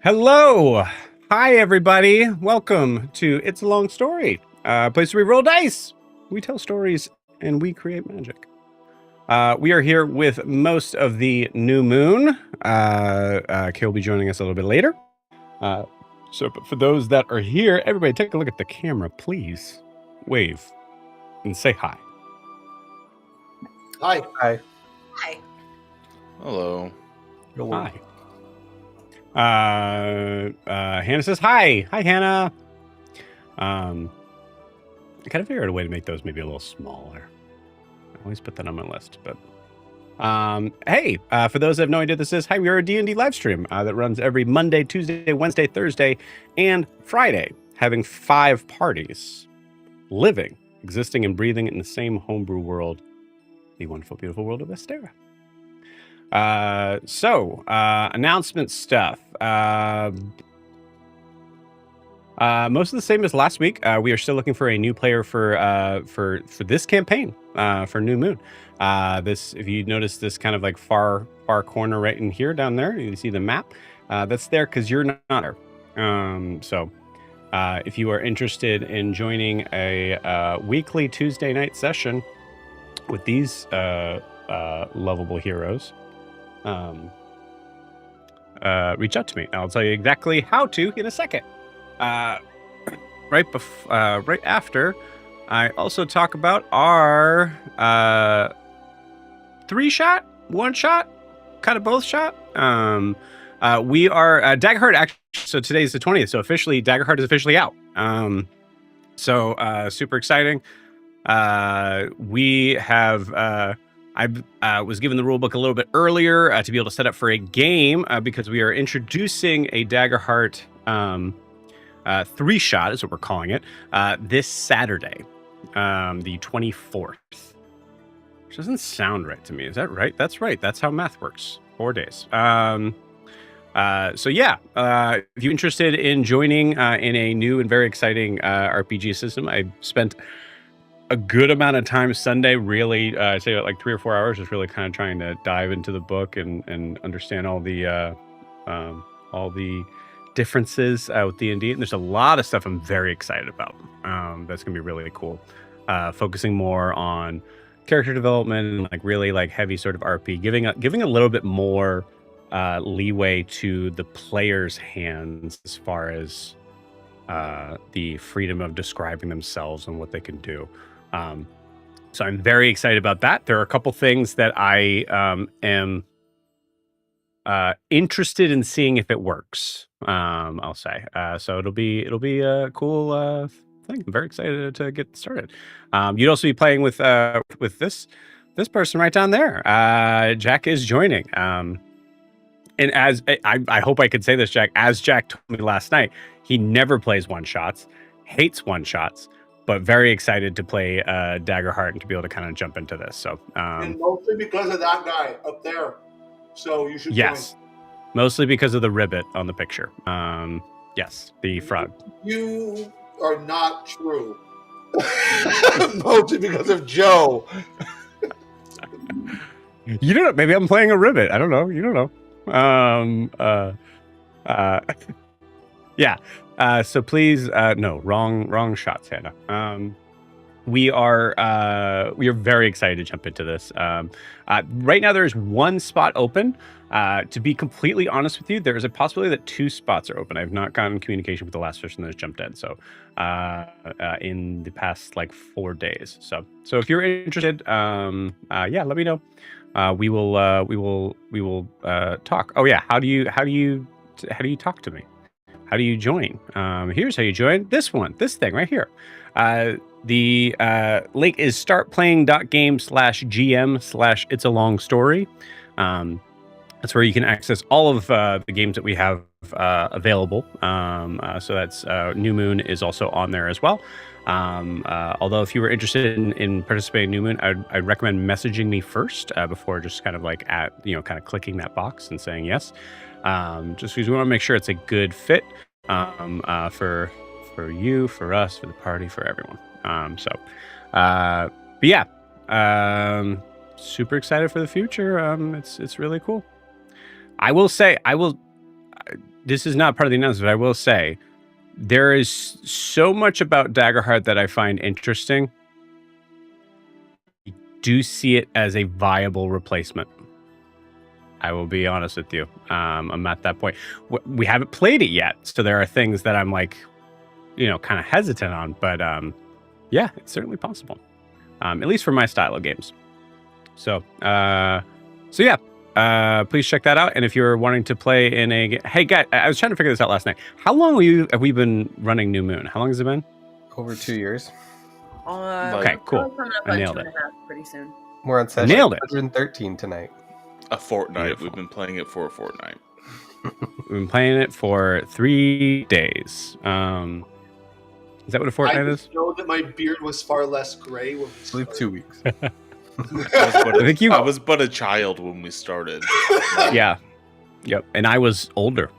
Hello. Hi, everybody. Welcome to It's a Long Story, a place where we roll dice. We tell stories and we create magic. We are here with most of the new moon. Kay will be joining us a little bit later. But for those that are here, everybody take a look at the camera, please. Wave and say hi. Hi. Hi. Hi. Hello. Hi. Hannah says hi. Hi, Hannah. I kind of figured out a way to make those maybe a little smaller. I always put that on my list, but hey, for those that have no idea what this is, hi, we are a D&D live stream that runs every Monday, Tuesday, Wednesday, Thursday, and Friday, having 5 parties living, existing, and breathing in the same homebrew world, the wonderful, beautiful world of Estera. Announcement stuff. Most of the same as last week. We are still looking for a new player for this campaign, for New Moon. If you notice this kind of like far corner right in here down there, you see the map. That's there because you're not there. If you are interested in joining a weekly Tuesday night session with these lovable heroes, reach out to me. I'll tell you exactly how to in a second. Right after, I also talk about our 3-shot, 1-shot, kind of both shot. We are Daggerheart. Actually, so today's the 20th. So officially, Daggerheart is officially out. Super exciting. We have. I was given the rulebook a little bit earlier to be able to set up for a game because we are introducing a Daggerheart 3-shot, is what we're calling it, this Saturday, the 24th. Which doesn't sound right to me. Is that right? That's right. That's how math works. 4 days. If you're interested in joining in a new and very exciting RPG system, I spent a good amount of time Sunday, really, say about like 3 or 4 hours, just really kind of trying to dive into the book and understand all the differences with D&D. And there's a lot of stuff I'm very excited about. That's gonna be really cool. Focusing more on character development and like really like heavy sort of RP, giving a little bit more leeway to the player's hands as far as the freedom of describing themselves and what they can do. So I'm very excited about that. There are a couple things that I am interested in seeing if it works. I'll say. So it'll be a cool thing. I'm very excited to get started. You'd also be playing with this person right down there. Jack is joining. And as I hope I could say this, Jack, as Jack told me last night, he never plays 1-shots, hates 1-shots, but very excited to play Daggerheart and to be able to kind of jump into this. So And mostly because of that guy up there. So you should join. Mostly because of the ribbit on the picture. Yes, the frog. You are not true. Mostly because of Joe. You don't know. Maybe I'm playing a ribbit. I don't know. You don't know. So please, no, wrong shots, Hannah. We are very excited to jump into this. Right now, there's 1 spot open. To be completely honest with you, there is a possibility that 2 spots are open. I've not gotten communication with the last person that has jumped in. So, in the past like 4 days. So if you're interested, let me know. We will talk. Oh yeah, how do you talk to me? How do you join? Here's how you join. This thing right here. The link is startplaying.game/gm/it's a long story. That's where you can access all of the games that we have available. So that's New Moon is also on there as well. Although if you were interested in participating in New Moon, I'd recommend messaging me first before just kind of like kind of clicking that box and saying yes. Just because we want to make sure it's a good fit for you, for us, for the party, for everyone. Super excited for the future. It's really cool. I will say, this is not part of the announcement, but I will say, there is so much about Daggerheart that I find interesting do see it as a viable replacement. I will be honest with you. I'm at that point. We haven't played it yet, so there are things that I'm like, kind of hesitant on. But yeah, it's certainly possible. At least for my style of games. So yeah. Please check that out. And if you're wanting to play in hey, guys, I was trying to figure this out last night. How long have we been running New Moon? How long has it been? Over 2 years. Okay, cool. I nailed it. Pretty soon. We're on session nailed it. 113 tonight. A fortnight. Beautiful. We've been playing it for a fortnight. We've been playing it for 3 days. Is that what a fortnight is? I know that my beard was far less gray when we I believe 2 weeks. I was but a child when we started. Yeah. Yep. And I was older.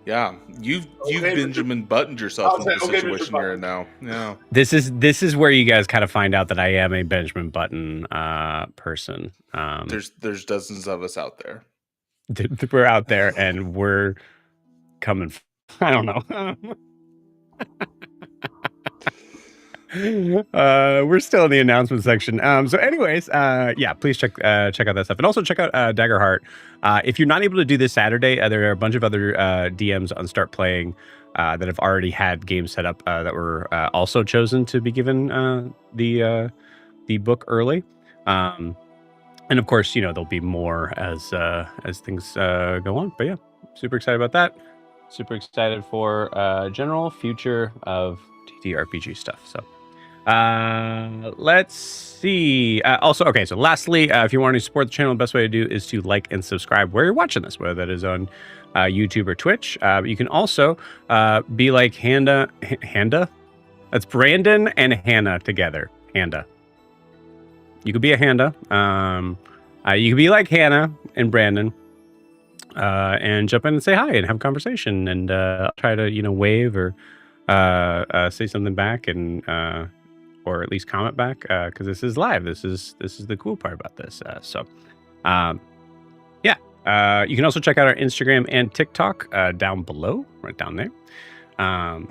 Yeah, you've Benjamin buttoned yourself into the situation you're in now. Yeah, this is where you guys kind of find out that I am a Benjamin Button person. There's dozens of us out there. We're out there, and we're coming. I don't know. We're still in the announcement section. So anyways, yeah, please check out that stuff, and also check out Daggerheart. If you're not able to do this Saturday, there are a bunch of other DMs on Start Playing that have already had games set up that were also chosen to be given the book early. And of course, there'll be more as things go on. But yeah, super excited about that. Super excited for general future of TTRPG stuff. So. Let's see. Also, okay, so lastly, if you want to support the channel, the best way to do is to like and subscribe where you're watching this, whether that is on YouTube or Twitch. You can also be like Handa. That's Brandon and Hannah together. Handa. You could be a Handa. You could be like Hannah and Brandon. And jump in and say hi and have a conversation, and I'll try to wave or say something back and or at least comment back because this is live. This is the cool part about this. Yeah. You can also check out our Instagram and TikTok down below, right down there. I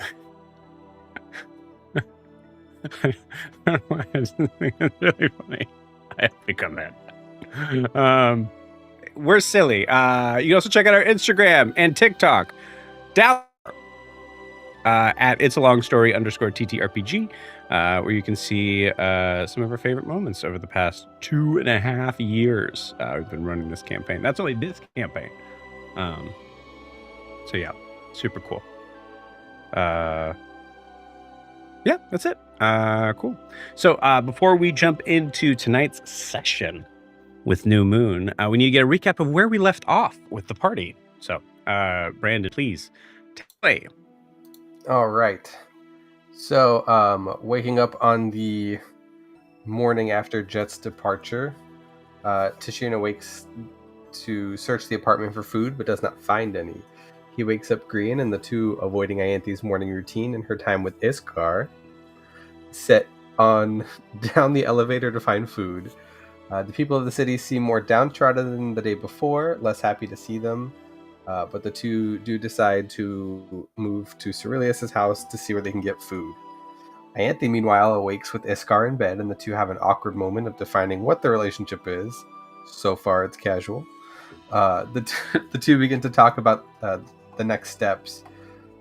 don't know why I just think it's really funny. I have to come in. We're silly. You can also check out our Instagram and TikTok down at It's a Long Story _TTRPG, where you can see some of our favorite moments over the past 2.5 years. We've been running this campaign. That's only this campaign. So yeah, super cool. Yeah, that's it. Cool. So before we jump into tonight's session with New Moon, we need to get a recap of where we left off with the party. So, Brandon, please play. All right. So, waking up on the morning after Jet's departure, Tishina wakes to search the apartment for food, but does not find any. He wakes up Grian, and the two, avoiding Ianthe's morning routine and her time with Iskar, set on down the elevator to find food. The people of the city seem more downtrodden than the day before, less happy to see them. But the two do decide to move to Cerilius' house to see where they can get food. Ianthe, meanwhile, awakes with Iskar in bed, and the two have an awkward moment of defining what their relationship is. So far, it's casual. The two begin to talk about the next steps.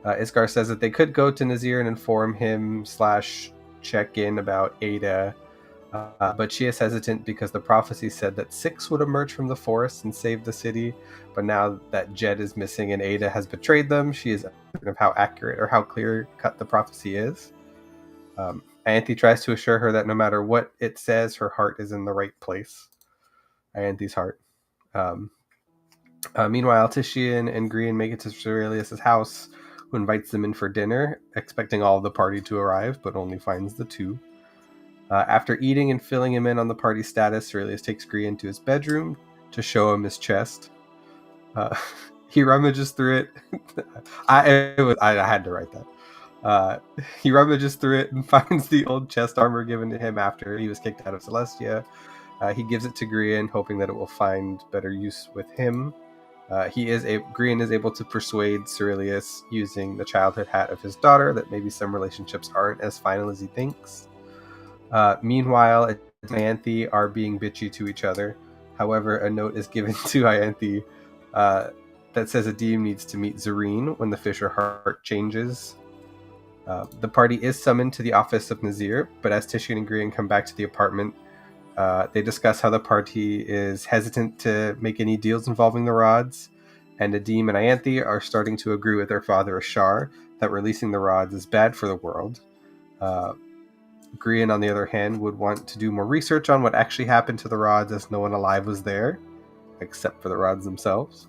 Iskar says that they could go to Nahzir and inform him / check in about Ada. But she is hesitant because the prophecy said that 6 would emerge from the forest and save the city. But now that Jed is missing and Ada has betrayed them, she is uncertain of how accurate or how clear-cut the prophecy is. Ianthe tries to assure her that no matter what it says, her heart is in the right place. Ianthe's heart. Meanwhile, Tishina and Grian make it to Cerilius' house, who invites them in for dinner, expecting all of the party to arrive, but only finds the two. After eating and filling him in on the party status, Cerilius takes Grian to his bedroom to show him his chest. He rummages through it. I had to write that. He rummages through it and finds the old chest armor given to him after he was kicked out of Celestia. He gives it to Grian, hoping that it will find better use with him. Grian is able to persuade Cerilius, using the childhood hat of his daughter, that maybe some relationships aren't as final as he thinks. Meanwhile, Ianthe are being bitchy to each other. However, a note is given to Ianthe that says Adim needs to meet Zareen when the Fisher heart changes. The party is summoned to the office of Nahzir, but as Titian and Grian come back to the apartment, they discuss how the party is hesitant to make any deals involving the rods, and Adim and Ianthe are starting to agree with their father Ashar that releasing the rods is bad for the world. Grian, on the other hand, would want to do more research on what actually happened to the rods, as no one alive was there, except for the rods themselves.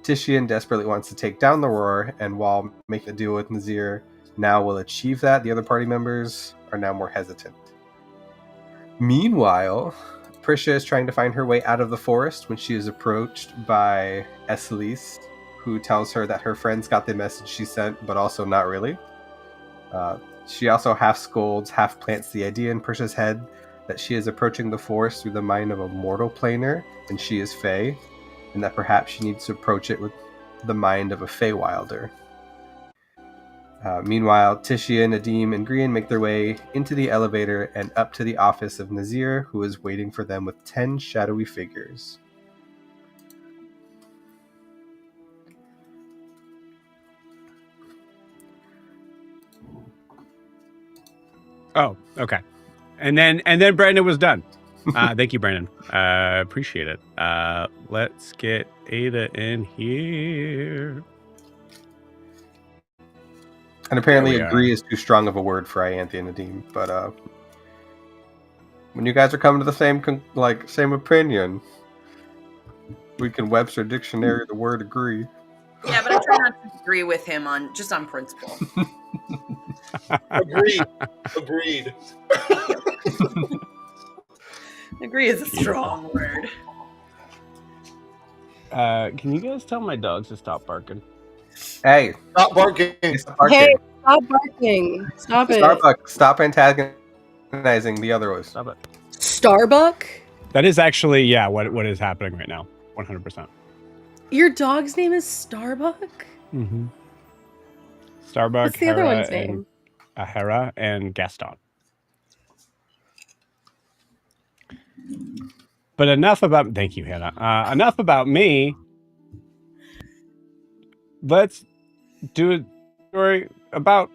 Titian desperately wants to take down the Roar, and while making a deal with Nahzir now will achieve that, the other party members are now more hesitant. Meanwhile, Prisha is trying to find her way out of the forest when she is approached by Esselise, who tells her that her friends got the message she sent, but also not really. She also half scolds, half plants the idea in Prisha's head that she is approaching the forest through the mind of a mortal planar, and she is Fae, and that perhaps she needs to approach it with the mind of a Feywilder. Meanwhile, Titian, Adim, and Grian make their way into the elevator and up to the office of Nahzir, who is waiting for them with 10 shadowy figures. Oh, okay. And then Brandon was done. Thank you, Brandon. Appreciate it. Let's get Ada in here. And apparently agree is too strong of a word for Ianthe and Adim, but when you guys are coming to the same opinion, we can Webster dictionary the word agree. Yeah, but I try not to agree with him on principle. Agreed. Agree is a strong word. Can you guys tell my dogs to stop barking? Hey, stop barking! Hey, stop barking! Stop it! Starbuck, stop antagonizing the other ones. Stop it. Starbuck? That is actually what is happening right now. 100%. Your dog's name is Starbuck? Mm-hmm. Starbuck. What's the other one's name? Hera and Gaston. But enough about. Thank you, Hannah. Enough about me. Let's do a story about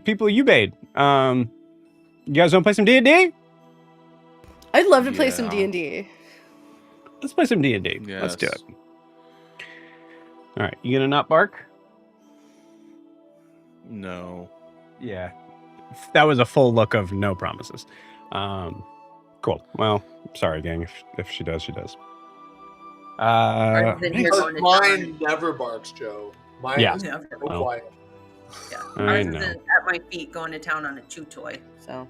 people you made. You guys want to play some D&D? I'd love to play some D&D. Let's play some D&D. Yes. Let's do it. All right, you gonna not bark? No. Yeah, that was a full look of no promises. Cool. Well, sorry, gang. If she does, she does. Mine never barks, Joe. Mine is never quiet. Yeah, ours isn't at my feet going to town on a chew toy. So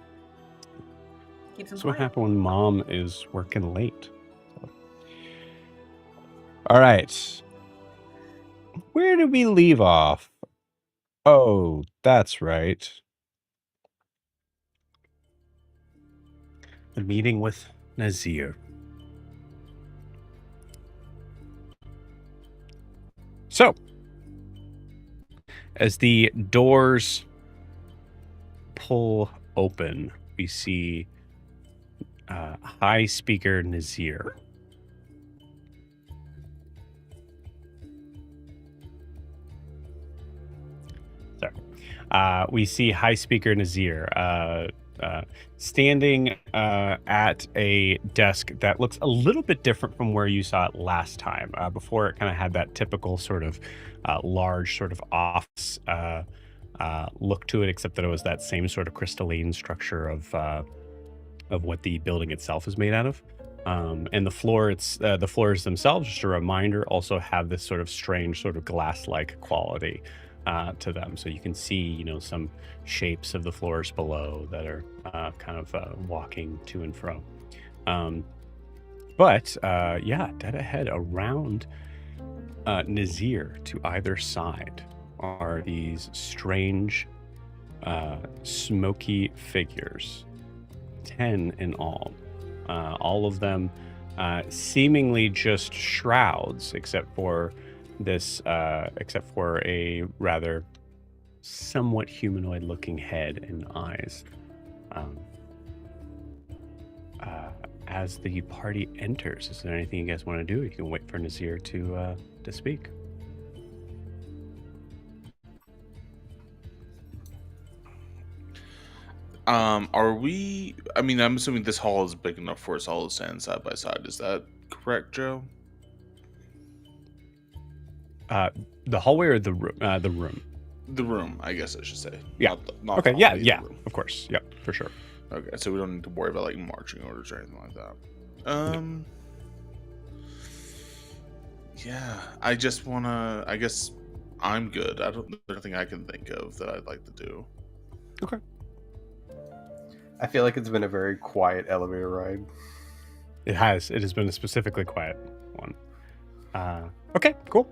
keeps him quiet. What happened when mom is working late? So. All right. Where did we leave off? Oh, that's right. The meeting with Nahzir. So, as the doors pull open, we see High Speaker Nahzir. We see High Speaker Nahzir standing at a desk that looks a little bit different from where you saw it last time. Before, it kind of had that typical sort of large sort of office look to it, except that it was that same sort of crystalline structure of what the building itself is made out of. And the floors themselves, just a reminder, also have this sort of strange sort of glass-like quality to them. So you can see, some shapes of the floors below that are kind of walking to and fro. But dead ahead around Nahzir to either side are these strange, smoky figures, 10 in all. All of them seemingly just shrouds, except for a rather somewhat humanoid looking head and eyes. as the party enters, is there anything you guys want to do? You can wait for Nahzir to speak. Are we? I mean, I'm assuming this hall is big enough for us all to stand side by side. Is that correct, Joe? The hallway or the room? The room. The room, I guess I should say. Yeah. Not Okay. the Yeah. hallway, Yeah. the room. Of course. Yeah. For sure. Okay, so we don't need to worry about like marching orders or anything like that. Yeah, I just wanna. I guess I'm good. There's nothing I can think of that I'd like to do. Okay. I feel like it's been a very quiet elevator ride. It has. It has been a specifically quiet one. Okay, cool.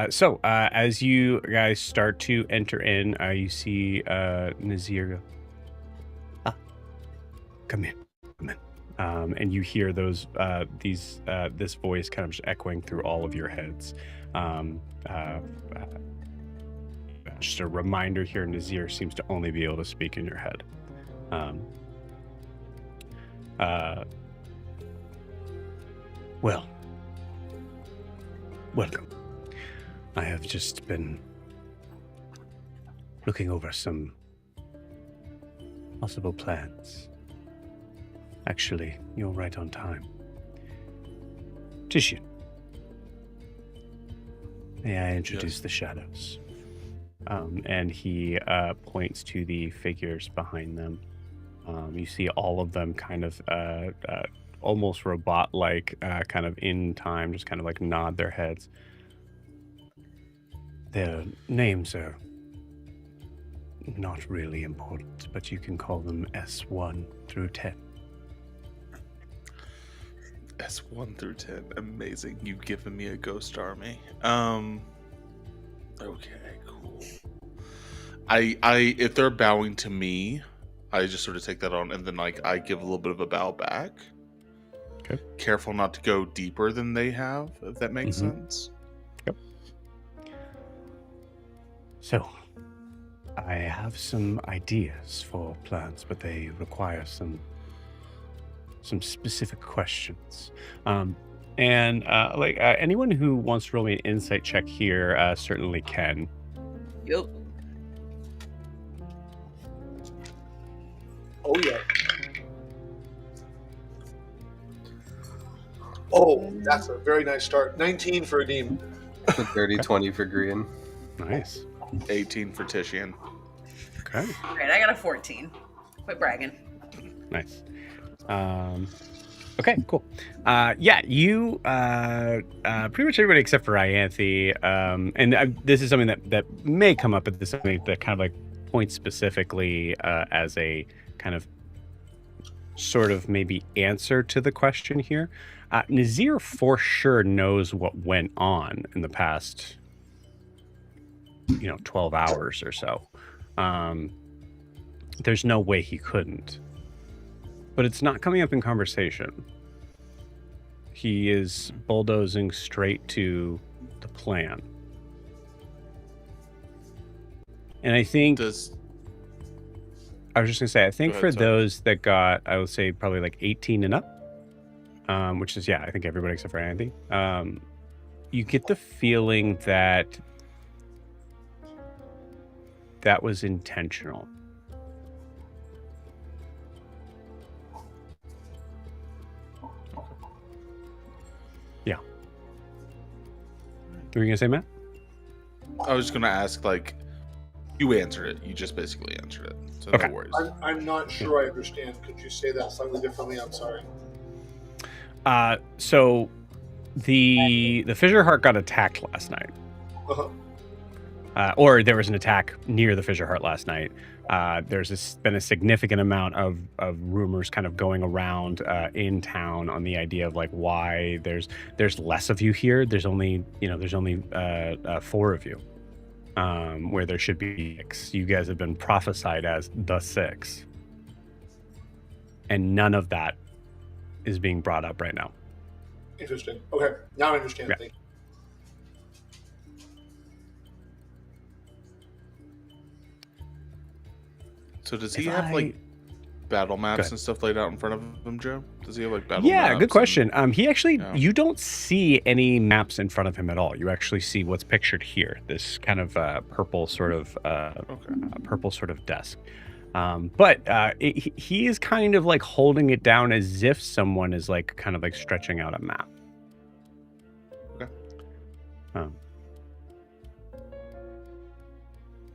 So as you guys start to enter in, you see Nahzir go, come in. And you hear those this voice kind of just echoing through all of your heads. Just a reminder here, Nahzir seems to only be able to speak in your head. Well, welcome. I have just been looking over some possible plans. Actually, you're right on time. Titian, may I introduce the shadows? And he points to the figures behind them. You see all of them kind of almost robot-like, kind of in time, just kind of like nod their heads. Their names are not really important, but you can call them S1 through 10. S1 through 10, amazing. You've given me a ghost army. Okay, cool. I if they're bowing to me, I just sort of take that on, and then like I give a little bit of a bow back. Okay. Careful not to go deeper than they have, if that makes sense. Yep. So, I have some ideas for plans, but they require some specific questions. Anyone who wants to roll me an insight check here certainly can. Yep. Oh, yeah. Oh, that's a very nice start. 19 for Adim. It's a dirty 20 for Green. Nice. 18 for Titian. Okay. All right, I got a 14. Quit bragging. Nice. Okay, cool. You pretty much everybody except for Ianthe, and this is something that may come up at this something that kind of like points specifically as a kind of sort of maybe answer to the question here. Nahzir for sure knows what went on in the past 12 hours or so. There's no way he couldn't. But it's not coming up in conversation. He is bulldozing straight to the plan. And I think... I was just going to say, I think for those that got, I would say probably like 18 and up, which is, I think everybody except for Andy, you get the feeling that that was intentional. What were you going to say, Matt? I was going to ask, like, you answered it. You just basically answered it. So okay. No worries. I'm not sure I understand. Could you say that slightly differently? I'm sorry. So the Fissure Heart got attacked last night. Or there was an attack near the Fissure Heart last night. There's been a significant amount of rumors kind of going around in town on the idea of like why there's less of you here. There's only 4 of you, where there should be 6. You guys have been prophesied as the 6, and none of that is being brought up right now. Interesting. Okay, now I understand. Yeah. Thank you. So does he have like battle maps and stuff laid out in front of him, Joe? Does he have like battle maps? Yeah, good question. He actually, Yeah. you don't see any maps in front of him at all. You actually see what's pictured here, this kind of purple sort of desk. But he is kind of like holding it down as if someone is like kind of like stretching out a map. Okay.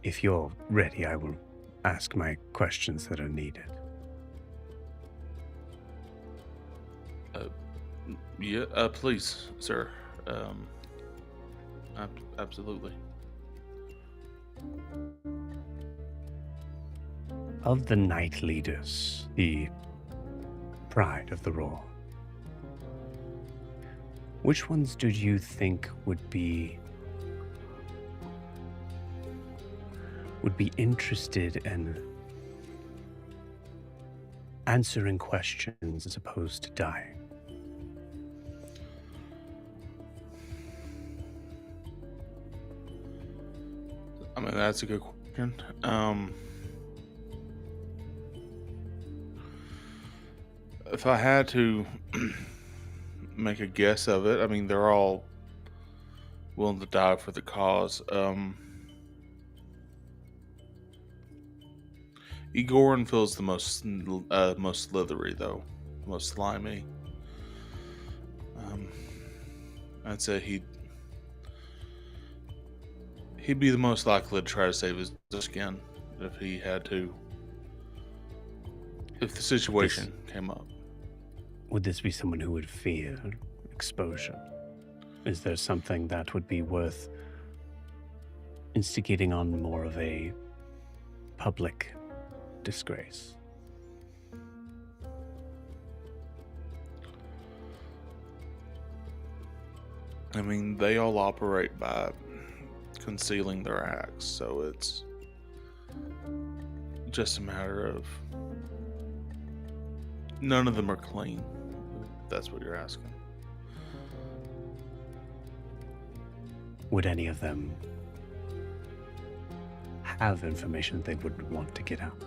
If you're ready, I will ask my questions that are needed. Yeah, please, sir. Absolutely. Of the Night Leaders, the pride of the Roar, which ones did you think would be interested in answering questions as opposed to dying? I mean, that's a good question. If I had to make a guess of it, I mean, they're all willing to die for the cause. Egorin feels the most slithery, though, most slimy. I'd say he'd be the most likely to try to save his skin if he had to, if the situation came up. Would this be someone who would fear exposure? Is there something that would be worth instigating on more of a public disgrace? I mean, they all operate by concealing their acts, so it's just a matter of none of them are clean, if that's what you're asking. Would any of them have information they would want to get out?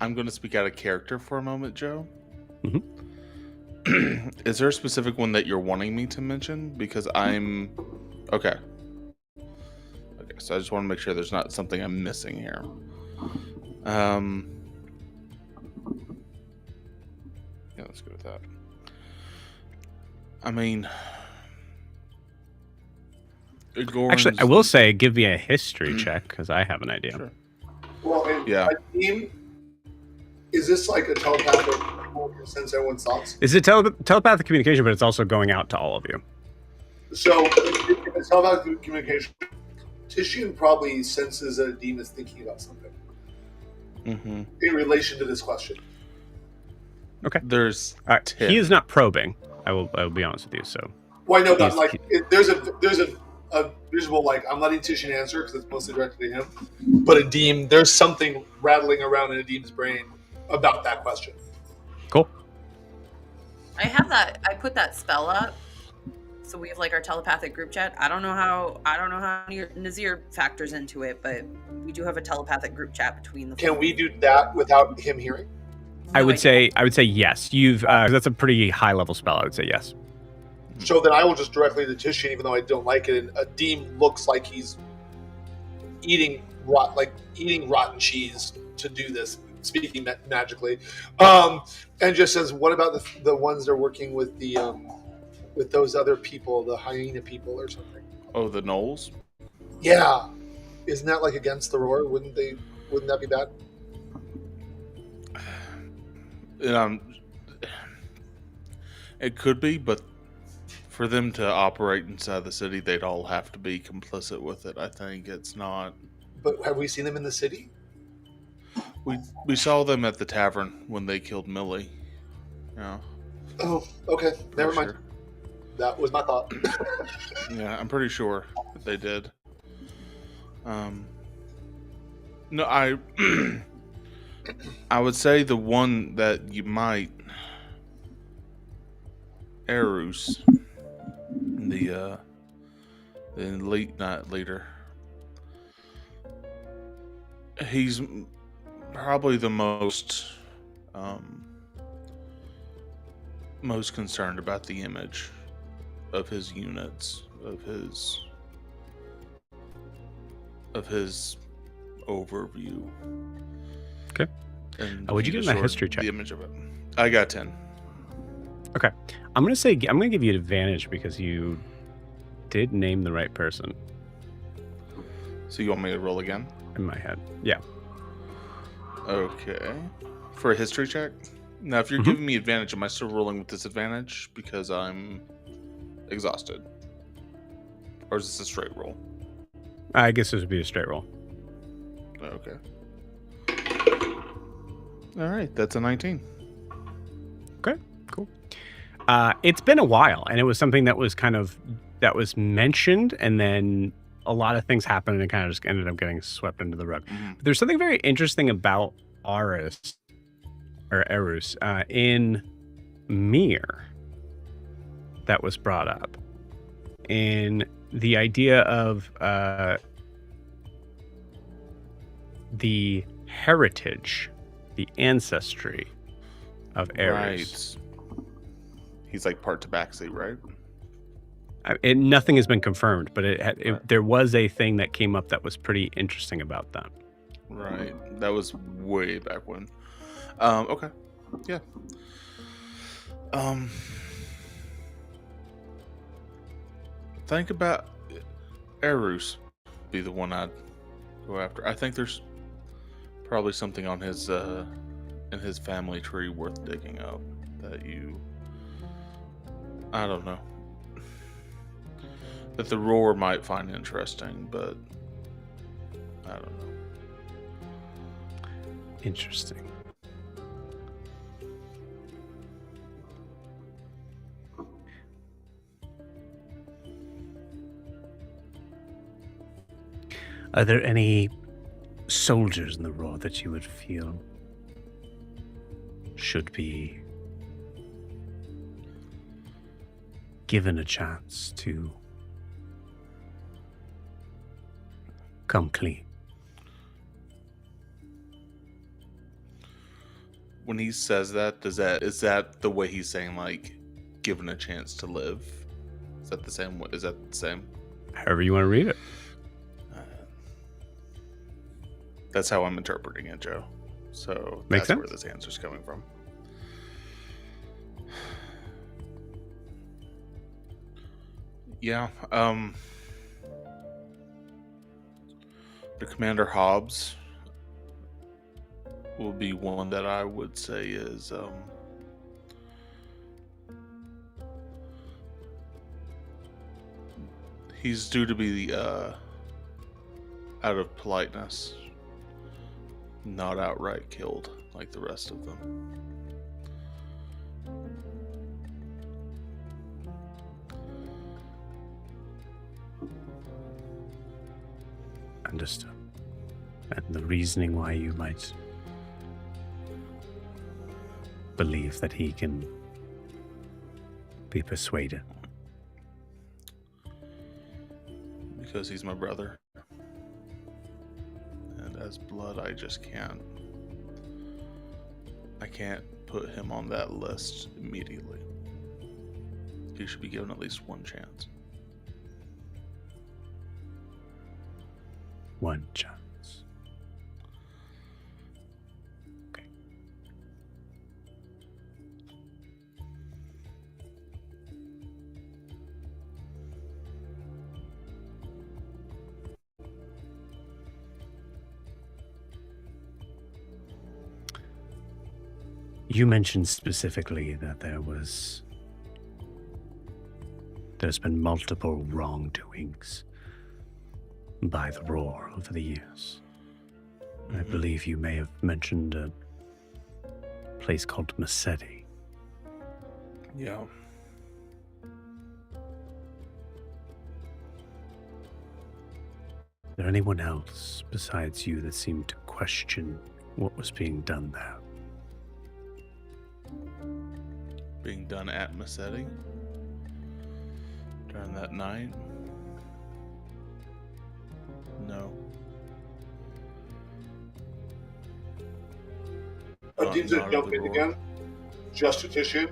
I'm going to speak out of character for a moment, Joe. Mm-hmm. Is there a specific one that you're wanting me to mention? Because I'm... Okay, so I just want to make sure there's not something I'm missing here. Yeah, let's go with that. I mean... Actually, I will say, give me a history check, because I have an idea. Sure. Well, and Yeah. Is this like a telepathic sense everyone's thoughts? Is it telepathic communication, but it's also going out to all of you? So, if it's telepathic communication, Titian probably senses that a demon is thinking about something Mm-hmm. in relation to this question. Okay. There's he is not probing. I will be honest with you. So. Well, I know that there's a visual like I'm letting Titian answer because it's mostly directed to him, but a Deem, there's something rattling around in a Deem's brain about that question. Cool. I have that. I put that spell up, so we have like our telepathic group chat. I don't know how Nahzir factors into it, but we do have a telepathic group chat between the. Can we do that without him hearing? I would say yes. You've that's a pretty high level spell. I would say yes. So then I will just directly to Titian, even though I don't like it. And a Deem looks like he's eating rotten cheese to do this, speaking magically, and just says, "What about the ones that are working with the with those other people, the hyena people or something?" Oh, the Knolls? Yeah, isn't that like against the roar? Wouldn't that be bad? It could be, but for them to operate inside the city, they'd all have to be complicit with it. I think it's not. But have we seen them in the city? We saw them at the tavern when they killed Millie. Yeah. Oh, okay. Never mind. Sure. That was my thought. Yeah, I'm pretty sure that they did. No, I would say the one that you might Eros, the elite night leader. He's probably the most most concerned about the image of his units, of his overview. Okay. And What'd you get in that history check? The image of it. I got 10. Okay. I'm gonna give you advantage because you did name the right person. So you want me to roll again? In my head. Yeah. Okay. For a history check? Now, if you're giving me advantage, am I still rolling with disadvantage because I'm exhausted? Or is this a straight roll? I guess this would be a straight roll. Okay. All right, that's a 19. Okay, cool. It's been a while, and it was something that was mentioned, and then a lot of things happened, and it kind of just ended up getting swept into the rug. But there's something very interesting about Eris in Mir that was brought up in the idea of the heritage, the ancestry of Eris. Right. He's like part Tabaxi, right? Nothing has been confirmed, but there was a thing that came up that was pretty interesting about that. Right. That was way back when. Okay. Yeah. Think about Erus be the one I'd go after. I think there's probably something on his in his family tree worth digging up that I don't know, that the roar might find interesting, but I don't know. Interesting. Are there any soldiers in the roar that you would feel should be given a chance to come clean? When he says that, is that the way he's saying, like, given a chance to live? Is that the same? Is that the same? However you want to read it. That's how I'm interpreting it, Joe. So Makes that's sense. where this answer's coming from. Yeah. The Commander Hobbs will be one that I would say is he's due to be out of politeness, not outright killed like the rest of them. Understood. And the reasoning why you might believe that he can be persuaded. Because he's my brother. And as blood, I just can't. I can't put him on that list immediately. He should be given at least one chance. One chance. Okay. You mentioned specifically that there's been multiple wrongdoings by the roar over the years. I believe you may have mentioned a place called Massetti. Yeah. Is there anyone else besides you that seemed to question what was being done there? Being done at Massetti during that night? No. Dean's going Not to of jump the in roar. again, just to Tissue,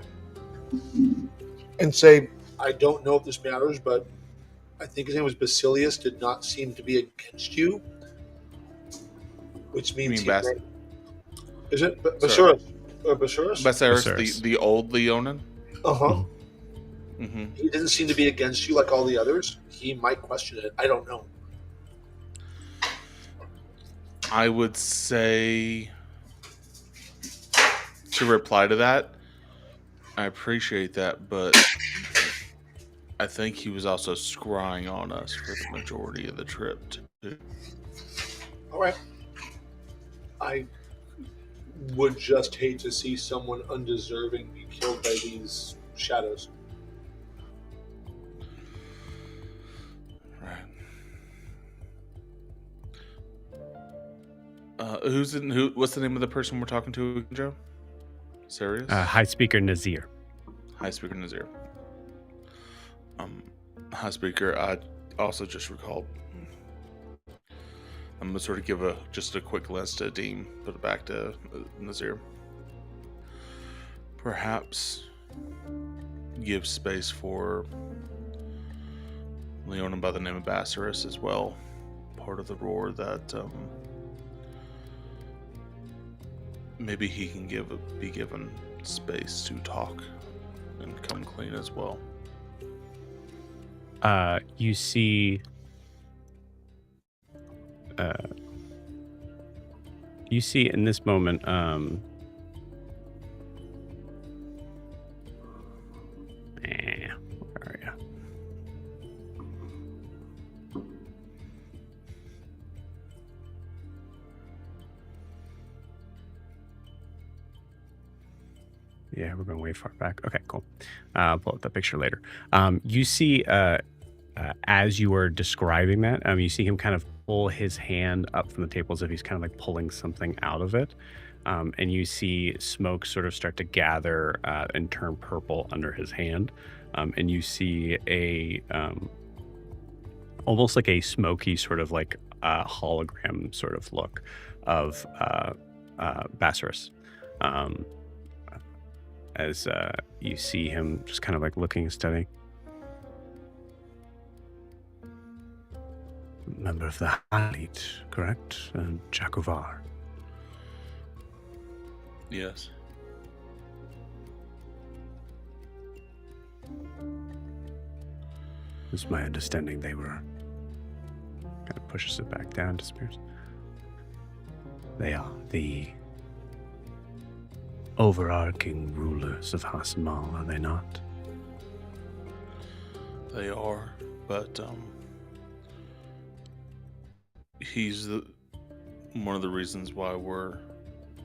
and say, I don't know if this matters, but I think his name was Basilius, did not seem to be against you, which You means mean he... Is it Sorry. Basurus? Or Basurus? Basaris, Basaris. the old Leonin? Uh-huh. Mm-hmm. He didn't seem to be against you like all the others. He might question it. I don't know. I would say, to reply to that, I appreciate that, but I think he was also scrying on us for the majority of the trip. All right. I would just hate to see someone undeserving be killed by these shadows. Right. What's the name of the person we're talking to, Joe? Serious? High Speaker Nahzir. High Speaker Nahzir. High Speaker, I also just recalled. I'm gonna sort of give just a quick list to Dean, put it back to Nahzir. Perhaps give space for Leonin by the name of Basaris as well, part of the roar that maybe he can be given space to talk and come clean as well. You see in this moment where are you? Yeah, we're going way far back. Okay, cool. I'll pull up that picture later. You see, as you are describing that, you see him kind of pull his hand up from the table as if he's kind of like pulling something out of it. And you see smoke sort of start to gather and turn purple under his hand. And you see a almost like a smoky sort of like hologram sort of look of Basaris. As you see him just kind of like looking and studying. Member of the Elite, correct? Jakovar. Yes. It's my understanding they were... Kind of pushes it back down, disappears. They are the overarching rulers of Hasmal, are they not? They are, but he's one of the reasons why we're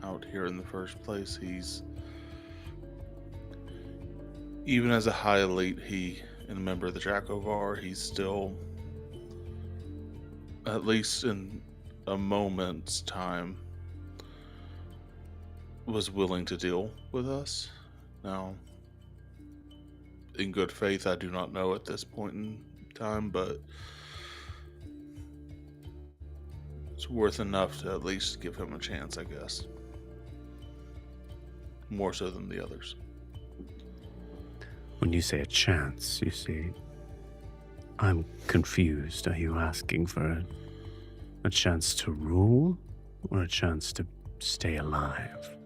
out here in the first place. He's, even as a high elite, and a member of the Jakovar, he's still, at least in a moment's time, was willing to deal with us. Now, in good faith, I do not know at this point in time, but it's worth enough to at least give him a chance, I guess. More so than the others. When you say a chance, you see, I'm confused. Are you asking for a chance to rule or a chance to stay alive?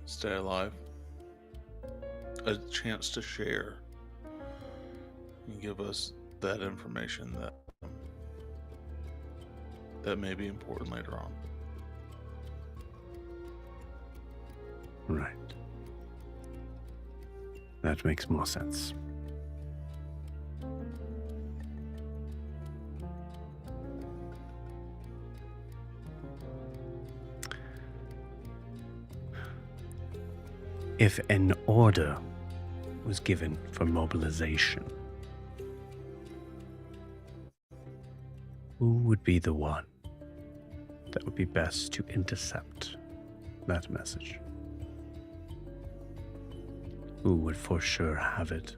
Stay alive. A chance to share and give us that information that may be important later on. Right. That makes more sense. If an order was given for mobilization, who would be the one that would be best to intercept that message? Who would for sure have it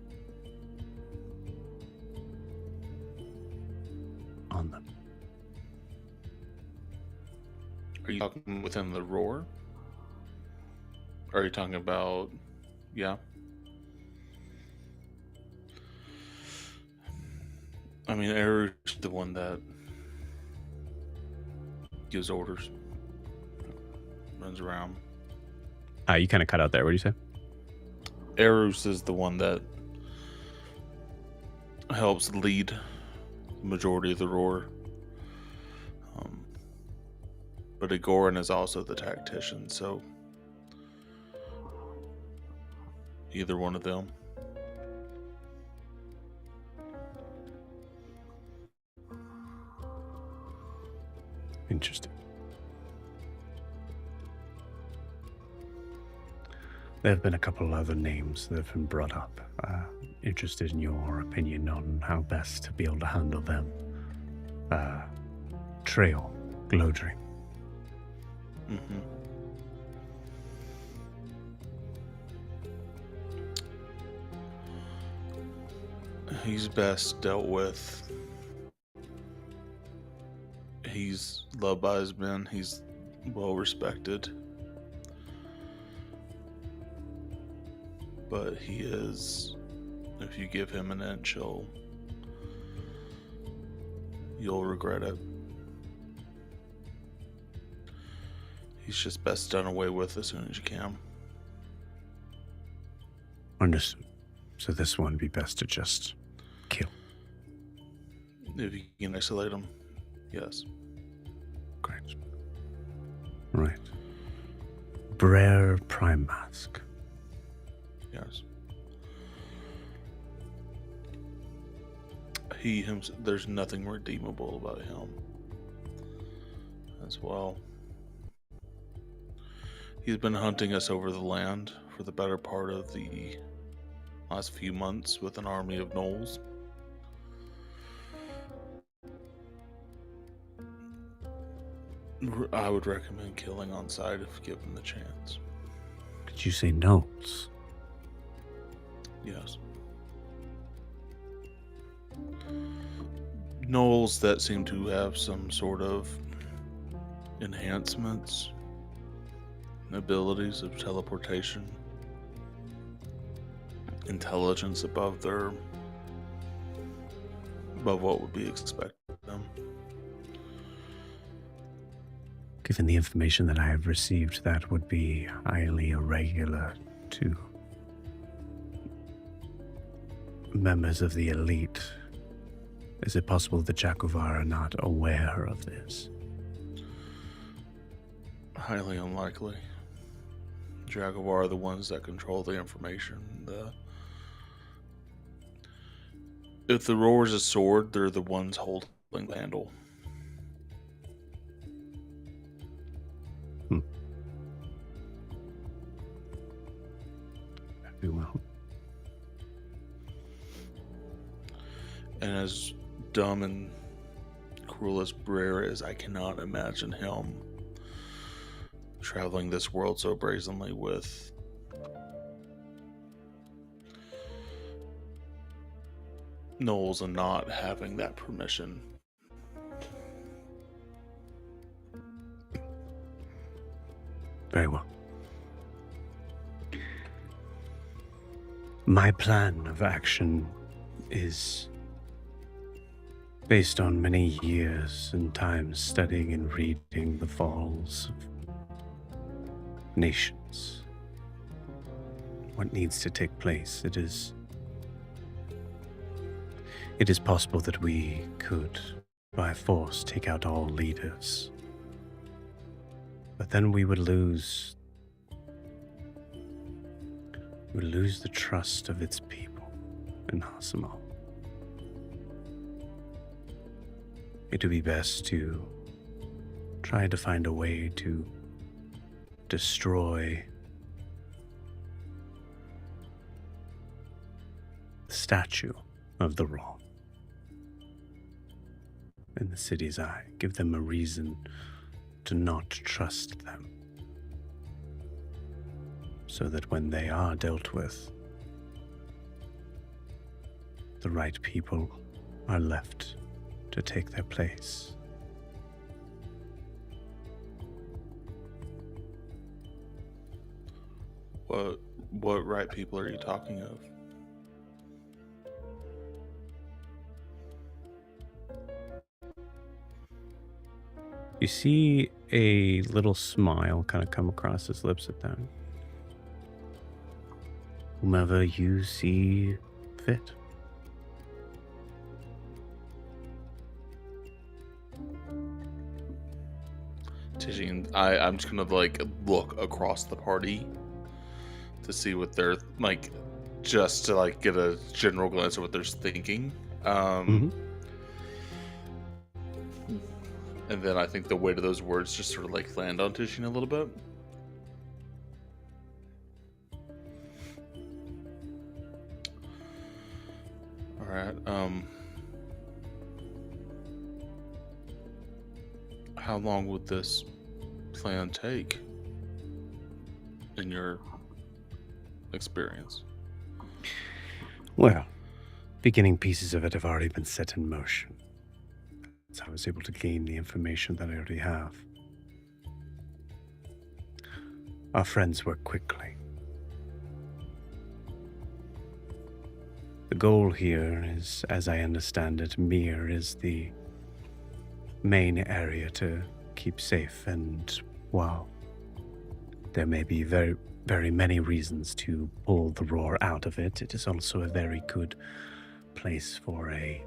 on them? Are Are you talking within the roar? Or are you talking about... Yeah? I mean, Eru's the one that gives orders. Runs around. You kind of cut out there. What do you say? Eru's is the one that helps lead the majority of the roar. But Agoran is also the tactician, so either one of them. Interesting. There have been a couple other names that have been brought up. Interested in your opinion on how best to be able to handle them. Trail, Glowdring. Mm-hmm. He's best dealt with. He's loved by his men. He's well respected. But he is, if you give him an inch, you'll regret it. He's just best done away with as soon as you can. Understood. So this one would be best to just kill. If you can isolate him, yes. Great. Right. Brer Prime Mask. Yes. There's nothing redeemable about him as well. He's been hunting us over the land for the better part of the last few months with an army of gnolls. I would recommend killing on sight if given the chance. Did you say gnolls? Yes. Gnolls that seem to have some sort of enhancements, abilities of teleportation, intelligence above what would be expected of them. Given the information that I have received, that would be highly irregular to members of the elite. Is it possible that Jakuvar are not aware of this? Highly unlikely. Jaguar are the ones that control the information. If the roar's a sword, they're the ones holding the handle. Very well. And as dumb and cruel as Brer is, I cannot imagine him traveling this world so brazenly with gnolls and not having that permission. Very well. My plan of action is based on many years and times studying and reading the falls of nations. What needs to take place? It is possible that we could, by force, take out all leaders. But then we would lose the trust of its people in Hasamal. It would be best to try to find a way to destroy the statue of the wrong in the city's eye. Give them a reason to not trust them, so that when they are dealt with, the right people are left to take their place. What right people are you talking of? You see a little smile kind of come across his lips at that. Whomever you see fit. Tijin, I'm just gonna like look across the party to see what they're like, just to like get a general glance of what they're thinking. And then I think the weight of those words just sort of like land on Tijin a little bit. All right. How long would this plan take in your experience? Well, beginning pieces of it have already been set in motion. So I was able to gain the information that I already have. Our friends work quickly. The goal here is, as I understand it, Mir is the main area to keep safe, and while there may be very, very many reasons to pull the roar out of it, it is also a very good place for a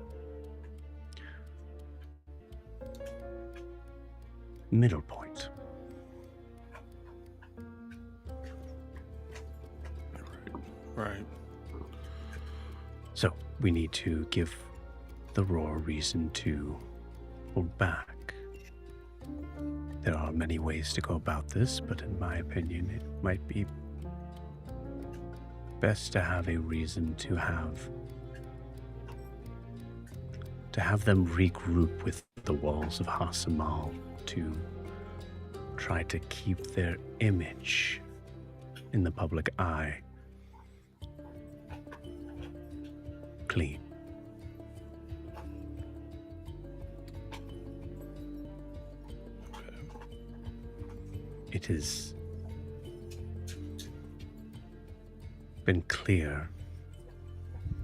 middle point. Right. So we need to give the roar reason to hold back. There are many ways to go about this, but in my opinion, it might be best to have a reason to have them regroup with the walls of Hasamal to try to keep their image in the public eye clean. It has been clear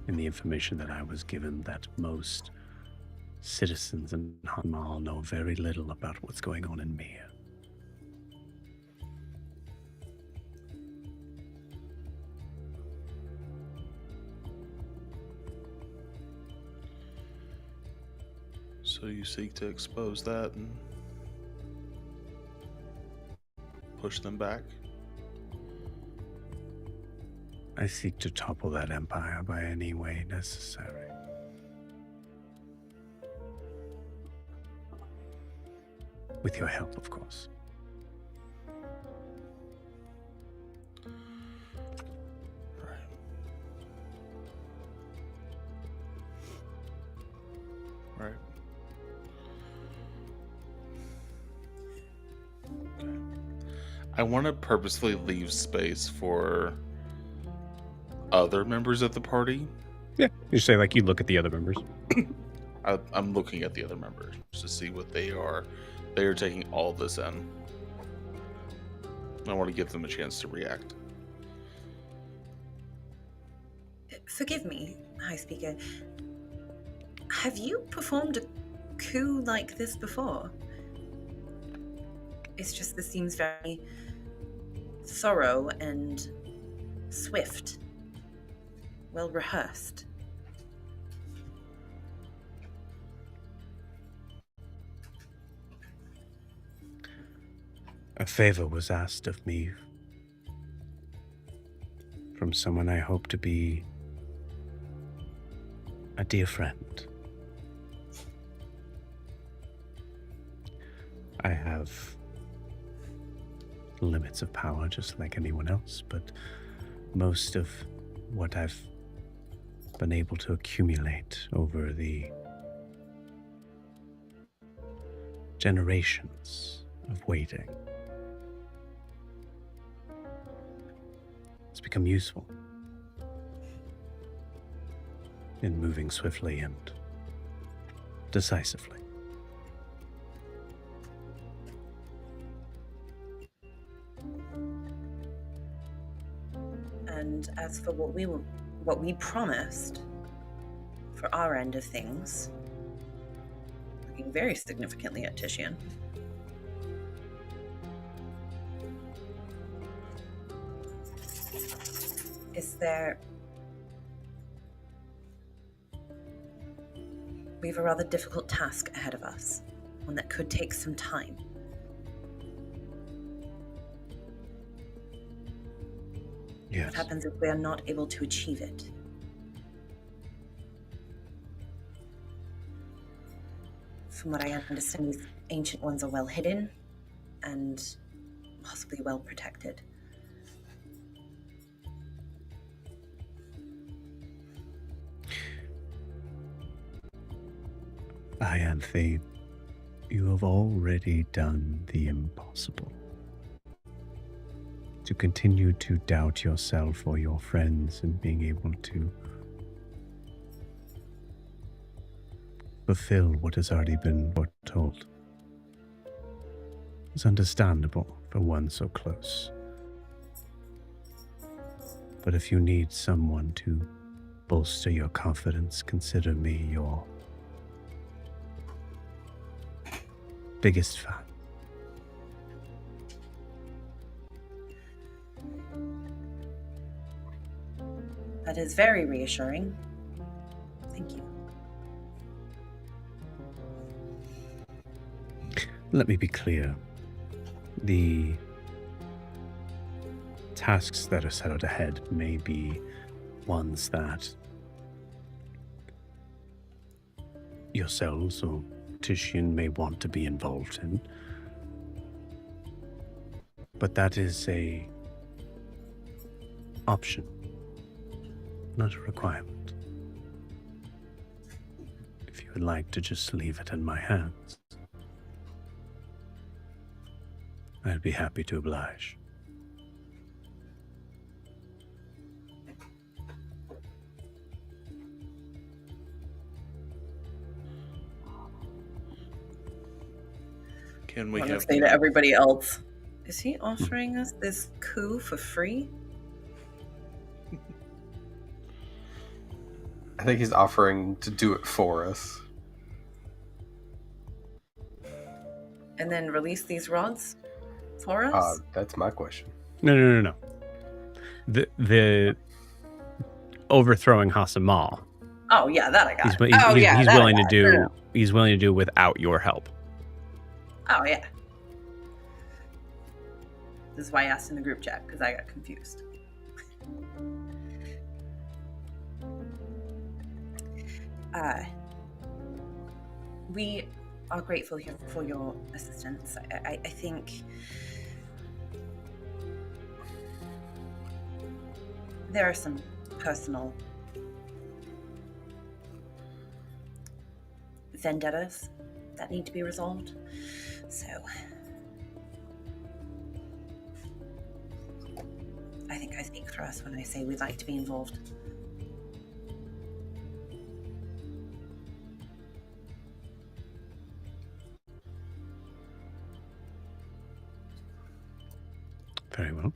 in the information that I was given that most citizens in Hamal know very little about what's going on in Mir. So you seek to expose that and push them back? I seek to topple that empire by any way necessary. With your help, of course. Right. Right. Okay. I want to purposefully leave space for other members of the party. Yeah, you say like you look at the other members. I'm looking at the other members to see what they are. They are taking all this in. I want to give them a chance to react. Forgive me, High Speaker. Have you performed a coup like this before? It's just this seems very thorough and swift. Well rehearsed. A favor was asked of me from someone I hope to be a dear friend. I have limits of power just like anyone else, but most of what I've been able to accumulate over the generations of waiting has become useful in moving swiftly and decisively. And as for what we promised for our end of things, looking very significantly at Titian. We have a rather difficult task ahead of us, one that could take some time. Yes. What happens if we are not able to achieve it? From what I understand, these ancient ones are well hidden and possibly well protected. Ianthe, you have already done the impossible. To continue to doubt yourself or your friends and being able to fulfill what has already been foretold is understandable for one so close. But if you need someone to bolster your confidence, consider me your biggest fan. That is very reassuring. Thank you. Let me be clear. The tasks that are set out ahead may be ones that yourselves or Titian may want to be involved in. But that is a option, not a requirement. If you would like to just leave it in my hands, I'd be happy to oblige. Can we I want have to say to everybody else, is he offering us this coup for free? I think he's offering to do it for us. And then release these rods for us? That's my question. No. The overthrowing Hasamal. Oh yeah, that I got. He's willing to do. He's willing to do without your help. Oh yeah. This is why I asked in the group chat, because I got confused. We are grateful here for your assistance. I think there are some personal vendettas that need to be resolved. So I think I speak for us when I say we'd like to be involved. Very well.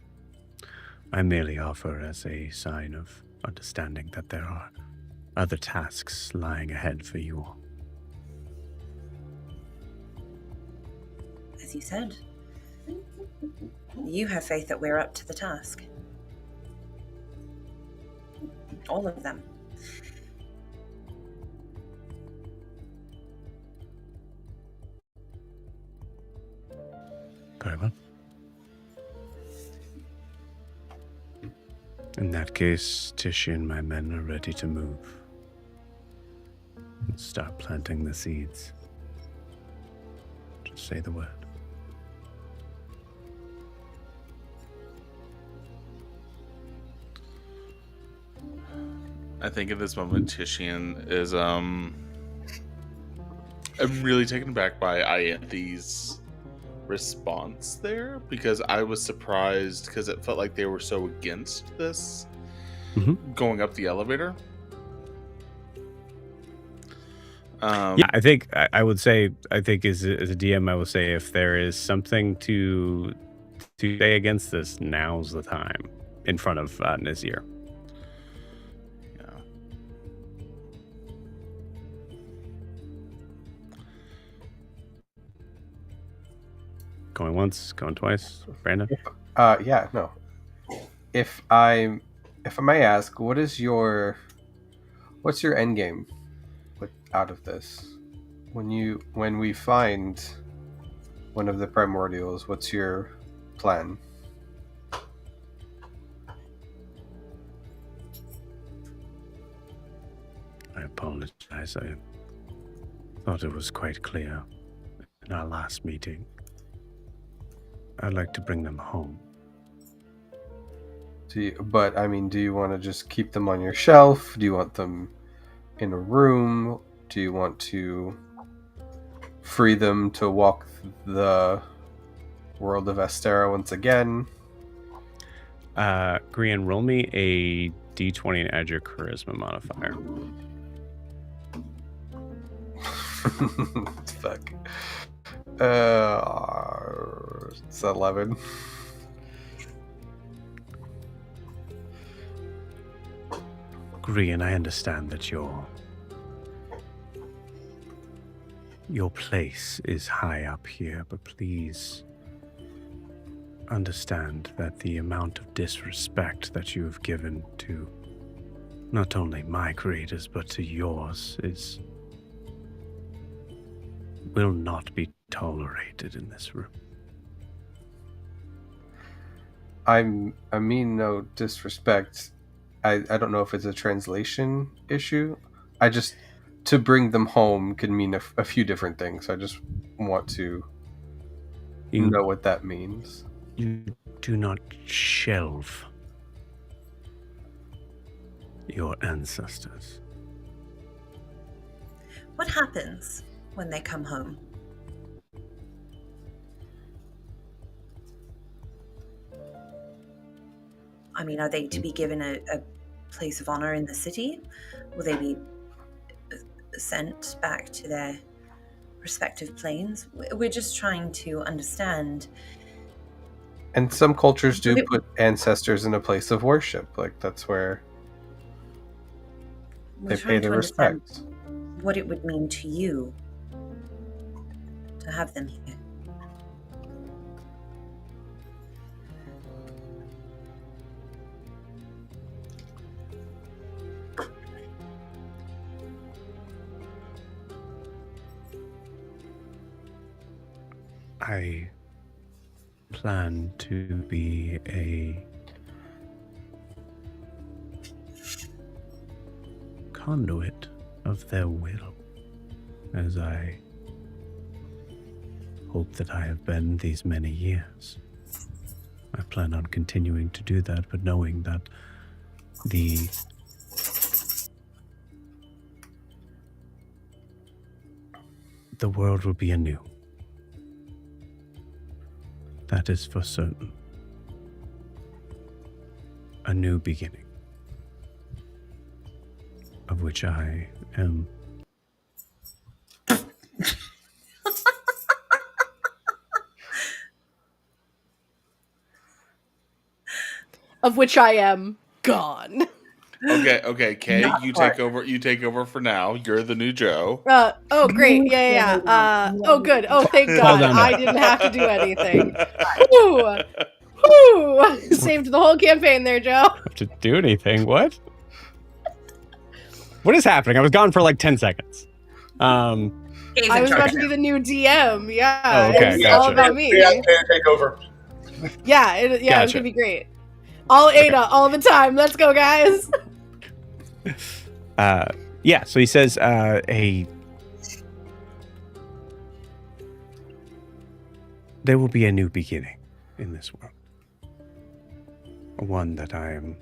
I merely offer as a sign of understanding that there are other tasks lying ahead for you all. As you said, you have faith that we're up to the task. All of them. Very well. In that case, Tishy and my men are ready to move and start planting the seeds. Just say the word. I think at this moment Titian is I'm really taken aback by Ianthe's response there, because I was surprised because it felt like they were so against this going up the elevator. Yeah, I think I would say, I think as a DM, I will say if there is something to say against this, now's the time. in front of Nahzir. Yeah. Going once, going twice. Brandon? Yeah, no. If I may ask, what's your end game out of this? When we find one of the primordials, what's your plan? I apologize. I thought it was quite clear in our last meeting. I'd like to bring them home. Do you want to just keep them on your shelf? Do you want them in a room? Do you want to free them to walk the world of Astera once again? Grian, roll me a d20 and add your charisma modifier. Fuck. It's 11. Grian, I understand that your place is high up here, but please understand that the amount of disrespect that you have given to not only my creators but to yours will not be tolerated in this room. I mean no disrespect. I don't know if it's a translation issue. To bring them home could mean a few different things. I just want to know what that means. You do not shelve your ancestors. What happens when they come home? I mean, are they to be given a place of honor in the city? Will they be sent back to their respective planes? We're just trying to understand. And some cultures do put ancestors in a place of worship. Like, that's where they pay their respects. What it would mean to you to have them here. I plan to be a conduit of their will, as I hope that I have been these many years. I plan on continuing to do that, but knowing that the world will be anew. That is for certain. A new beginning, of which I am Of which I am gone. Okay, Kay, you take over for now. You're the new Joe. Oh, great. Yeah. Oh, good. Oh, thank God. I didn't have to do anything. Whew. Saved the whole campaign there, Joe. have to do anything. What? What is happening? I was gone for like 10 seconds. I was about to be the new DM. Yeah. Oh, okay, It's gotcha. all about me. Take over. Yeah, it's Gotcha. gonna be great. All Ada, all the time. Let's go, guys. Yeah, so he says there will be a new beginning in this world. One that I am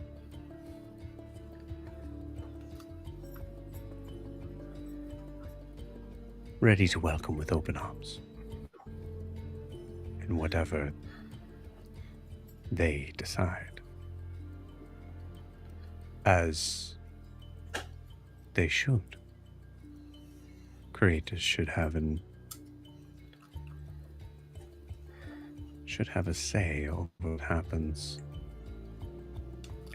ready to welcome with open arms. And whatever they decide. As they should. Creators should have a say over what happens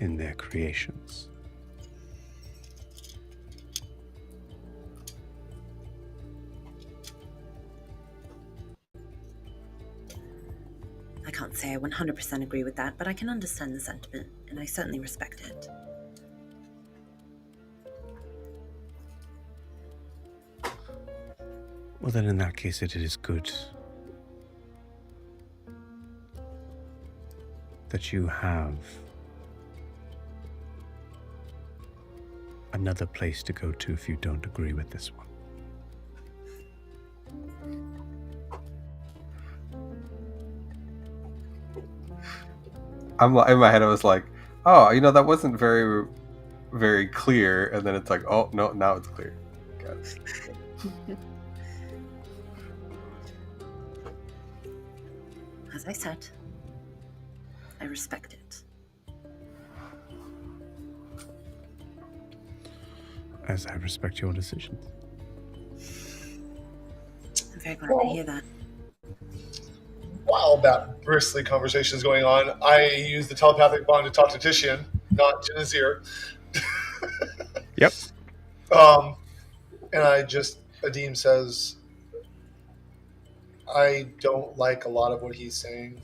in their creations. I can't say I 100% agree with that, but I can understand the sentiment, and I certainly respect it. Well, then in that case, it is good that you have another place to go to if you don't agree with this one. In my head, I was like, oh, that wasn't very, very clear. And then it's like, oh, no, now it's clear. Got it. As I said, I respect it. As I respect your decisions. I'm very glad to hear that. While that bristly conversation is going on, I use the telepathic bond to talk to Titian, not to Nahzir. Yep. And Adim says, I don't like a lot of what he's saying,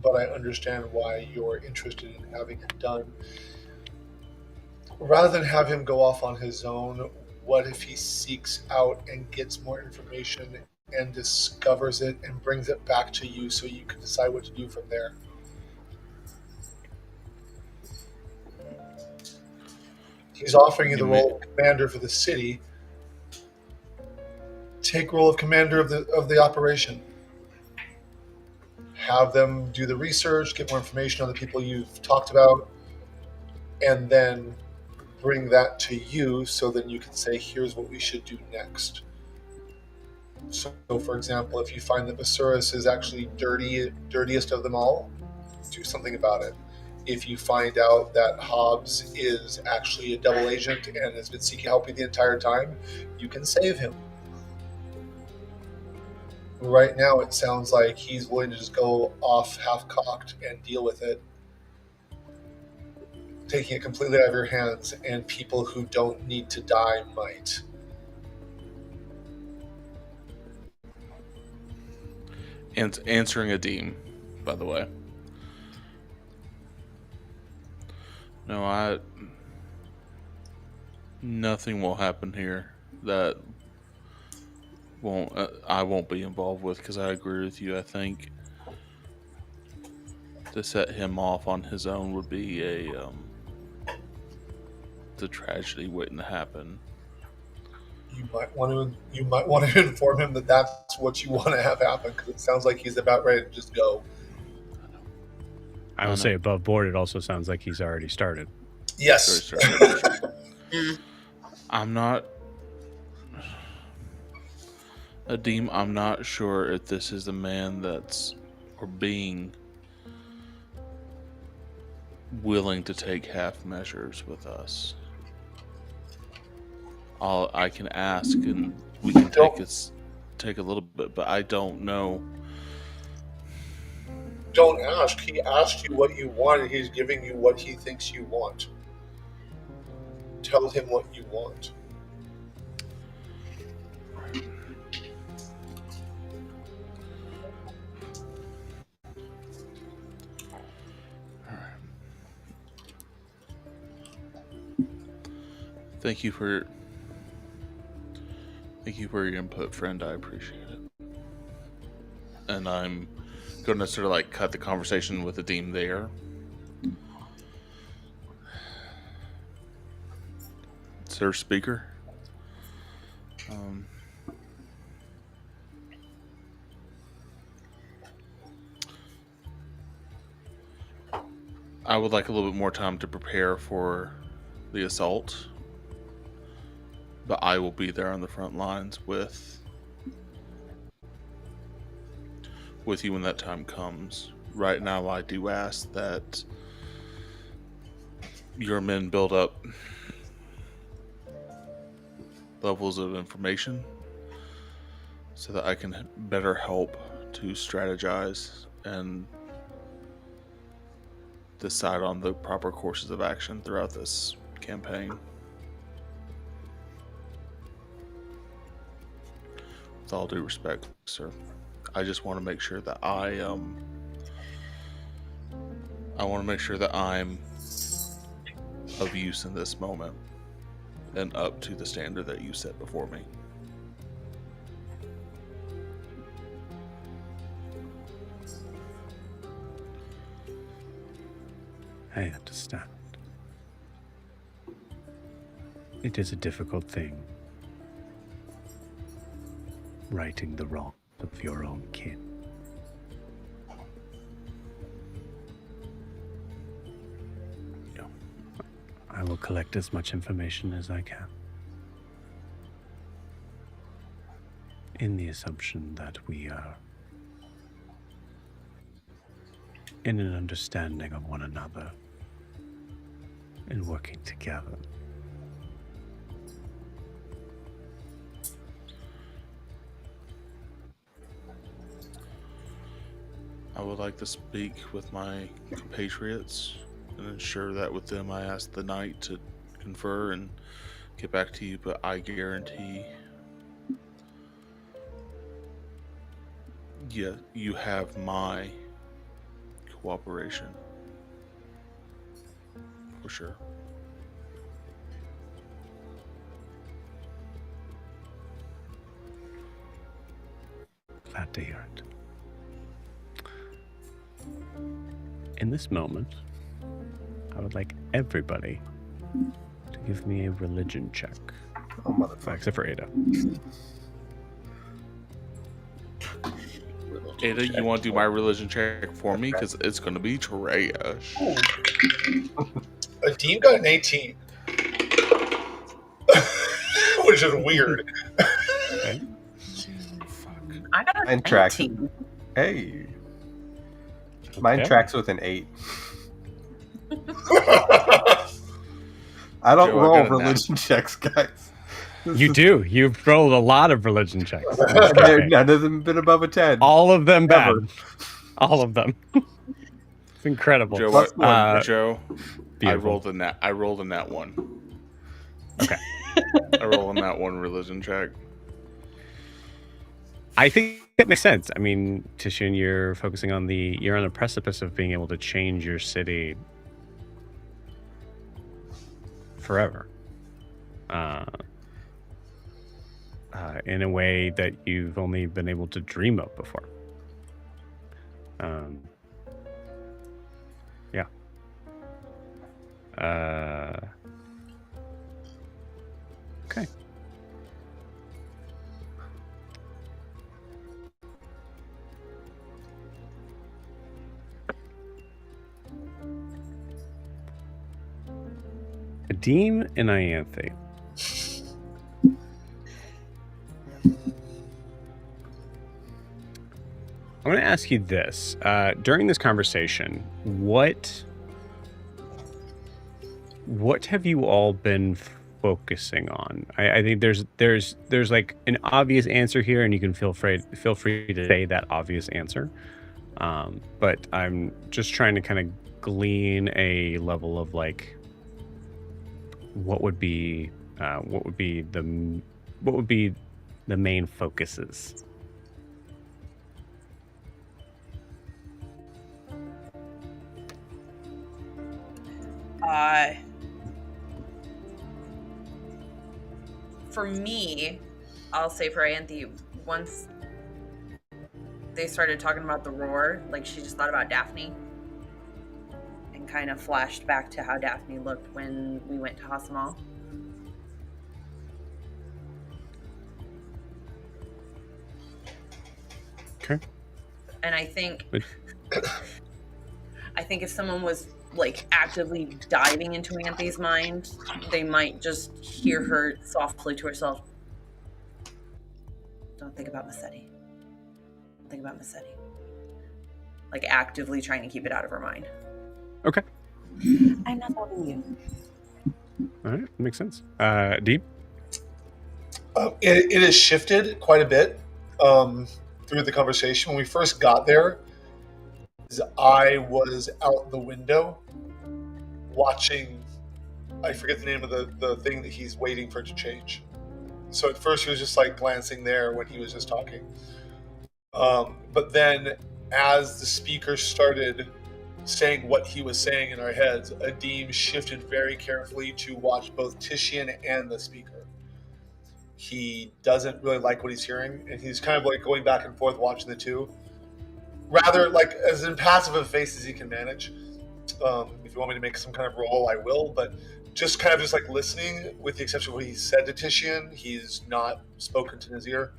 but I understand why you're interested in having it done. Rather than have him go off on his own, what if he seeks out and gets more information and discovers it and brings it back to you so you can decide what to do from there? He's offering you the role of commander for the city. Take role of commander of the operation. Have them do the research, get more information on the people you've talked about, and then bring that to you so then you can say, here's what we should do next. So, for example, if you find that Basuras is actually dirtiest of them all, do something about it. If you find out that Hobbs is actually a double agent and has been seeking help you the entire time, you can save him. Right now, it sounds like he's willing to just go off half-cocked and deal with it, taking it completely out of your hands, and people who don't need to die might. And answering Adim, by the way. No, nothing will happen here that I won't be involved with, because I agree with you. I think to set him off on his own would be the tragedy waiting to happen. You might want to inform him that that's what you want to have happen, because it sounds like he's about ready to just go. I will say above board, it also sounds like he's already started. Yes. I'm not... Adim, I'm not sure if this is the man or being willing to take half measures with us. I can ask and we can take a little bit, but I don't know. Don't ask. He asked you what you want, and he's giving you what he thinks you want. Tell him what you want. Thank you for your input, friend. I appreciate it. And I'm going to sort of like cut the conversation with Adim there. Sir Speaker. I would like a little bit more time to prepare for the assault, but I will be there on the front lines with you when that time comes. Right now, I do ask that your men build up levels of information so that I can better help to strategize and decide on the proper courses of action throughout this campaign. With all due respect, sir, I just want to make sure that I want to make sure that I'm of use in this moment and up to the standard that you set before me. I understand. It is a difficult thing, righting the wrong of your own kin. No. I will collect as much information as I can, in the assumption that we are in an understanding of one another and working together. I would like to speak with my compatriots and ensure that with them I ask the knight to confer and get back to you, but I guarantee you have my cooperation. For sure. Glad to hear it. In this moment, I would like everybody to give me a religion check. Oh, motherfucker. Except for Ada. Ada, you want to do my religion check for me? Because it's going to be trash. Dean got an 18. Which is weird. Okay. I got And an track. 18. Hey. Mine Okay. tracks with an 8. I don't Joe, I roll got a religion checks, guys. You do. You've rolled a lot of religion checks. in this None campaign. of them been above a 10. All of them bad. Never. All of them. It's incredible. Joe, Plus one. Joe, beautiful. I rolled a nat 1. Okay. I rolled a nat 1 religion check. I think it makes sense. I mean, Tishun, you're focusing on you're on the precipice of being able to change your city forever. In a way that you've only been able to dream of before. Yeah. Okay. Adim and Ianthe. I'm going to ask you this. During this conversation, what have you all been focusing on? I think there's like an obvious answer here, and you can feel free to say that obvious answer. But I'm just trying to kind of glean a level of like what would be the main focuses. For me, I'll say for Anthe, once they started talking about the roar, like she just thought about Daphne and kind of flashed back to how Daphne looked when we went to Hasamal. Okay. And I think if someone was like actively diving into Anthe's mind, they might just hear her softly to herself. Don't think about Massetti. Don't think about Massetti. Like actively trying to keep it out of her mind. Okay. I'm not helping you. All right. Makes sense. Deep? It has shifted quite a bit through the conversation. When we first got there, is I was out the window watching, I forget the name of the thing that he's waiting for it to change. So at first he was just like glancing there when he was just talking. But then as the speaker started saying what he was saying in our heads, Adim shifted very carefully to watch both Titian and the speaker. He doesn't really like what he's hearing, and he's kind of like going back and forth watching the two. Rather like as impassive a face as he can manage. If you want me to make some kind of roll, I will, but just kind of just like listening, with the exception of what he said to Titian. He's not spoken to Nahzir.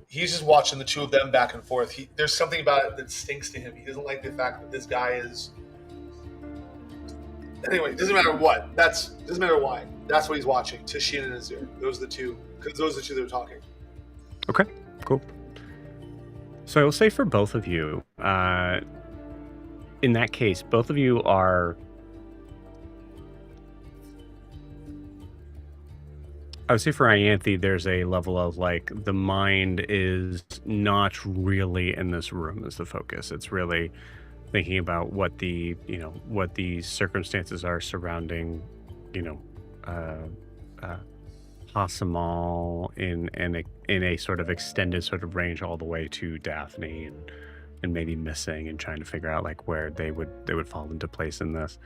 He's just watching the two of them back and forth. There's something about it that stinks to him. He doesn't like the fact that this guy is. Anyway, it doesn't matter what. Doesn't matter why. That's what he's watching. Titian and Nahzir. Those are the two. Because those are the two that are talking. Okay, cool. So I will say for both of you, in that case, both of you are. I would say for Ianthe, there's a level of like the mind is not really in this room as the focus. It's really thinking about what the circumstances are surrounding, Hasamal in a sort of extended sort of range all the way to Daphne and maybe missing and trying to figure out like where they would fall into place in this.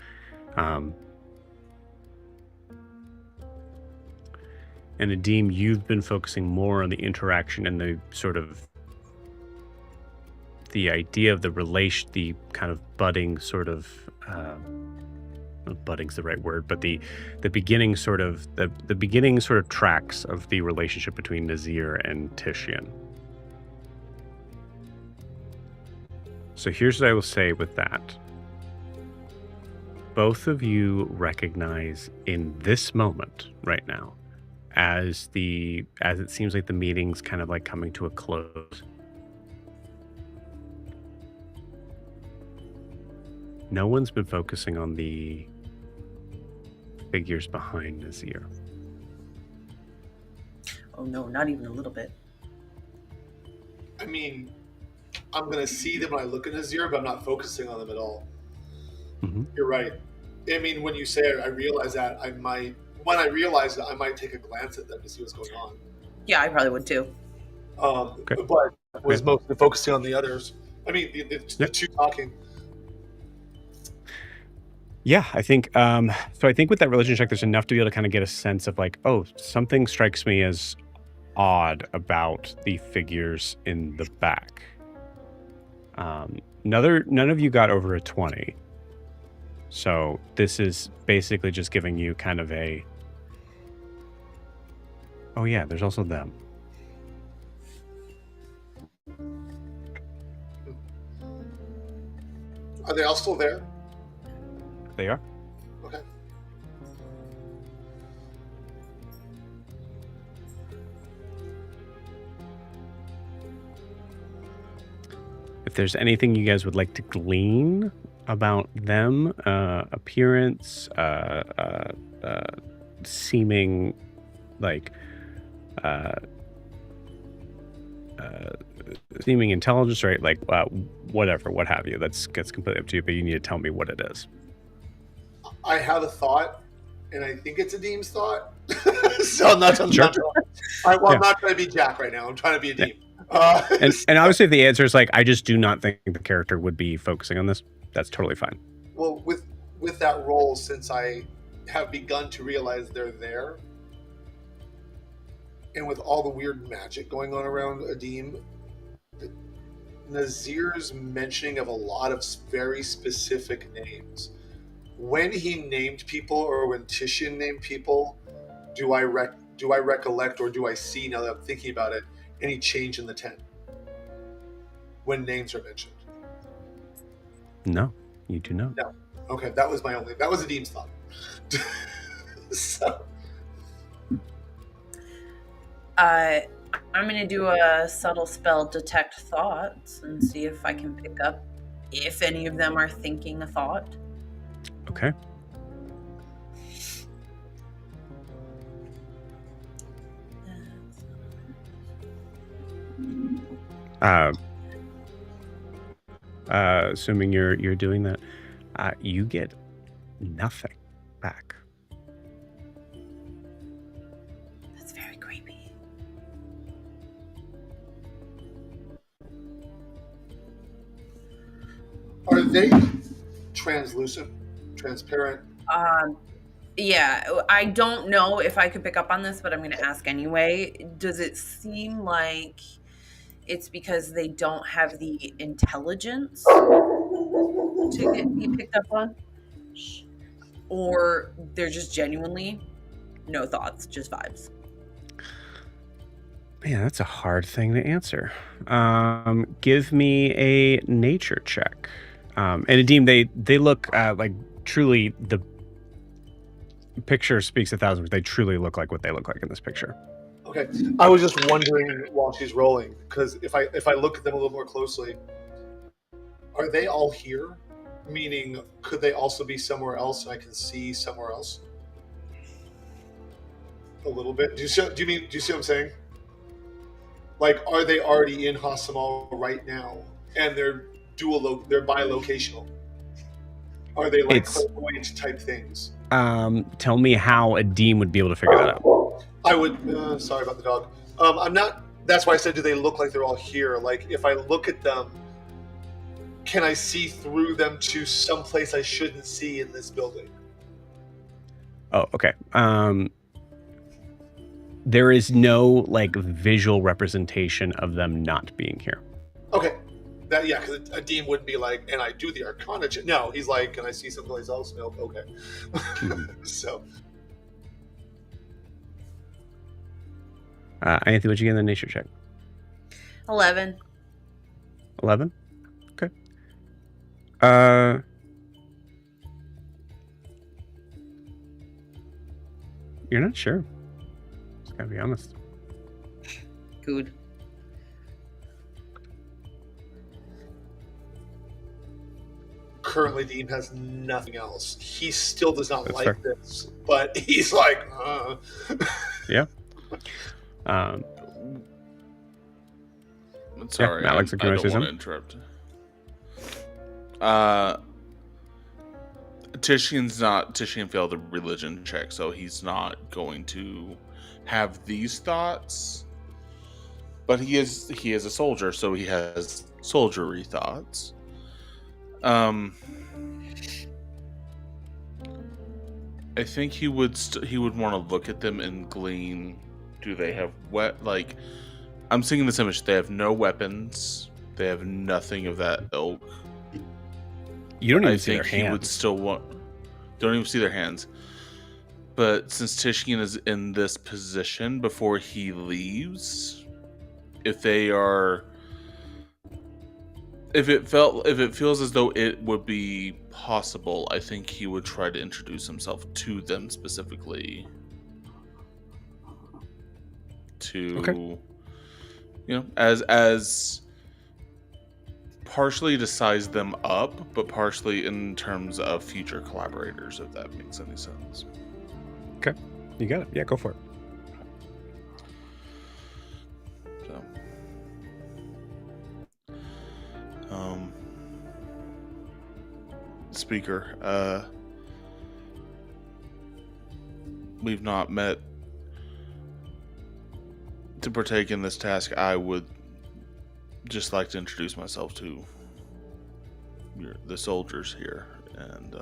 And Adim, you've been focusing more on the interaction and the sort of the idea of the relation, the kind of budding sort of, budding's the right word, but the beginning sort of, the beginning sort of tracks of the relationship between Nahzir and Titian. So here's what I will say with that. Both of you recognize in this moment right now, as it seems like the meeting's kind of like coming to a close, no one's been focusing on the figures behind Nahzir. Oh no, not even a little bit. I mean, I'm going to see them when I look at Nahzir, but I'm not focusing on them at all. Mm-hmm. You're right. I mean, when you say it, I realize that when I realize that, I might take a glance at them to see what's going on. Yeah, I probably would too. Okay. But I was mostly focusing on the others. I mean, the two talking. Yeah, I think so. I think with that religion check, there's enough to be able to kind of get a sense of like, oh, something strikes me as odd about the figures in the back. None of you got over a 20. So this is basically just giving you kind of a, oh yeah, there's also them. Are they all still there? They are. Okay. If there's anything you guys would like to glean about them, appearance, seeming like seeming intelligence, right? Like whatever, what have you. That's completely up to you, but you need to tell me what it is. I have a thought, and I think it's Adim's thought. So I'm not trying to. I'm not trying to be Jack right now. I'm trying to be Adim. Yeah. And obviously, if the answer is like, I just do not think the character would be focusing on this, that's totally fine. Well, with that role, since I have begun to realize they're there, and with all the weird magic going on around Adim, Nahzir's mentioning of a lot of very specific names. When he named people, or when Titian named people, do I recollect, or do I see, now that I'm thinking about it, any change in the 10 when names are mentioned? No, you do not. No. Okay, that was Adim's thought. So. I'm going to do a subtle spell, detect thoughts, and see if I can pick up if any of them are thinking a thought. Okay. assuming you're doing that. You get nothing back. That's very creepy. Are they translucent, transparent? Yeah, I don't know if I could pick up on this, but I'm going to ask anyway. Does it seem like it's because they don't have the intelligence to be picked up on? Or they're just genuinely no thoughts, just vibes? Man, that's a hard thing to answer. Give me a nature check. And Adim, they look like truly, the picture speaks 1,000 words. They truly look like what they look like in this picture. Okay, I was just wondering while she's rolling, because if I look at them a little more closely, are they all here? Meaning, could they also be somewhere else and I can see somewhere else? A little bit. Do you see what I'm saying? Like, are they already in Hasamal right now, and they're bilocational? Are they like clairvoyant type things? Tell me how Adim would be able to figure that out. I would. Sorry about the dog. I'm not. That's why I said, do they look like they're all here? Like, if I look at them, can I see through them to someplace I shouldn't see in this building? Oh, okay. There is no like visual representation of them not being here. Okay. Because Adim wouldn't be like, and I do the Arcana check. No, he's like, can I see someplace else? No, okay. So. Anthony, what'd you get in the nature check? 11. 11? Okay. You're not sure. Just gotta be honest. Good. Currently, Dean has nothing else. He still does not That's like fair. this, but he's like, Yeah. Sorry, yeah, Alex, I can I don't say want to something? interrupt. Tishian failed the religion check, so he's not going to have these thoughts. But he is a soldier, so he has soldiery thoughts. I think he would want to look at them and glean. Do they have I'm seeing this image. They have no weapons. They have nothing of that ilk. You don't even I see think their he hands. would still want. Don't even see their hands. But since Tishian is in this position before he leaves, if it feels as though it would be possible, I think he would try to introduce himself to them specifically. To, as partially to size them up, but partially in terms of future collaborators, if that makes any sense. Okay, you got it. Yeah, go for it. So, Speaker, we've not met to partake in this task. I would just like to introduce myself to the soldiers here and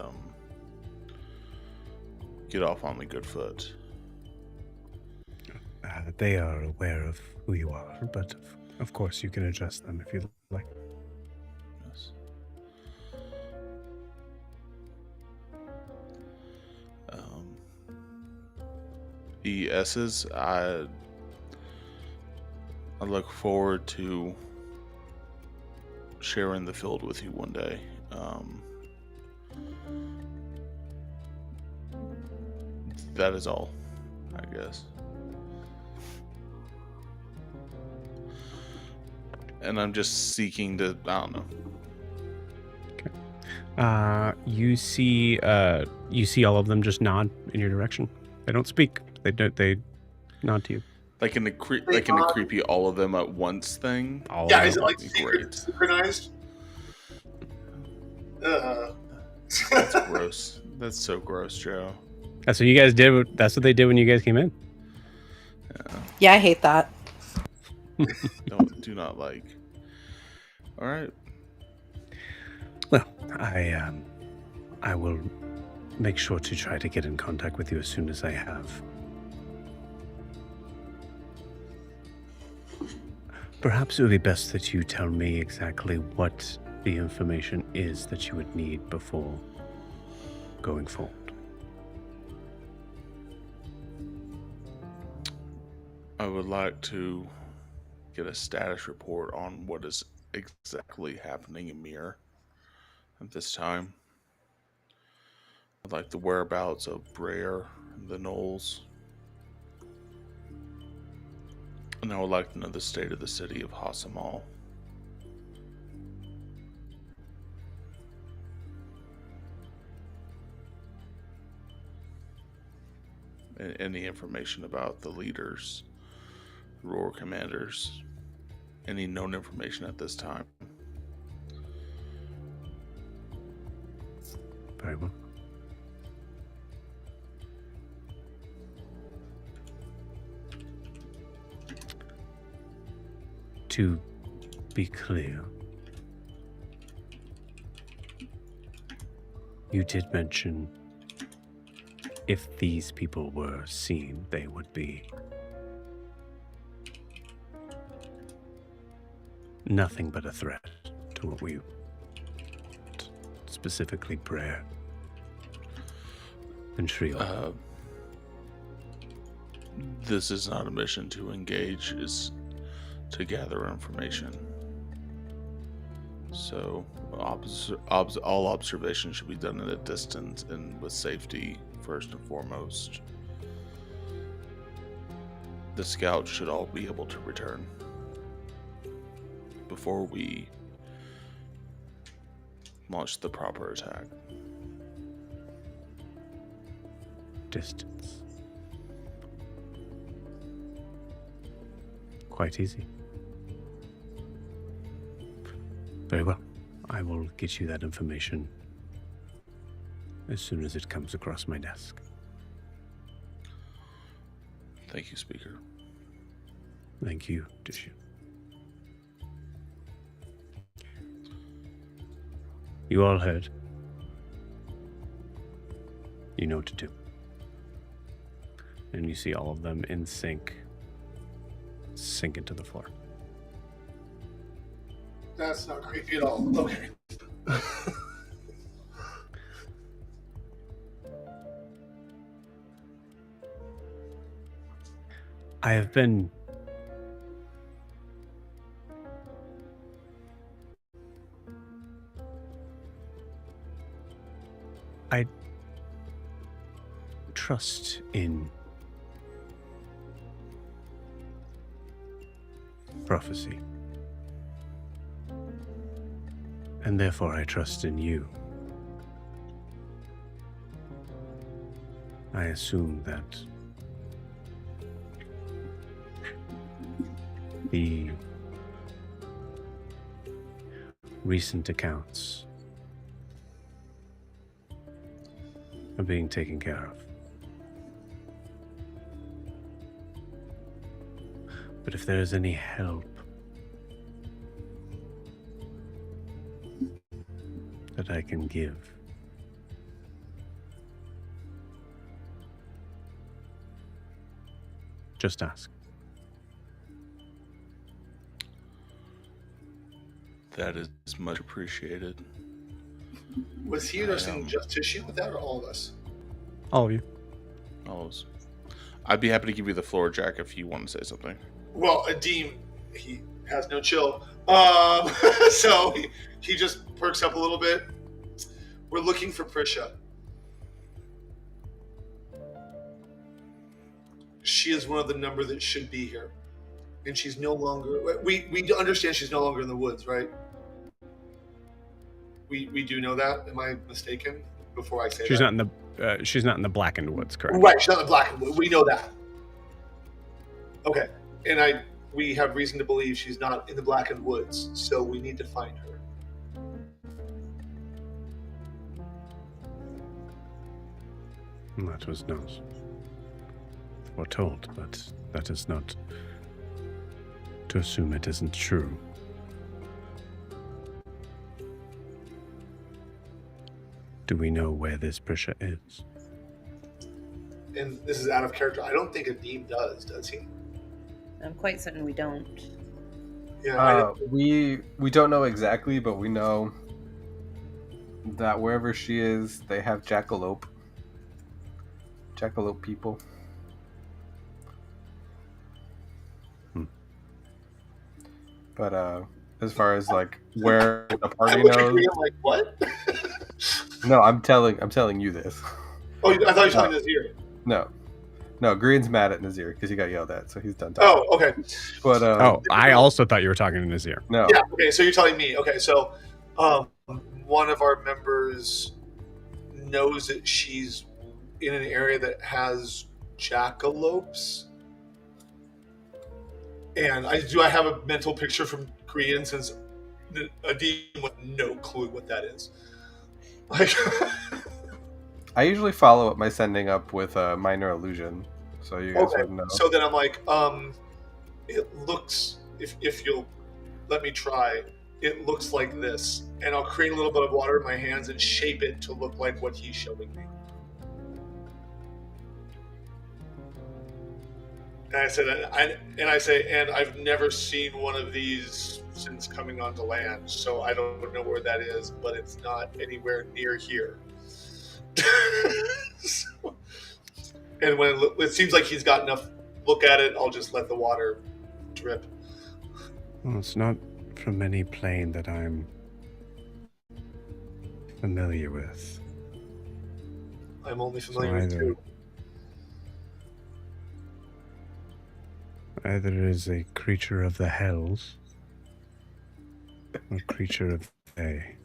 get off on the good foot. They are aware of who you are, but of course you can address them if you'd like. Yes. ESs, I look forward to sharing the field with you one day. That is all, I guess. And I'm just seeking to, I don't know. Okay. You see all of them just nod in your direction. They don't speak. They nod to you. Like in the creepy all of them at once thing. All yeah, of is it them. like synchronized? That's gross. That's so gross, Joe. That's what you guys did. That's what they did when you guys came in. Yeah, I hate that. Do not like. All right. Well, I will make sure to try to get in contact with you as soon as I have. Perhaps it would be best that you tell me exactly what the information is that you would need before going forward. I would like to get a status report on what is exactly happening in Mir at this time. I'd like the whereabouts of Brer and the Knolls. And I would like to know the state of the city of Hasamal. And any information about the leaders, Roar commanders, any known information at this time. Very well. To be clear, you did mention if these people were seen, they would be nothing but a threat to what we, specifically Brer and Shriel. This is not a mission to engage, it's to gather information. So all observation should be done at a distance and with safety first and foremost. The scouts should all be able to return before we launch the proper attack. Distance. Quite easy. Very well. I will get you that information as soon as it comes across my desk. Thank you, Speaker. Thank you, Tishu. You all heard. You know what to do. And you see all of them in sync sink into the floor. That's not creepy at all. Okay. I have been I trust in prophecy. And therefore I trust in you. I assume that the recent accounts are being taken care of. But if there is any help that I can give, just ask. That is much appreciated. Was he addressing just Tissue with that or all of us? All of you. Always. I'd be happy to give you the floor, Jack, if you want to say something. Well, Adim, he has no chill. So he just perks up a little bit. We're looking for Prisha. She is one of the number that should be here. And she's no longer... We understand she's no longer in the woods, right? We do know that. Am I mistaken? Before I say She's that. not in the she's not in the Blackened Woods, correct? Right, she's not in the Blackened. We know that. Okay. And we have reason to believe she's not in the Blackened Woods, so we need to find her. That was not foretold, but that is not to assume it isn't true. Do we know where this Prisha is? And this is out of character. I don't think Adim does he? I'm quite certain we don't. Yeah, we don't know exactly, but we know that wherever she is, they have jackalope people. But as far as like where the party knows, I'm like, what? no, I'm telling you this. Oh, I thought you were telling this here. No, Green's mad at Nahzir because he got yelled at, so he's done talking. Oh, okay. But I also thought you were talking to Nahzir. No. Yeah. Okay. So you're telling me. Okay. So, one of our members knows that she's in an area that has jackalopes, and I have a mental picture from Korean since Adim with no clue what that is. Like, I usually follow up my sending up with a minor illusion, so you guys would know. So then I'm like, it looks, if you'll let me try, it looks like this, and I'll create a little bit of water in my hands and shape it to look like what he's showing me. And I say, and I've never seen one of these since coming onto land, so I don't know where that is, but it's not anywhere near here. And when it seems like he's got enough look at it, I'll just let the water drip. Well, it's not from any plane that I'm familiar with. I'm only familiar with two. Either it is a creature of the hells or a creature of the Fae.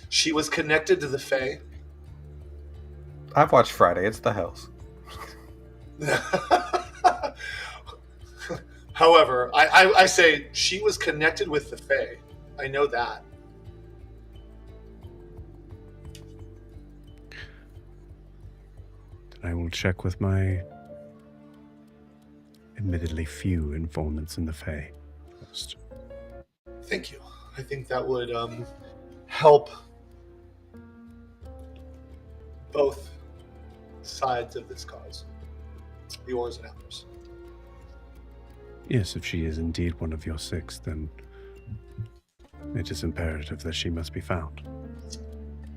She was connected to the Fae. I've watched Friday. It's the hells. However, I say she was connected with the Fae. I know that. Then I will check with my admittedly few informants in the Fae first. Thank you. I think that would help both sides of this cause, yours and ours. Yes, if she is indeed one of your six, then it is imperative that she must be found.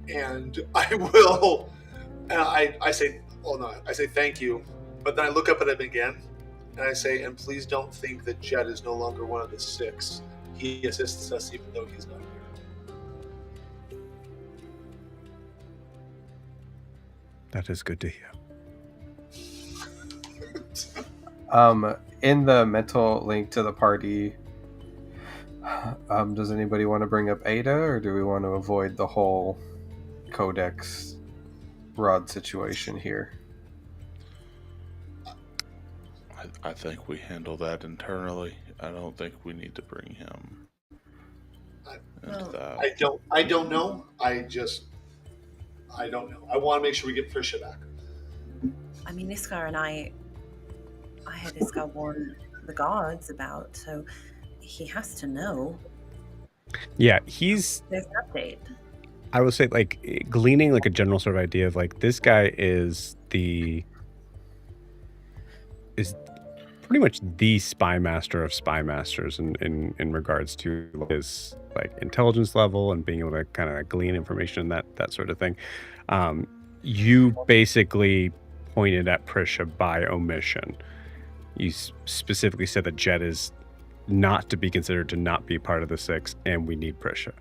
And I will, and I say, well, no, I say thank you, but then I look up at him again, and I say, and please don't think that Jet is no longer one of the six. He assists us even though he's not here. That is good to hear. In the mental link to the party, does anybody want to bring up Ada, or do we want to avoid the whole Codex Rod situation here? I think we handle that internally. I don't think we need to bring him into that. I don't know. I don't know. I want to make sure we get Prisha back. I mean, Iskar and I had Iskar warn the gods about, so he has to know. Yeah, There's an update. I would say, like, gleaning like a general sort of idea of like this guy is pretty much the spy master of spy masters in regards to his like intelligence level and being able to kind of glean information and that sort of thing. You basically pointed at Prisha by omission. You specifically said that Jet is not to be considered to not be part of the six, and we need Prisha.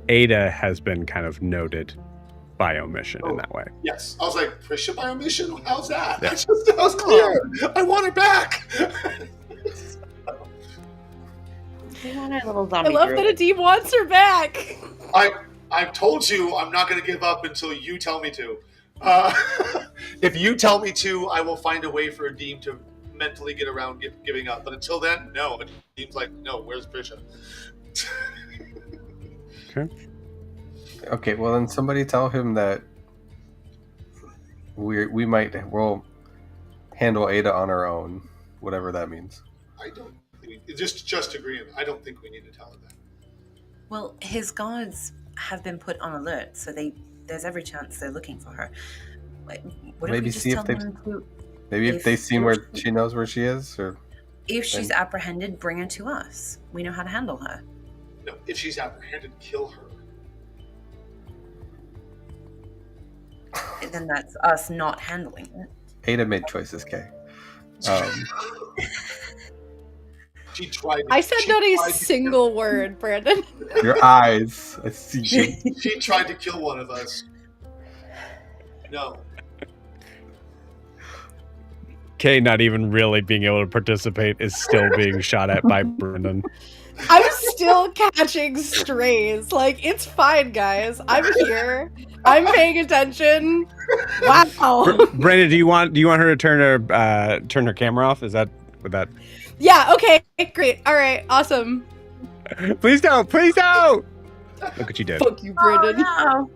Ada has been kind of noted by omission in that way. Yes. I was like, Prisha by omission? How's that? Yeah. That was clear. I want her back. We want our little I zombie love that druid. Adim wants her back. I've told you I'm not going to give up until you tell me to. If you tell me to, I will find a way for Adim to mentally get around giving up. But until then, no. Adim's like, no, where's Prisha? Okay. Okay, well then somebody tell him that we'll handle Ada on our own, whatever that means. I don't think just agreeing. I don't think we need to tell him that. Well, his guards have been put on alert, so there's every chance they're looking for her. What if Maybe we just see if tell they- them to, Maybe if they've seen where she knows where she is, or if she's apprehended, bring her to us. We know how to handle her. No, if she's apprehended, kill her. Then that's us not handling it. Ada made choices, Kay. She tried. I said not a single word, Brandon. Your eyes, I see you. She tried to kill one of us. No. Kay not even really being able to participate is still being shot at by Brendan. I'm still catching strays. Like, it's fine, guys. I'm here. I'm paying attention. Wow. Brendan, do you want her to turn her camera off? Would that? Yeah, okay, great. All right, awesome. Please don't! Please don't! Look what you did. Fuck you, Brandon. Oh,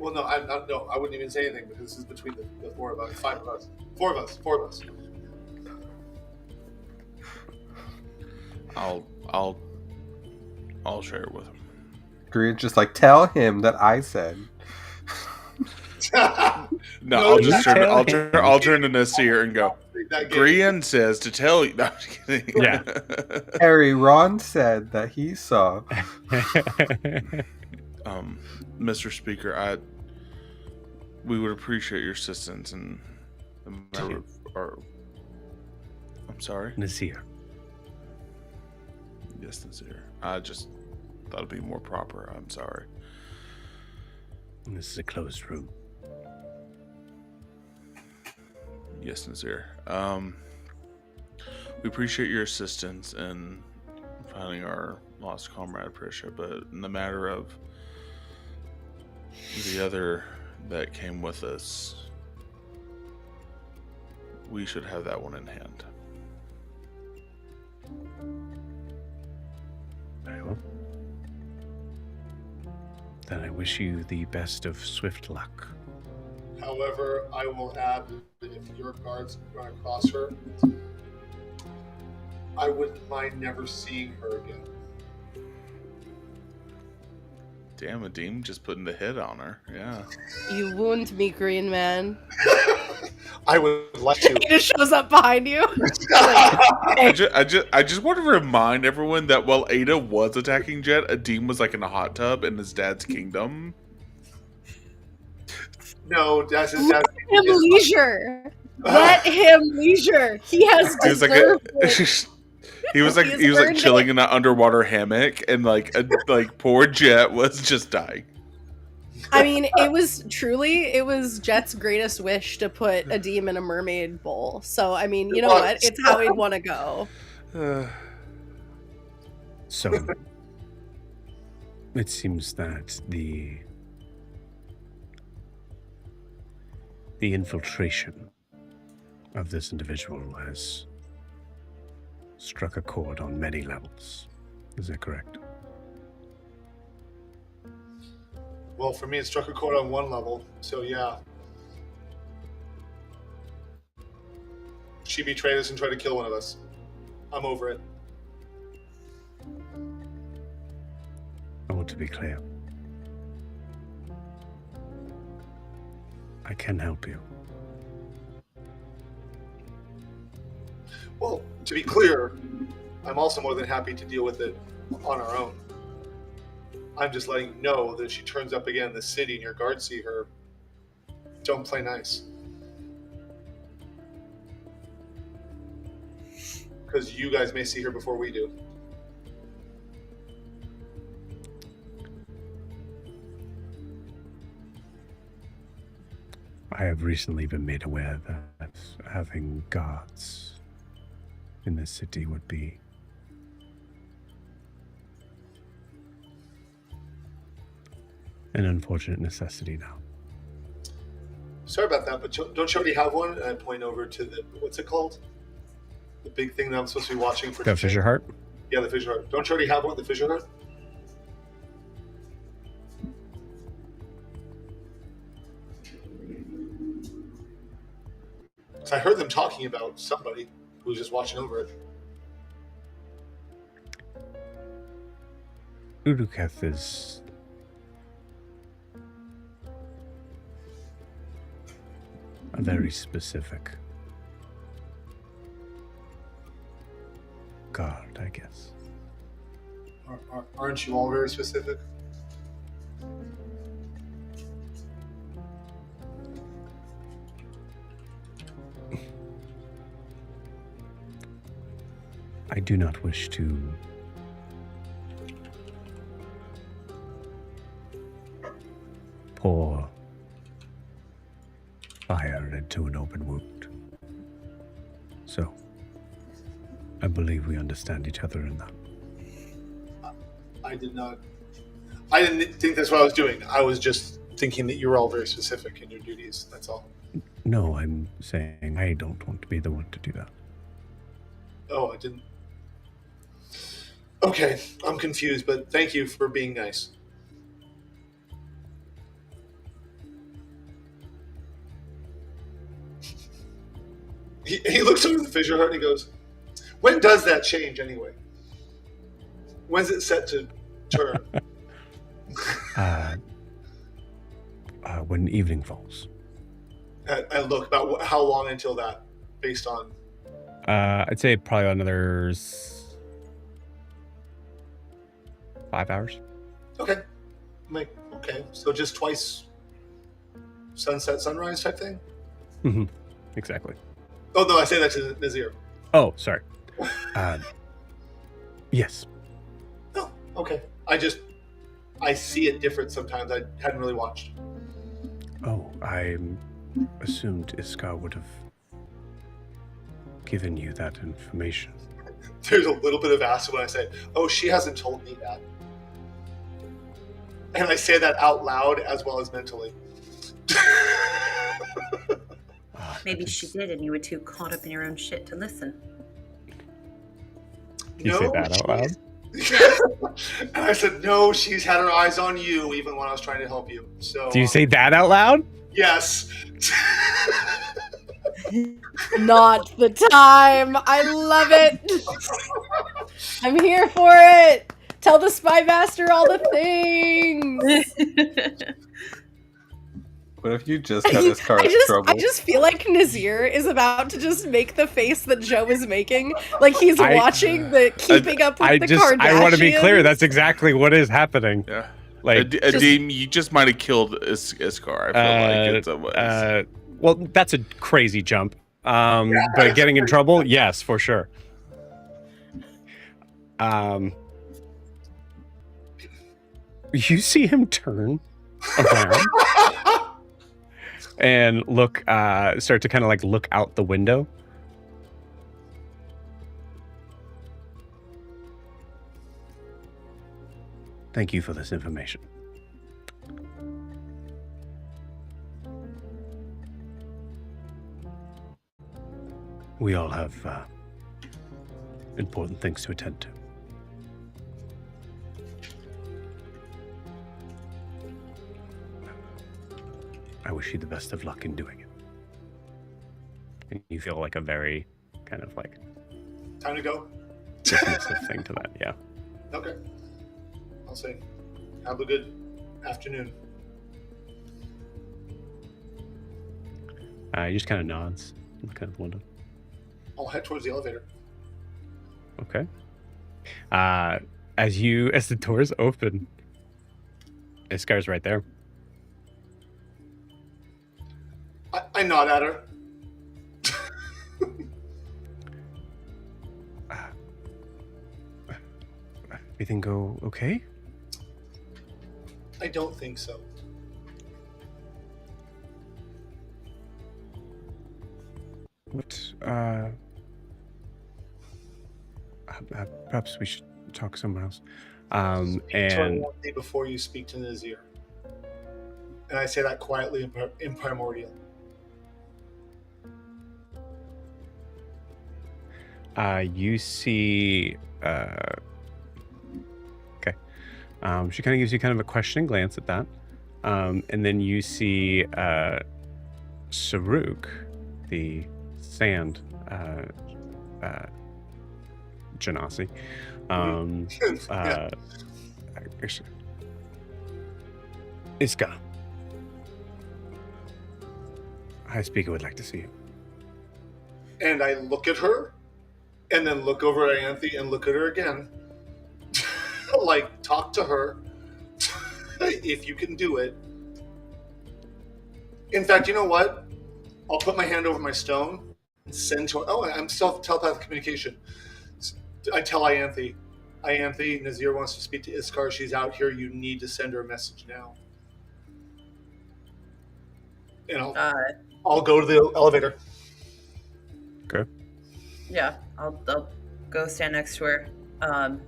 Well, no, I wouldn't even say anything because this is between the four of us, five of us, four of us. I'll share it with him. Green's just like, tell him that I said. No, I'll just turn. I'll turn to Nahzir and go. Grian says to tell you. No, I'm just kidding. Yeah. Harry, Ron said that he saw. Mr. Speaker, we would appreciate your assistance in the matter of our. I'm sorry. Nahzir. Yes, Nahzir. I just thought it'd be more proper. I'm sorry. This is a closed room. Yes, Nahzir. We appreciate your assistance in finding our lost comrade Prisha, but in the matter of the other that came with us, we should have that one in hand. Very well. Then I wish you the best of swift luck. However, I will add that if your guards run across her, I wouldn't mind never seeing her again. Damn, Adim just putting the hit on her. Yeah. You wound me, Green Man. I would like to. He just shows up behind you. I just want to remind everyone that while Ada was attacking Jet, Adim was like in a hot tub in his dad's kingdom. No, that's Let him leisure. Let him leisure. He has He was like deserved it. he was like chilling in an underwater hammock, and like poor Jet was just dying. I mean, it was Jet's greatest wish to put a demon in a mermaid bowl. So, I mean, you know what? It's how he'd want to go. So, it seems that the infiltration of this individual has struck a chord on many levels. Is that correct? Well, for me, it struck a chord on one level, so yeah. She betrayed us and tried to kill one of us. I'm over it. I want to be clear. I can help you. Well, to be clear, I'm also more than happy to deal with it on our own. I'm just letting you know that if she turns up again in the city and your guards see her, don't play nice. Because you guys may see her before we do. I have recently been made aware that having guards in this city would be an unfortunate necessity now. Sorry about that, but don't you already have one? And I point over to the, what's it called? The big thing that I'm supposed to be watching for. The Fisher Heart? Yeah, the fissure heart. Don't you already have one, the fissure heart? So I heard them talking about somebody who was just watching over it. Uduketh is a very specific guard, I guess. Aren't you all very specific? I do not wish to pour fire into an open wound. So, I believe we understand each other in that. I didn't think that's what I was doing. I was just thinking that you were all very specific in your duties. That's all. No, I'm saying I don't want to be the one to do that. Oh, I didn't. Okay, I'm confused, but thank you for being nice. He looks over the fissure heart and he goes, when does that change anyway? When's it set to turn? When evening falls. And look, about how long until that, based on... I'd say probably another 5 hours. Okay. Okay, so just twice sunset, sunrise type thing? Mm-hmm. Exactly. Oh, no, I say that to Nahzir. Oh, sorry. Yes. Oh, okay. I see it different sometimes. I hadn't really watched. Oh, I assumed Iskar would have given you that information. There's a little bit of acid when I say, oh, she hasn't told me that. And I say that out loud as well as mentally. Maybe she did, and you were too caught up in your own shit to listen. You say that out loud? And I said, no, she's had her eyes on you, even when I was trying to help you. So. Do you say that out loud? Yes. Not the time. I love it. I'm here for it. Tell the spy master all the things. What if you just got this car in trouble? I just feel like Nahzir is about to just make the face that Joe is making. Like he's watching the Keeping Up with the Kardashians. I want to be clear. That's exactly what is happening. Yeah. Like, Adim, you just might have killed Iskar. I feel like well, that's a crazy jump. But getting in trouble, yes, for sure. You see him turn around and look, start to kind of like look out the window. Thank you for this information. We all have important things to attend to. I wish you the best of luck in doing it. And you feel like a very kind of like Time to go. dismissive thing to that, yeah. Okay. I'll say, have a good afternoon. He just kind of nods, look out the window. I'll head towards the elevator. Okay. As the doors open, Iskar's right there. I nod at her. Everything go okay? I don't think so. What, perhaps we should talk somewhere else. And Before you speak to Nahzir. And I say that quietly in primordial. you see Okay. She kind of gives you kind of a questioning glance at that. And then you see Saruk, the sand genasi. Yeah. Iska. High Speaker would like to see you. And I look at her, and then look over at Anthe and look at her again. Like, talk to her. If you can do it. In fact, you know what? I'll put my hand over my stone and send to her. Oh, I'm telepathic communication. I tell Ianthe, Nahzir wants to speak to Iskar. She's out here. You need to send her a message now. And I'll go to the elevator. Okay. Yeah, I'll go stand next to her, and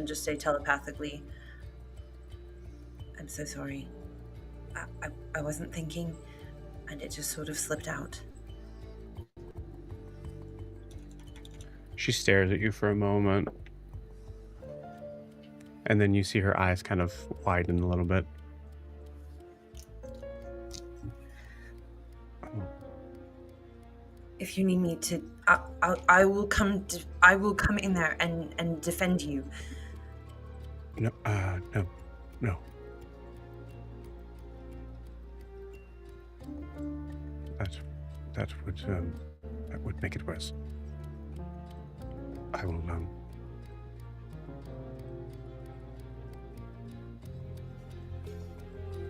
just say telepathically, "I'm so sorry. I wasn't thinking, and it just sort of slipped out." She stares at you for a moment, and then you see her eyes kind of widen a little bit. If you need me to, I will come. I will come in there and defend you. No, no. That would make it worse. I will.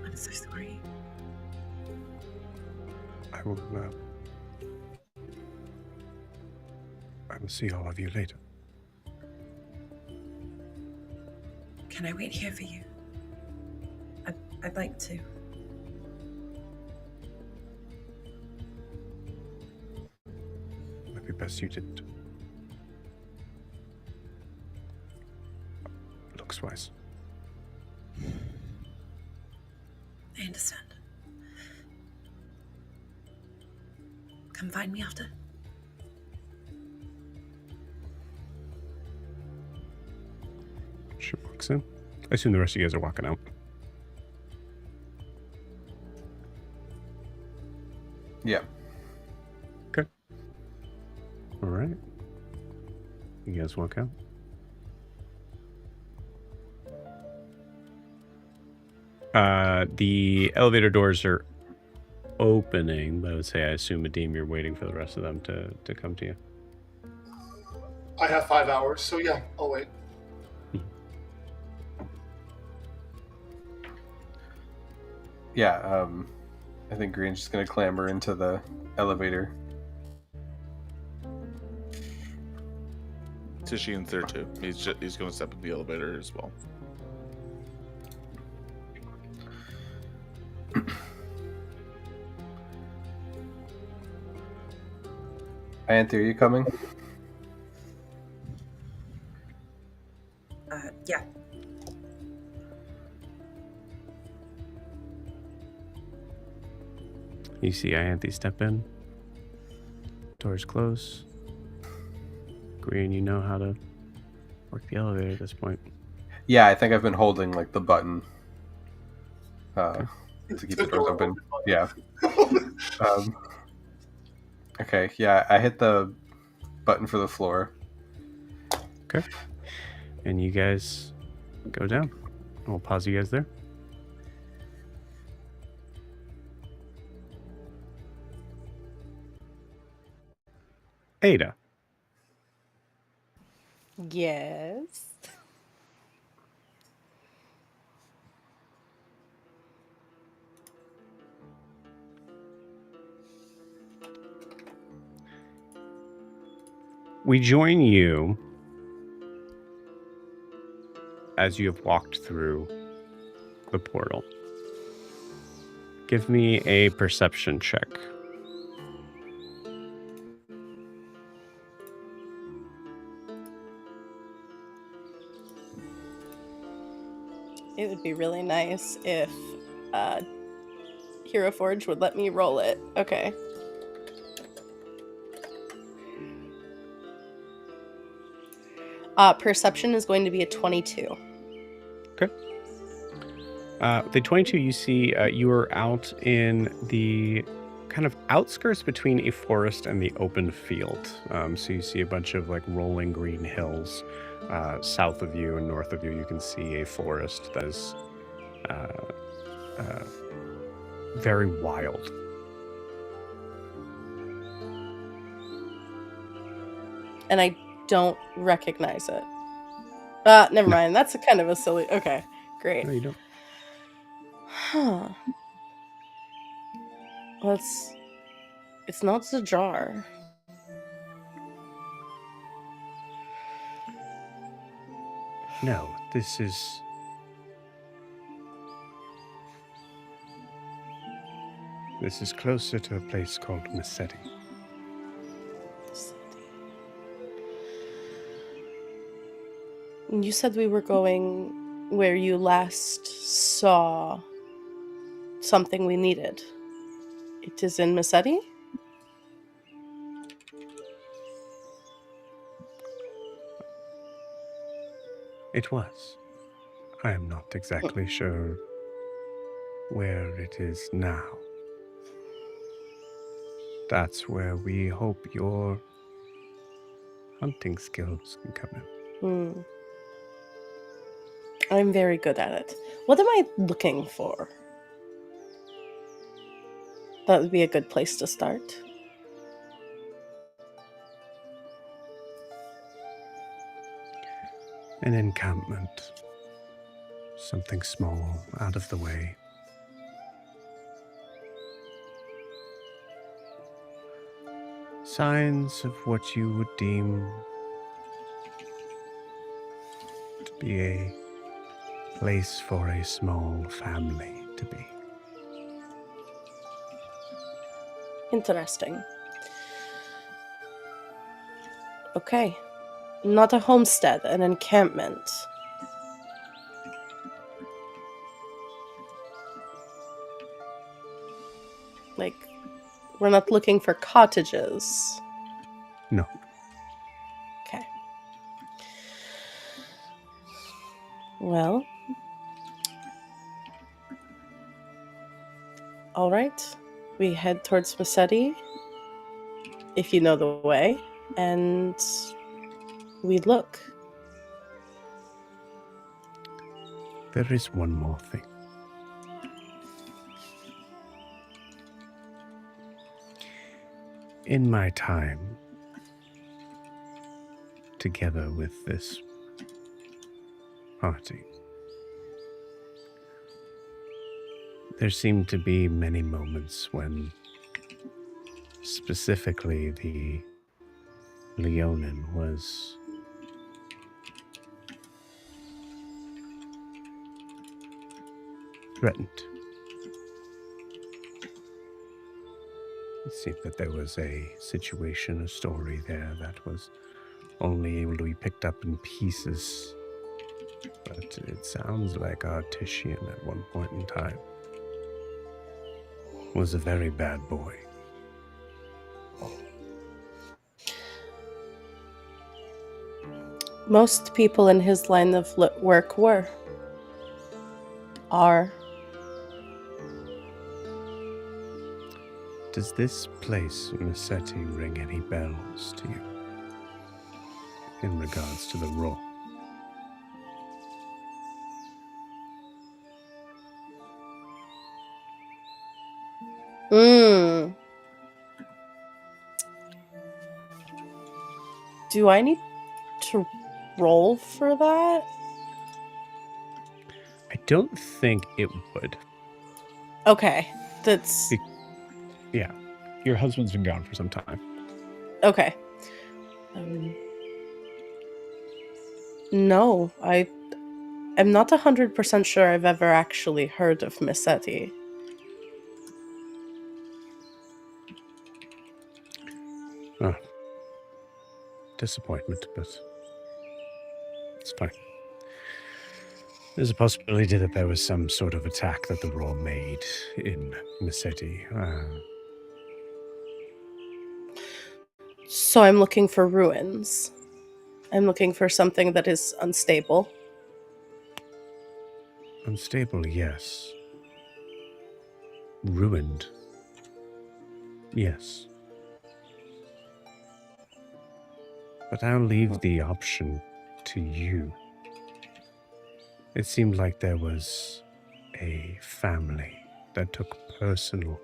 I'm so sorry. I will see all of you later. Can I wait here for you? I'd like to. Might be best you didn't. Looks wise. I understand. Come find me after. She walks in. I assume the rest of you guys are walking out. Yeah. Okay. All right. You guys walk out. The elevator doors are opening, but I would say, I assume, Adim, you're waiting for the rest of them to come to you. I have 5 hours, so yeah, I'll wait. Yeah, I think Green's just gonna clamber into the elevator. Tishian's there too. He's going to step in the elevator as well. Ianthe, are you coming? Yeah. You see Ianthe step in. Doors close. Green, you know how to work the elevator at this point. Yeah, I think I've been holding like the button to keep the doors open. Yeah. Okay, yeah, I hit the button for the floor. Okay. And you guys go down. We'll pause you guys there. Ada. Yes. We join you as you have walked through the portal. Give me a perception check. It would be really nice if Hero Forge would let me roll it. Okay. Perception is going to be a 22. The 22, you see you are out in the kind of outskirts between a forest and the open field. So you see a bunch of like rolling green hills. South of you and north of you, you can see a forest that is very wild. And I don't recognize it. Never mind. That's a kind of a silly... Okay, great. No, you don't. Huh. Well, it's not the jar. No, this is... This is closer to a place called Massetti. You said we were going where you last saw something we needed. It is in Massetti? It was. I am not exactly sure where it is now. That's where we hope your hunting skills can come in. I'm very good at it. What am I looking for? That would be a good place to start. An encampment. Something small, out of the way. Signs of what you would deem to be a place for a small family to be. Interesting. Okay. Not a homestead, an encampment. Like, we're not looking for cottages. No. Okay. Well. All right. We head towards Massetti, if you know the way, and we look. There is one more thing. In my time together with this party, there seemed to be many moments when specifically the Leonin was threatened. It seemed that there was a situation, a story there that was only able to be picked up in pieces. But it sounds like our Titian at one point in time was a very bad boy. Most people in his line of work are. Does this place, Massetti, ring any bells to you in regards to the Raw? Do I need to roll for that? I don't think it would. Okay, that's... Yeah, your husband's been gone for some time. Okay. No, I'm not 100% sure I've ever actually heard of Massetti. Oh. Disappointment, but it's fine. There's a possibility that there was some sort of attack that the Raw made in Massetti. So I'm looking for ruins. I'm looking for something that is unstable. Unstable, yes. Ruined. Yes. But I'll leave the option to you. It seemed like there was a family that took personal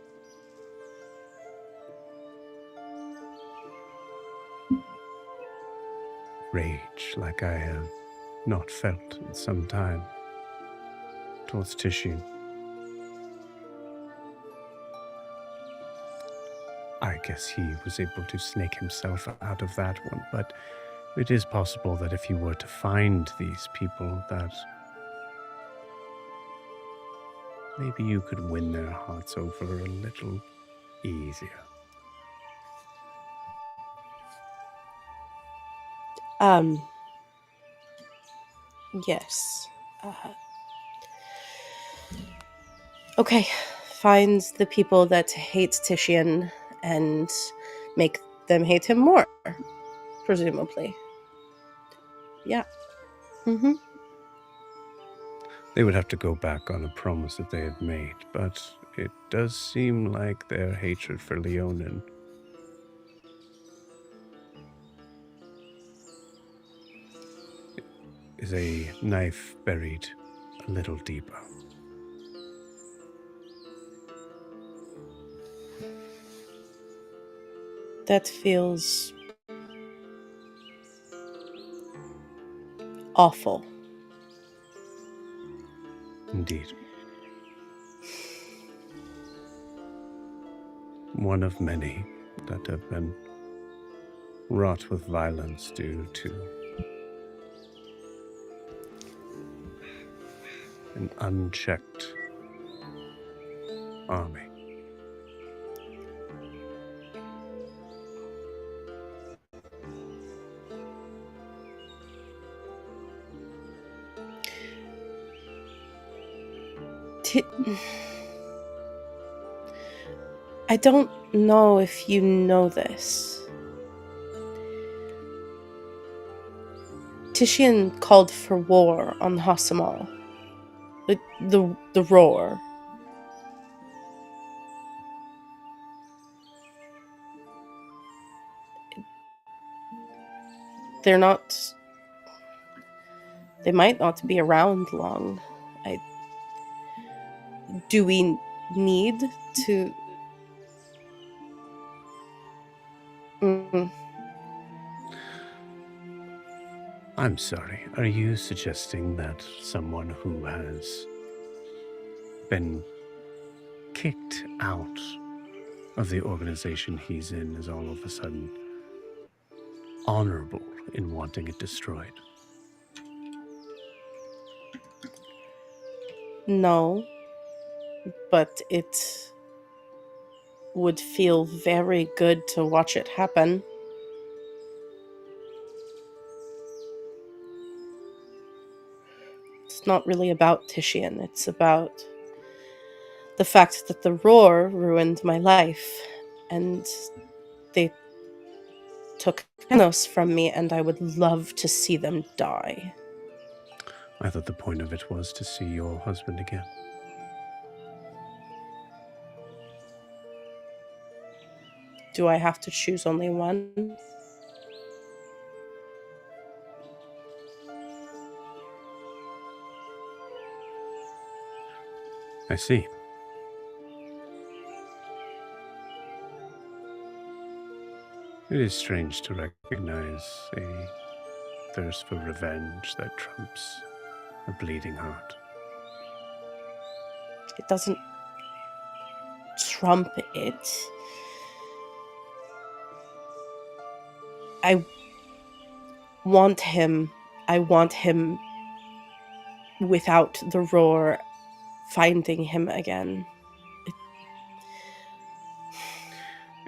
rage like I have not felt in some time towards Tishine. I guess he was able to snake himself out of that one, but it is possible that if you were to find these people, that maybe you could win their hearts over a little easier. Yes. Okay, find the people that hate Titian and make them hate him more, presumably. Yeah. Mm-hmm. They would have to go back on a promise that they had made, but it does seem like their hatred for Leonin is a knife buried a little deeper. That feels awful. Indeed. One of many that have been wrought with violence due to an unchecked army. I don't know if you know this. Titian called for war on Hasamal. The roar. They're not... They might not be around long. Do we need to... I'm sorry, are you suggesting that someone who has been kicked out of the organization he's in is all of a sudden honorable in wanting it destroyed? No, but it would feel very good to watch it happen. It's not really about Titian, it's about the fact that the roar ruined my life, and they took Thanos from me, and I would love to see them die. I thought the point of it was to see your husband again. Do I have to choose only one? I see. It is strange to recognize a thirst for revenge that trumps a bleeding heart. It doesn't trump it. I want him without the roar, finding him again.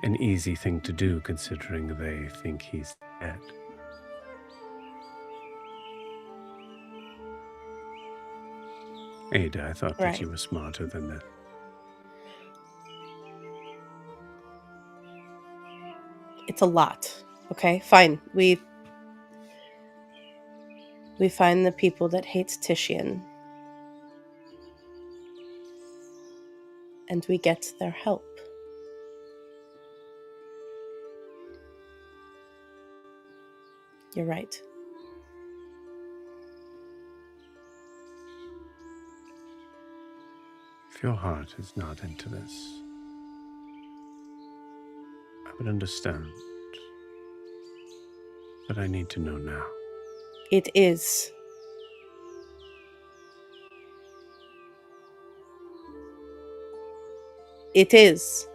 An easy thing to do, considering they think he's dead. Ada, I thought that you were smarter than that. It's a lot. Okay, fine. We find the people that hate Titian. And we get their help. You're right. If your heart is not into this, I would understand. But I need to know now. It is. It is.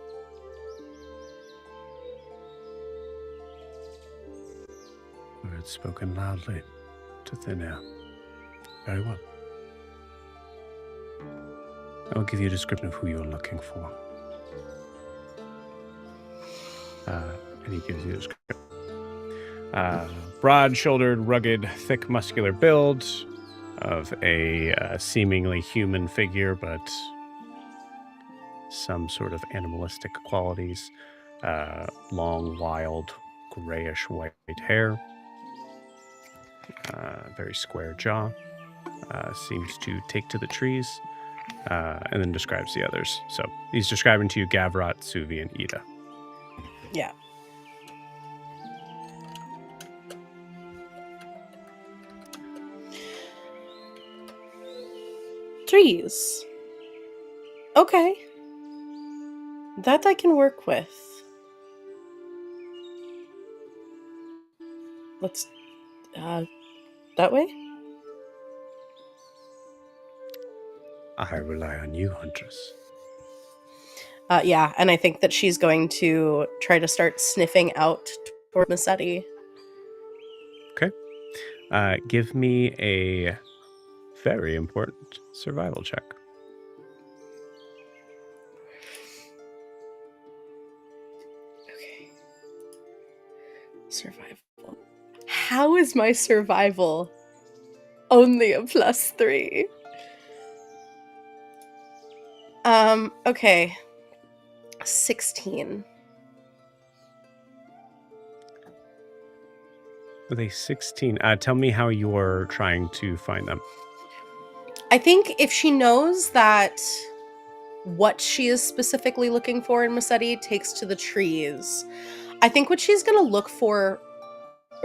Words spoken loudly to thin air. Very well. I will give you a description of who you're looking for. And he gives you a description. Broad-shouldered, rugged, thick, muscular build of a seemingly human figure, but some sort of animalistic qualities. Long, wild, grayish white hair. Very square jaw. Seems to take to the trees. And then describes the others. So he's describing to you Gavrat, Suvi, and Ida. Yeah. Trees. Okay. That I can work with. Let's... that way? I rely on you, Huntress. Yeah, and I think that she's going to try to start sniffing out toward Massetti. Okay. Give me a very important survival check. Okay. Survival. How is my survival only a +3? Okay. 16. With a 16, tell me how you're trying to find them. I think if she knows that what she is specifically looking for in Massetti takes to the trees, I think what she's going to look for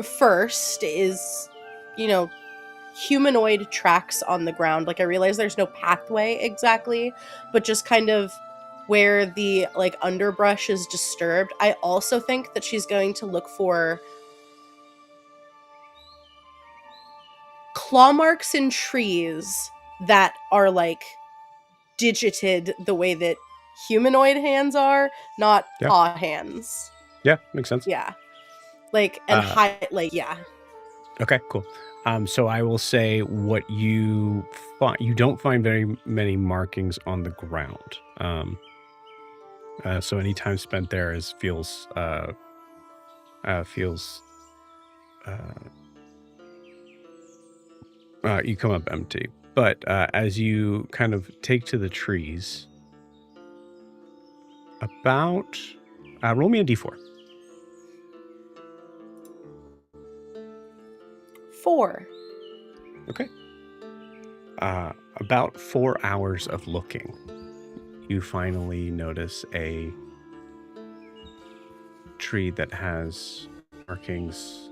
first is, humanoid tracks on the ground. Like, I realize there's no pathway exactly, but just kind of where the underbrush is disturbed. I also think that she's going to look for claw marks in trees that are digited the way that humanoid hands are, not paw hands. Yeah, makes sense. Yeah. Yeah. Okay, cool. So I will say what you find. You don't find very many markings on the ground. So any time spent there feels you come up empty. But as you kind of take to the trees, about roll me a d4. 4. Okay. About 4 hours of looking, you finally notice a tree that has markings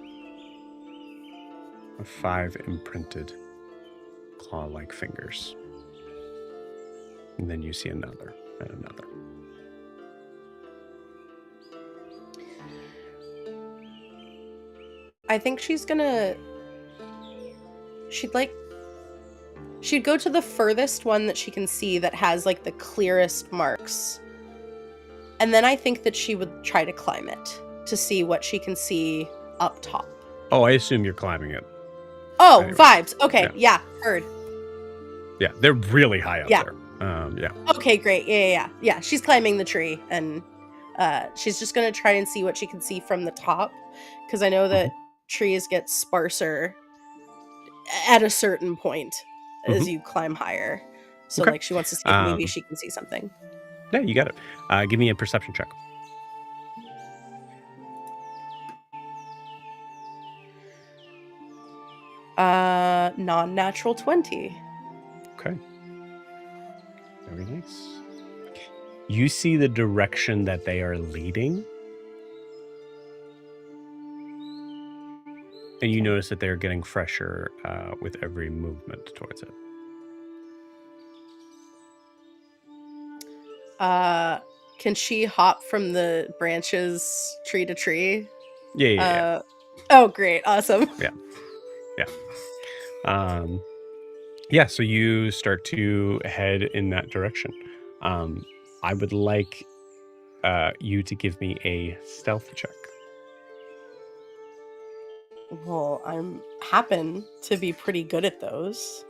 of 5 imprinted claw-like fingers. And then you see another and another. I think she'd go to the furthest one that she can see that has the clearest marks. And then I think that she would try to climb it to see what she can see up top. Oh, I assume you're climbing it. Oh, anyway. Vibes. Okay, yeah, heard. Yeah, they're really high up there. Yeah. Okay, great. Yeah. She's climbing the tree, and she's just gonna try and see what she can see from the top, because I know that trees get sparser at a certain point as you climb higher. So she wants to see if maybe she can see something. Yeah, you got it. Give me a perception check. non-natural 20. Okay. Very nice. You see the direction that they are leading. And you notice that they're getting fresher with every movement towards it. Can she hop from the branches tree to tree? Yeah. Oh, great. Awesome. Yeah, so you start to head in that direction. I would like you to give me a stealth check. Well, happen to be pretty good at those.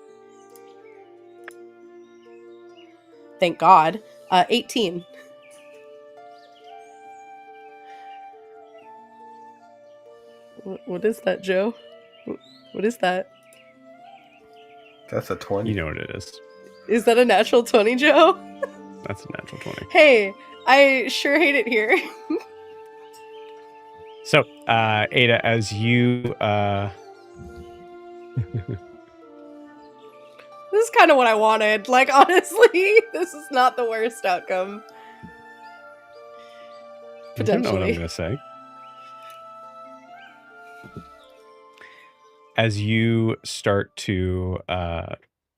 Thank God. 18. What is that, Joe? What is that? That's a 20. You know what it is. Is that a natural 20, Joe? That's a natural 20. Hey, I sure hate it here. So, Ada, as you... This is kind of what I wanted. Like, honestly, this is not the worst outcome. You don't know what I'm Potentially. going to say. As you start to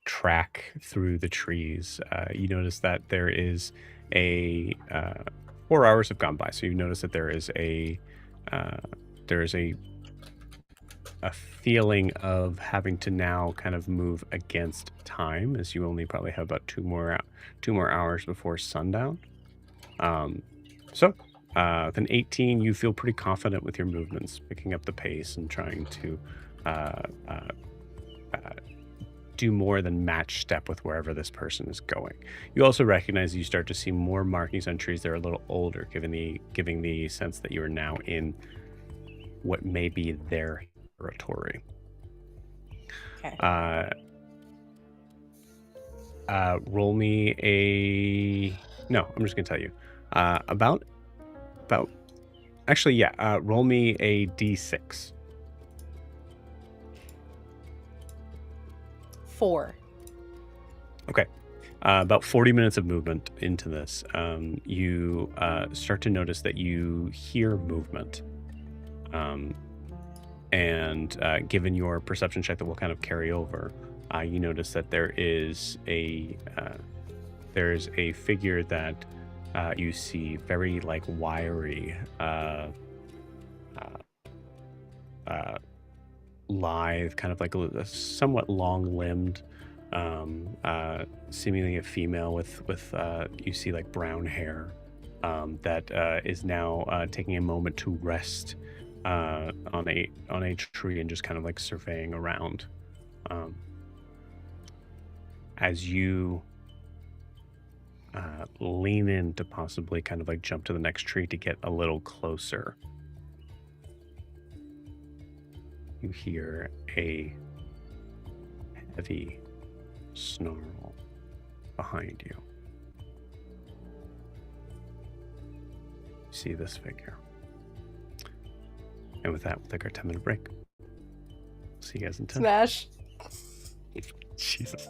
track through the trees, you notice that there is a 4 hours have gone by. So you notice that there is a feeling of having to now kind of move against time, as you only probably have about two more hours before sundown. So with an 18, you feel pretty confident with your movements, picking up the pace and trying to do more than match step with wherever this person is going. You also recognize you start to see more markings on trees that are a little older, giving the sense that you are now in what may be their territory. Okay. Roll me a... No, I'm just gonna tell you. Actually, yeah. Roll me a d6. 4. Okay. About 40 minutes of movement into this, you start to notice that you hear movement. And given your perception check that will kind of carry over, you notice that there is a figure that you see very like wiry, lithe, kind of like a somewhat long-limbed, seemingly a female with you see like brown hair, that is now taking a moment to rest on a tree and just kind of like surveying around. As you lean in to possibly kind of like jump to the next tree to get a little closer, you hear a heavy snarl behind you. See this figure. And with that, we'll take our 10-minute break. See you guys in 10. Smash. Jesus.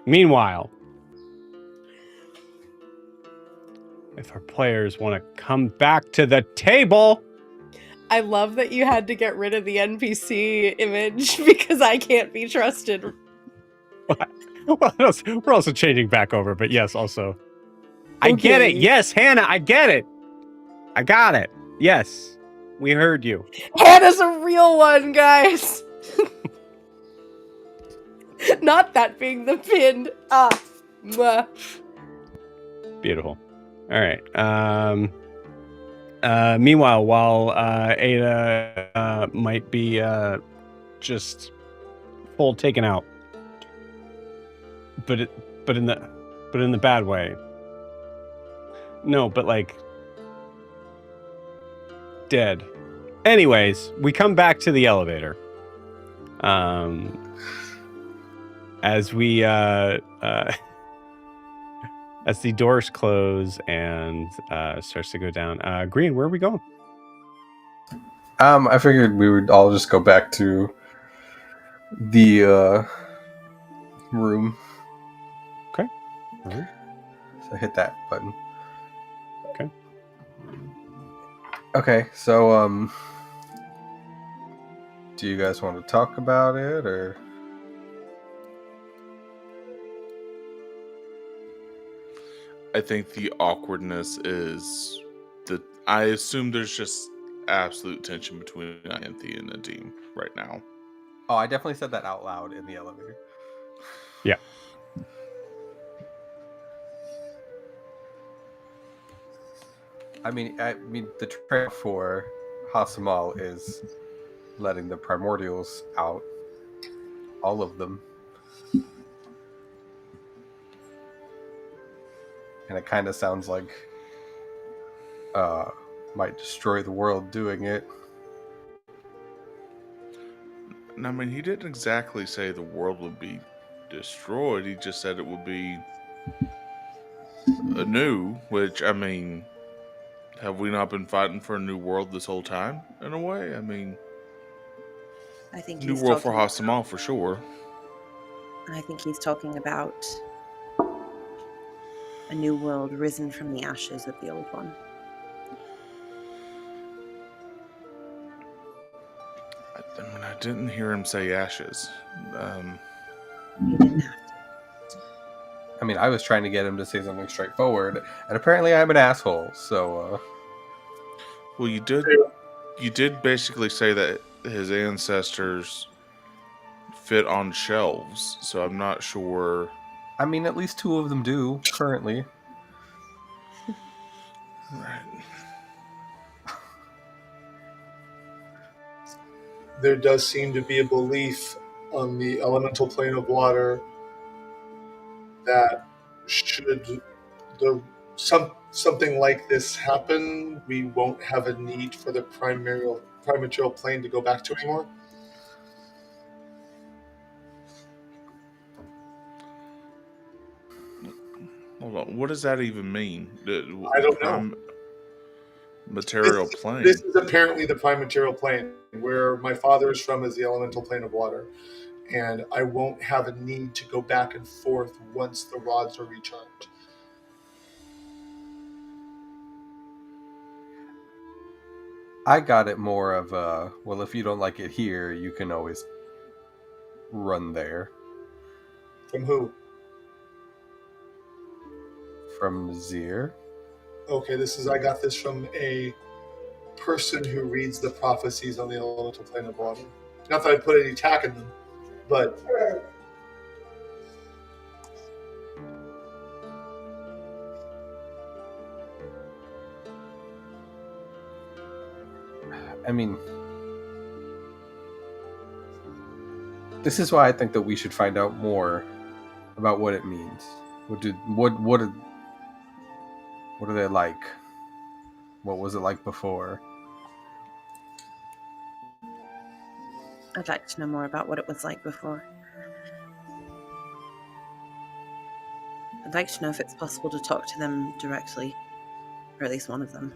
Meanwhile, if our players want to come back to the table, I love that you had to get rid of the NPC image because I can't be trusted. well, we're also changing back over, but yes, also. I get it. Okay. Yes, Hannah, I get it. I got it. Yes, we heard you. Hannah's a real one, guys. Not that being the pin. Mwah. Beautiful. All right. Meanwhile, while Ada might be just full taken out, but in the bad way. No, but like dead. Anyways, we come back to the elevator. As we as the doors close and starts to go down. Green, where are we going? I figured we would all just go back to the room. Okay. All right. So hit that button. Okay. Okay, so do you guys want to talk about it, or? I think the awkwardness is that I assume there's just absolute tension between Anthe and Nadim right now. Oh, I definitely said that out loud in the elevator. Yeah. I mean, the trail for Hasamal is letting the primordials out, all of them, and it kind of sounds like might destroy the world doing it. And I mean, he didn't exactly say the world would be destroyed. He just said it would be anew, which, I mean, have we not been fighting for a new world this whole time, in a way? I mean, I think new he's world for talking Hasamal, for sure. I think he's talking about a new world risen from the ashes of the old one. I didn't hear him say ashes. You didn't have to. I mean, I was trying to get him to say something straightforward, and apparently I'm an asshole, so... Well, you did basically say that his ancestors fit on shelves, so I'm not sure... I mean, at least 2 of them do, currently. Right. There does seem to be a belief on the elemental plane of water that should something like this happen, we won't have a need for the primordial plane to go back to anymore. Hold on. What does that even mean? I don't know. Material plane. This is apparently the prime material plane. Where my father is from is the elemental plane of water. And I won't have a need to go back and forth once the rods are recharged. I got it more of a, well, if you don't like it here, you can always run there. From who? From Nahzir. Okay, I got this from a person who reads the prophecies on the elemental plane of water. Not that I put any tack in them, but I mean, this is why I think that we should find out more about what it means. What are they like? What was it like before? I'd like to know more about what it was like before. I'd like to know if it's possible to talk to them directly, or at least one of them.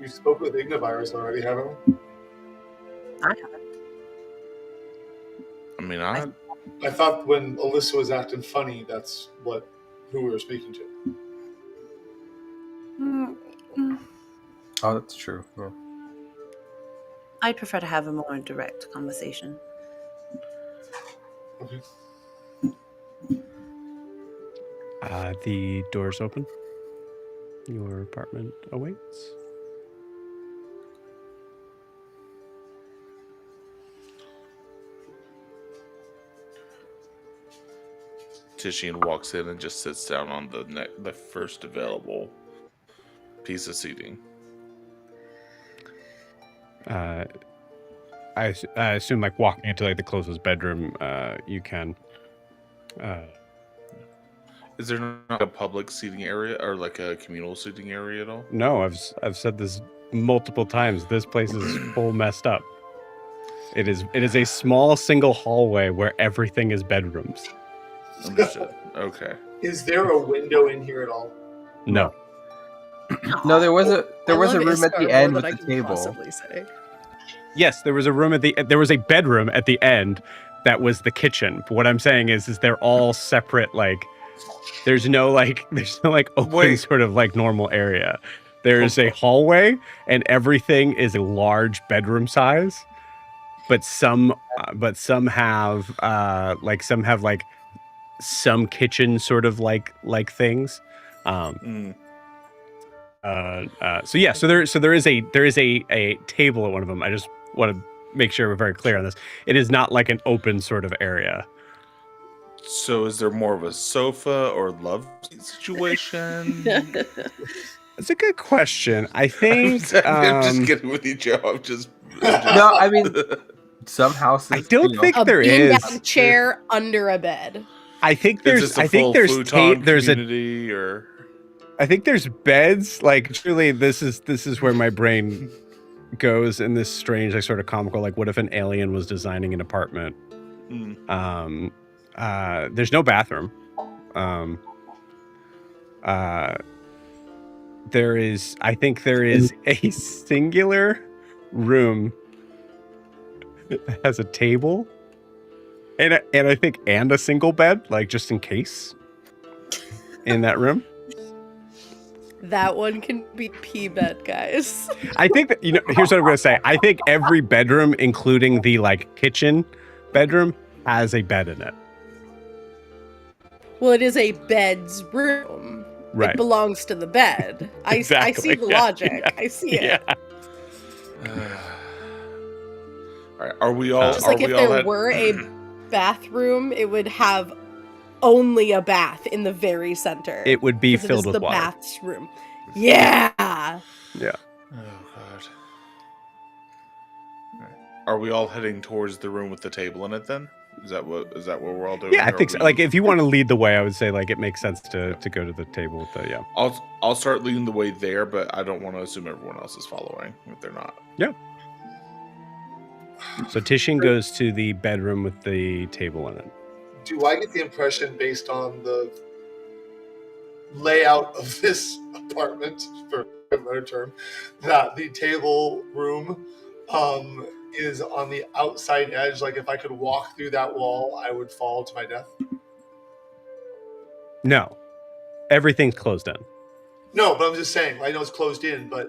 we spoke with Ignavirus already, haven't we? I haven't. I mean, I thought when Alyssa was acting funny, that's who we were speaking to. Oh, that's true. Yeah. I'd prefer to have a more direct conversation. Okay. The doors open. Your apartment awaits. Tishian walks in and just sits down on the first available piece of seating. I assume, like, walking into like the closest bedroom, you can. Is there not a public seating area or like a communal seating area at all? No, I've said this multiple times. This place is full messed up. It is a small single hallway where everything is bedrooms. Understood. Okay. Is there a window in here at all? No. No, there was a room at the end with I the can table. possibly say. Yes, there was a room there was a bedroom at the end that was the kitchen. But what I'm saying is they're all separate. Like, there's no open sort of like normal area. There's a hallway, and everything is a large bedroom size. But some have some kitchen sort of like things. So there is a table at one of them. I just want to make sure we're very clear on this. It is not like an open sort of area. So is there more of a sofa or love seat situation? That's a good question. I think I'm just kidding with you, Joe. I'm just No, I mean, some houses. I don't think A there bean-down is. chair under a bed. I think Is there's. this a I think full there's. futon There's a. community or. I think there's beds. Like, truly, this is where my brain goes in this strange, like, sort of comical. Like, what if an alien was designing an apartment? There's no bathroom. There is. I think there is a singular room that has a table, and I think a single bed, like, just in case, in that room. That one can be pee bed, guys. I think that, here's what I'm gonna say. I think every bedroom, including the like kitchen bedroom, has a bed in it. Well, it is a bed's room. Right. It belongs to the bed. Exactly, I see the yeah, logic. yeah, I see it. All right. Are we all? Just like if there were a bathroom, it would have only a bath in the very center. It would be 'cause it filled is with the water. bath's room. Yeah. Yeah. Oh god. All right. Are we all heading towards the room with the table in it then? Is that what we're all doing? Yeah, I or think are so. we- Like, if you want to lead the way, I would say, like, it makes sense to go to the table with the I'll start leading the way there, but I don't want to assume everyone else is following if they're not. Yeah. So Tishin goes to the bedroom with the table in it. Do I get the impression, based on the layout of this apartment, for a better term, that the table room is on the outside edge? Like, if I could walk through that wall, I would fall to my death? No, everything's closed in. No, but I'm just saying, I know it's closed in, but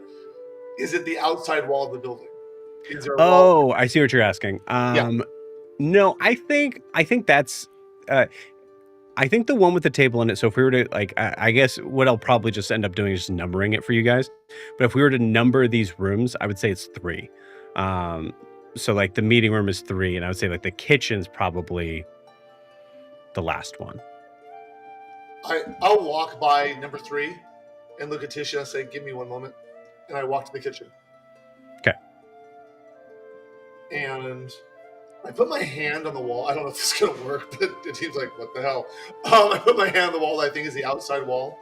is it the outside wall of the building? Is there a wall? Oh, I see what you're asking. Yeah. No, I think that's. I think the one with the table in it. So if we were to, like, I guess what I'll probably just end up doing is just numbering it for you guys. But if we were to number these rooms, I would say it's 3. So like the meeting room is 3, and I would say like the kitchen's probably the last one. I'll walk by number 3 and look at Tisha and say, "Give me one moment," and I walk to the kitchen. Okay. And I put my hand on the wall. I don't know if this is gonna work, but it seems like, what the hell? I put my hand on the wall that I think is the outside wall.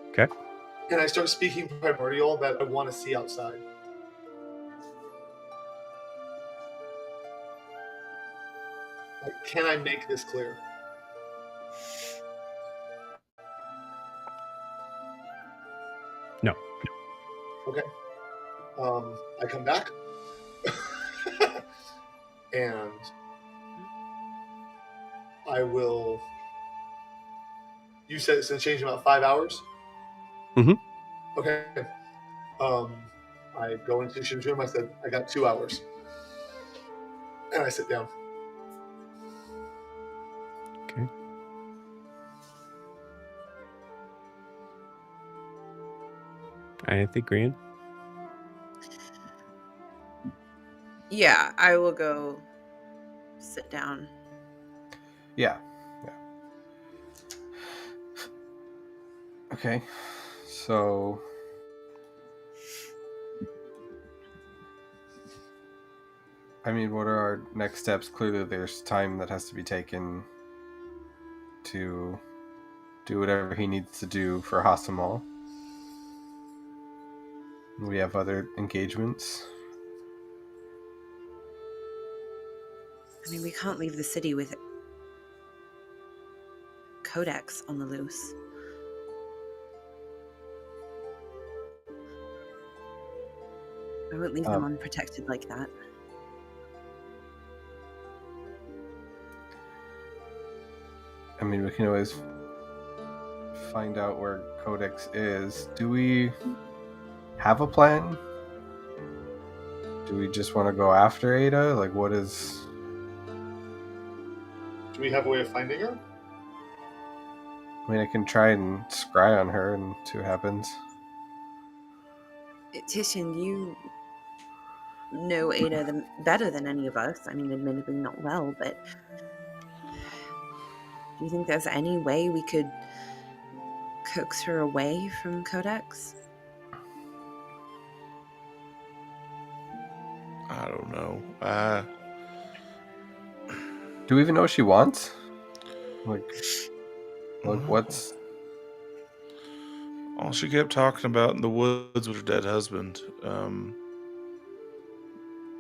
Okay. And I start speaking primordial that I want to see outside. Like, can I make this clear? No. Okay. I come back. And I will. You said it's going to change in about 5 hours? Mhm. Okay. I go into the room. I said, I got 2 hours. And I sit down. Okay. I think Green. Yeah, I will go sit down. Yeah. Okay. So I mean, what are our next steps? Clearly there's time that has to be taken to do whatever he needs to do for Hasamal. We have other engagements. I mean, we can't leave the city with Codex on the loose. I won't leave them unprotected like that. I mean, we can always find out where Codex is. Do we have a plan? Do we just want to go after Ada? Like, what is... Do we have a way of finding her? I mean, I can try and scry on her and see what happens. Titian, you know Ada better than any of us. I mean, admittedly not well, but do you think there's any way we could coax her away from Codex? I don't know. Do we even know what she wants? Like what's... All she kept talking about in the woods was her dead husband.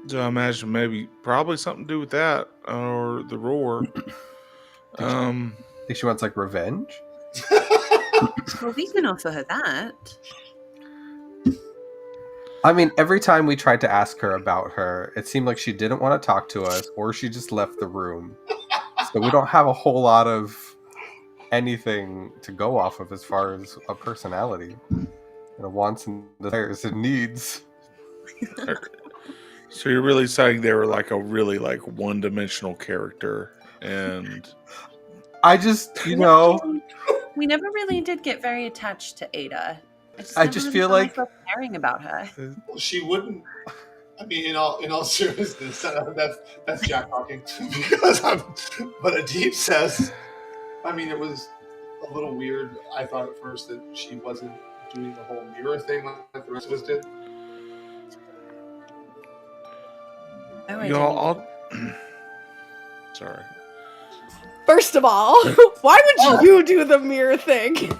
So I imagine probably something to do with that or the roar. Think she wants like revenge? Well, we can offer her that. I mean, every time we tried to ask her about her, it seemed like she didn't want to talk to us, or she just left the room. So we don't have a whole lot of anything to go off of as far as a personality. Wants and desires and needs. So you're really saying they were like a really like one-dimensional character, and I just, We never really did get very attached to Ada. I just feel like caring about her. Well, she wouldn't. I mean, in all seriousness, that's Jack talking. Because but Adib says, I mean, it was a little weird. I thought at first that she wasn't doing the whole mirror thing like the rest of us did. Oh, I'll sorry. First of all, why would you do the mirror thing?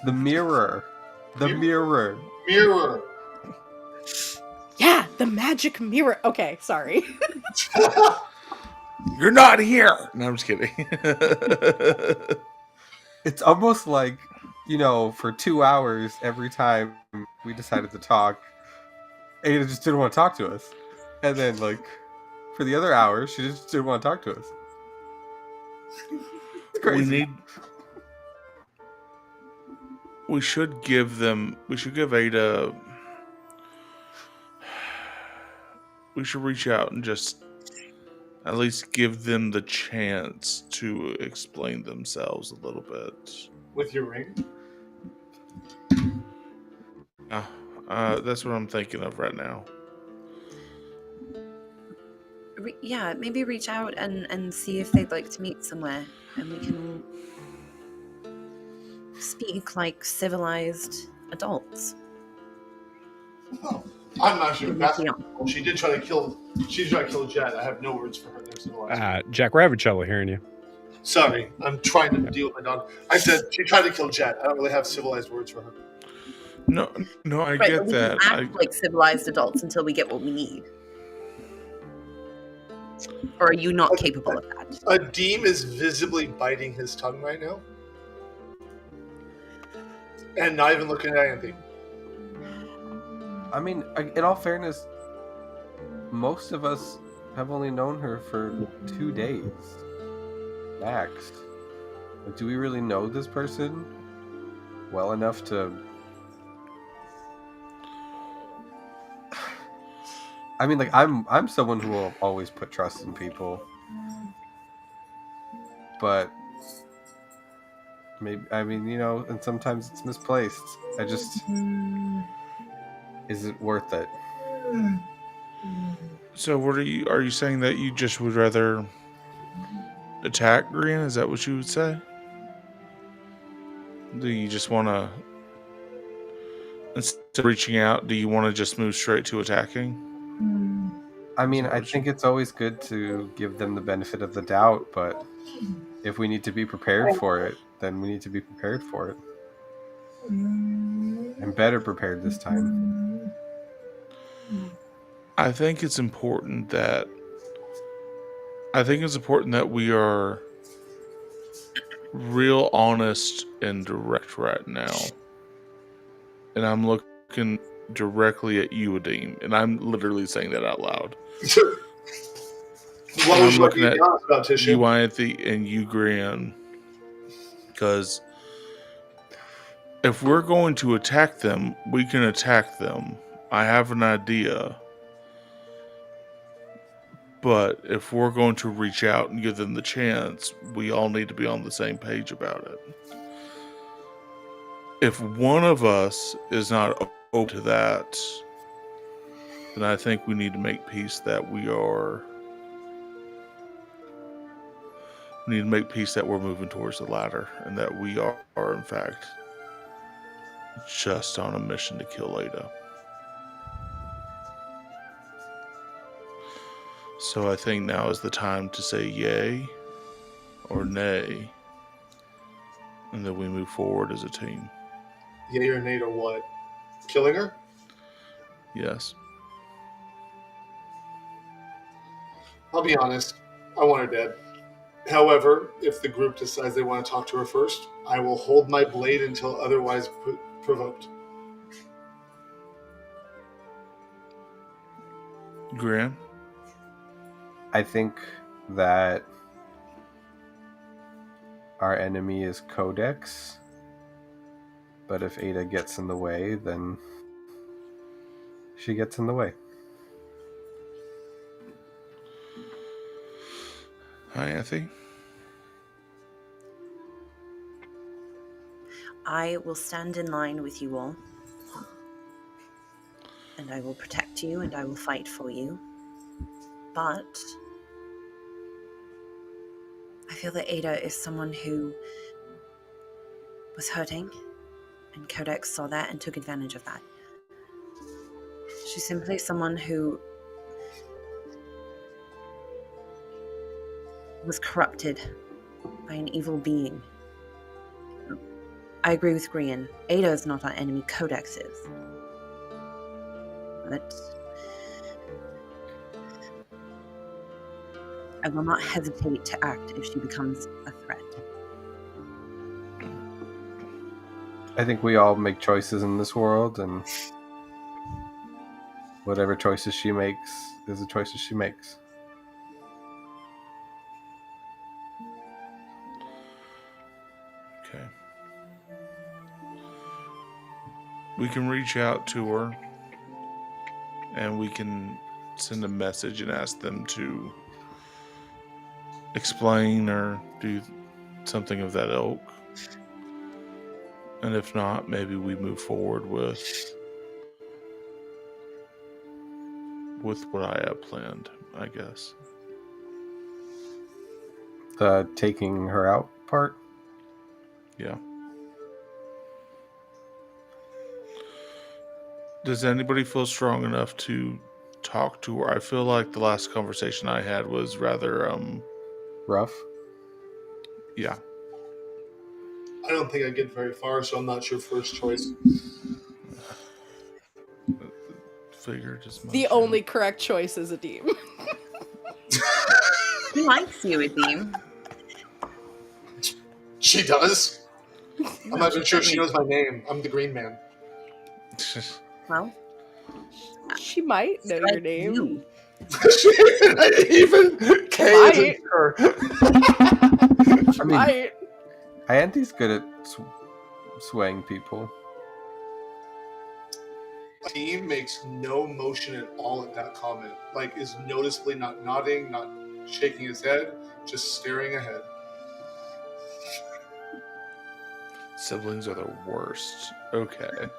the mirror. Mirror. Yeah, the magic mirror. Okay, sorry. You're not here. No, I'm just kidding. It's almost like, for 2 hours, every time we decided to talk, Ada just didn't want to talk to us. And then, for the other hours, she just didn't want to talk to us. It's crazy. We should give Ada... We should reach out and just at least give them the chance to explain themselves a little bit. With your ring? That's what I'm thinking of right now. Yeah, maybe reach out and see if they'd like to meet somewhere, and we can speak like civilized adults. Oh, I'm not sure. She did try to kill Jet. I have no words for her. They're civilized. Jack, we're having trouble hearing you. Sorry, I'm trying to deal with my dog. I said she tried to kill Jet. I don't really have civilized words for her. No, I get we that. Can act like civilized adults until we get what we need. Or are you not capable of that? Adim is visibly biting his tongue right now. And not even looking at anything. I mean, in all fairness, most of us have only known her for 2 days. Max. Like, do we really know this person well enough to... I mean, like, I'm someone who will always put trust in people. But maybe, I mean, and sometimes it's misplaced. I just... Is it worth it? So what are you saying that you just would rather attack Green? Is that what you would say? Do you just want to, instead of reaching out, do you want to just move straight to attacking? I mean, I think it's always good to give them the benefit of the doubt, but if we need to be prepared for it, then we need to be prepared for it. I'm better prepared this time. I think it's important that we are real honest and direct right now. And I'm looking directly at you, Adim, and I'm literally saying that out loud. What was I'm looking at about Tissue? you, Anthony, and you, Gran, because if we're going to attack them, we can attack them. I have an idea. But if we're going to reach out and give them the chance, we all need to be on the same page about it. If one of us is not open to that, then I think we need to make peace that we need to make peace that we're moving towards the ladder and that we are in fact just on a mission to kill Ada. So I think now is the time to say yay or nay, and then we move forward as a team. Yay or nay to what? Killing her? Yes. I'll be honest. I want her dead. However, if the group decides they want to talk to her first, I will hold my blade until otherwise provoked. Graham? I think that our enemy is Codex, but if Ada gets in the way, then she gets in the way. Hi, Anthony. I will stand in line with you all. And I will protect you and I will fight for you. But I feel that Ada is someone who was hurting, and Codex saw that and took advantage of that. She's simply someone who was corrupted by an evil being. I agree with Grian. Ada is not our enemy, Codex is. But I will not hesitate to act if she becomes a threat. I think we all make choices in this world, and whatever choices she makes is the choices she makes. Okay. We can reach out to her and we can send a message and ask them to explain or do something of that ilk. And if not, maybe we move forward with what I have planned, I guess. The taking her out part? Yeah. Does anybody feel strong enough to talk to her? I feel like the last conversation I had was rather, rough? Yeah. I don't think I get very far, so I'm not your first choice. Figured as much. The only correct choice is Adim. He likes you, Adim. She does? I'm not even sure if she knows my name. I'm the Green Man. Well, She might know your name. you. Even K isn't her. mean- might. Ianthe's good at swaying people. Team makes no motion at all at that comment. Like, is noticeably not nodding, not shaking his head, just staring ahead. Siblings are the worst. Okay.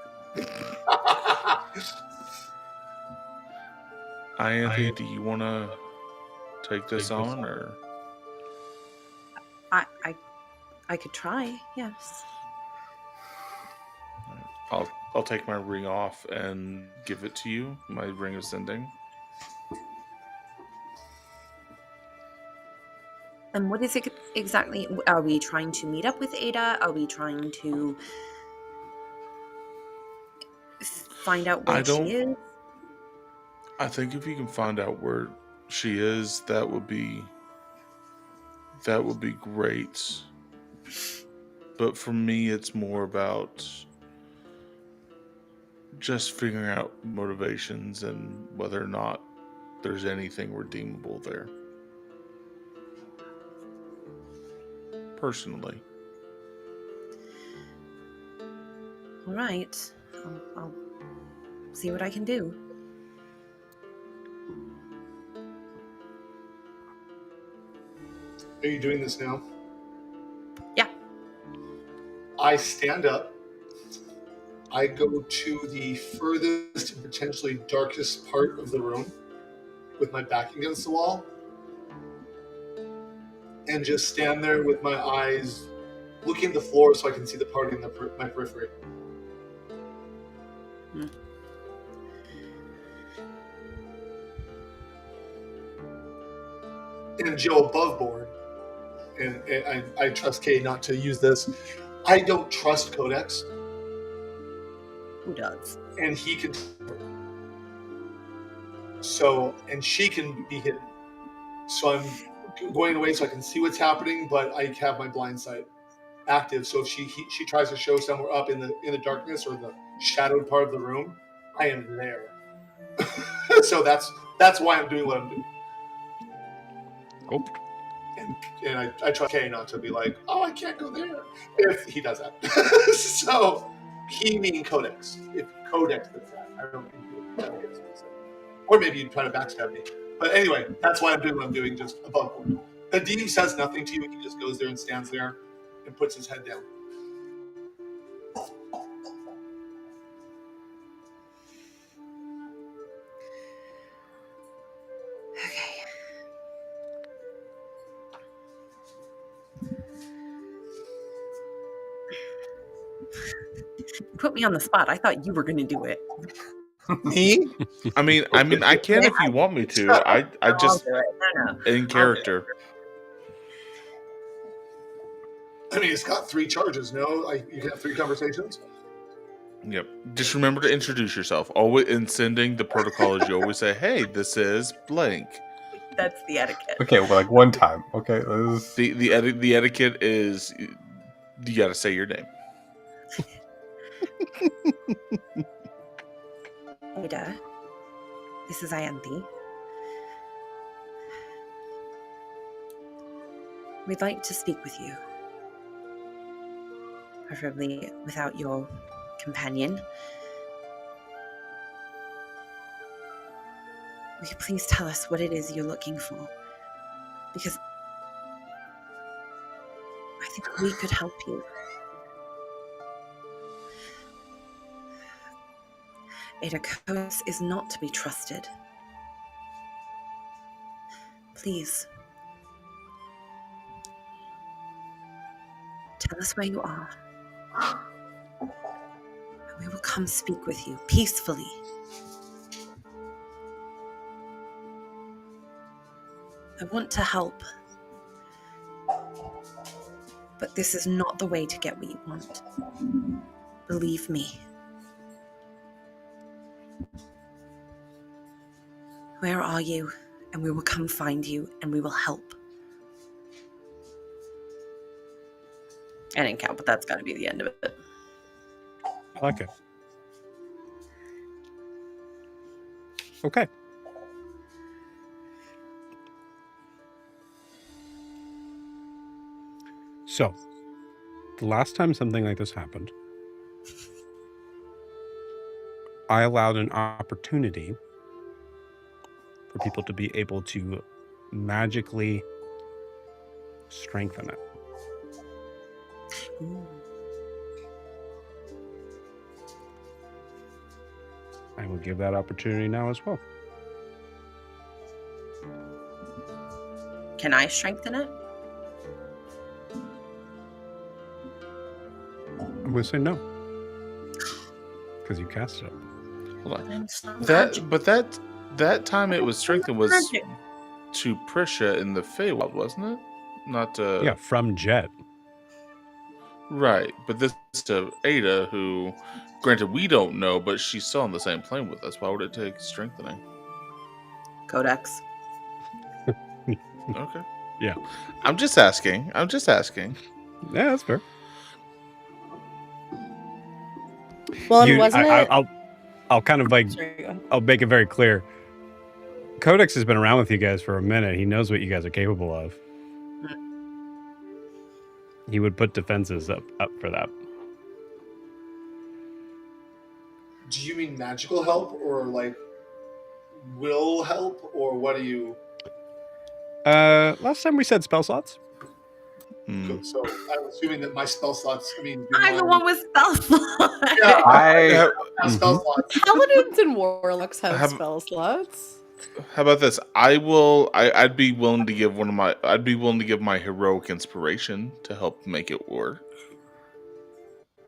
Ianthe, do you want to take this on, or? I could try. Yes. I'll take my ring off and give it to you. My ring of sending. And what is it exactly? Are we trying to meet up with Ada? Are we trying to find out where she is? I think if you can find out where she is, that would be great. But for me, it's more about just figuring out motivations and whether or not there's anything redeemable there. Personally. All right. I'll see what I can do. Are you doing this now? Yeah. I stand up. I go to the furthest and potentially darkest part of the room with my back against the wall and just stand there with my eyes looking at the floor so I can see the party in my periphery. And Joe above board, and I trust Kay not to use this, I don't trust Codex. Who does? And he can. So, and she can be hidden. So I'm going away so I can see what's happening, but I have my blind sight active. So if she tries to show somewhere up in the darkness or the shadowed part of the room, I am there. So that's why I'm doing what I'm doing. Oh. And I trust Kay not to be like, oh, I can't go there if he does that. So he meaning Codex. If Codex does that, I don't think he would. Or maybe you'd try to backstab me. But anyway, that's why I'm doing what I'm doing, just above board. Adim says nothing to you. He just goes there and stands there and puts his head down. Okay. You put me on the spot. I thought you were going to do it. Me? I mean, I can if you want me to. I just in character. I mean, it's got 3 charges. No, you can have 3 conversations. Yep. Just remember to introduce yourself. Always in sending the protocol is you always say, "Hey, this is blank." That's the etiquette. Okay, well, like one time. Okay, The etiquette is you got to say your name. Ada, this is Ianthe. We'd like to speak with you. Preferably without your companion. Will you please tell us what it is you're looking for? Because I think we could help you. Ada Coates is not to be trusted. Please. Tell us where you are. And we will come speak with you peacefully. I want to help. But this is not the way to get what you want. Believe me. Where are you? And we will come find you and we will help. I didn't count, but that's got to be the end of it. I like it. Okay. So, the last time something like this happened, I allowed an opportunity for people to be able to magically strengthen it. I will give that opportunity now as well. Can I strengthen it? I'm going to say no. Because you cast it. Hold on. It's not magic. That time it was strengthened was Magic. to Prisha in the Feywild, wasn't it? Not to Yeah, from Jet. right, but this is to Ada, who, granted, we don't know, but she's still on the same plane with us. Why would it take strengthening? Codex. Okay. Yeah. I'm just asking. Yeah, that's fair. Well, and wasn't it? I'll kind of like, Sorry, go ahead. I'll make it very clear. Codex has been around with you guys for a minute. He knows what you guys are capable of. He would put defenses up for that. Do you mean magical help or like will help or what do you? Last time we said spell slots. So I'm assuming that my spell slots. I mean, I'm the one with spell slots. Yeah, I have spell slots. Paladins and warlocks have Have- spell slots. How about this? I'd be willing to give I'd be willing to give my heroic inspiration to help make it work.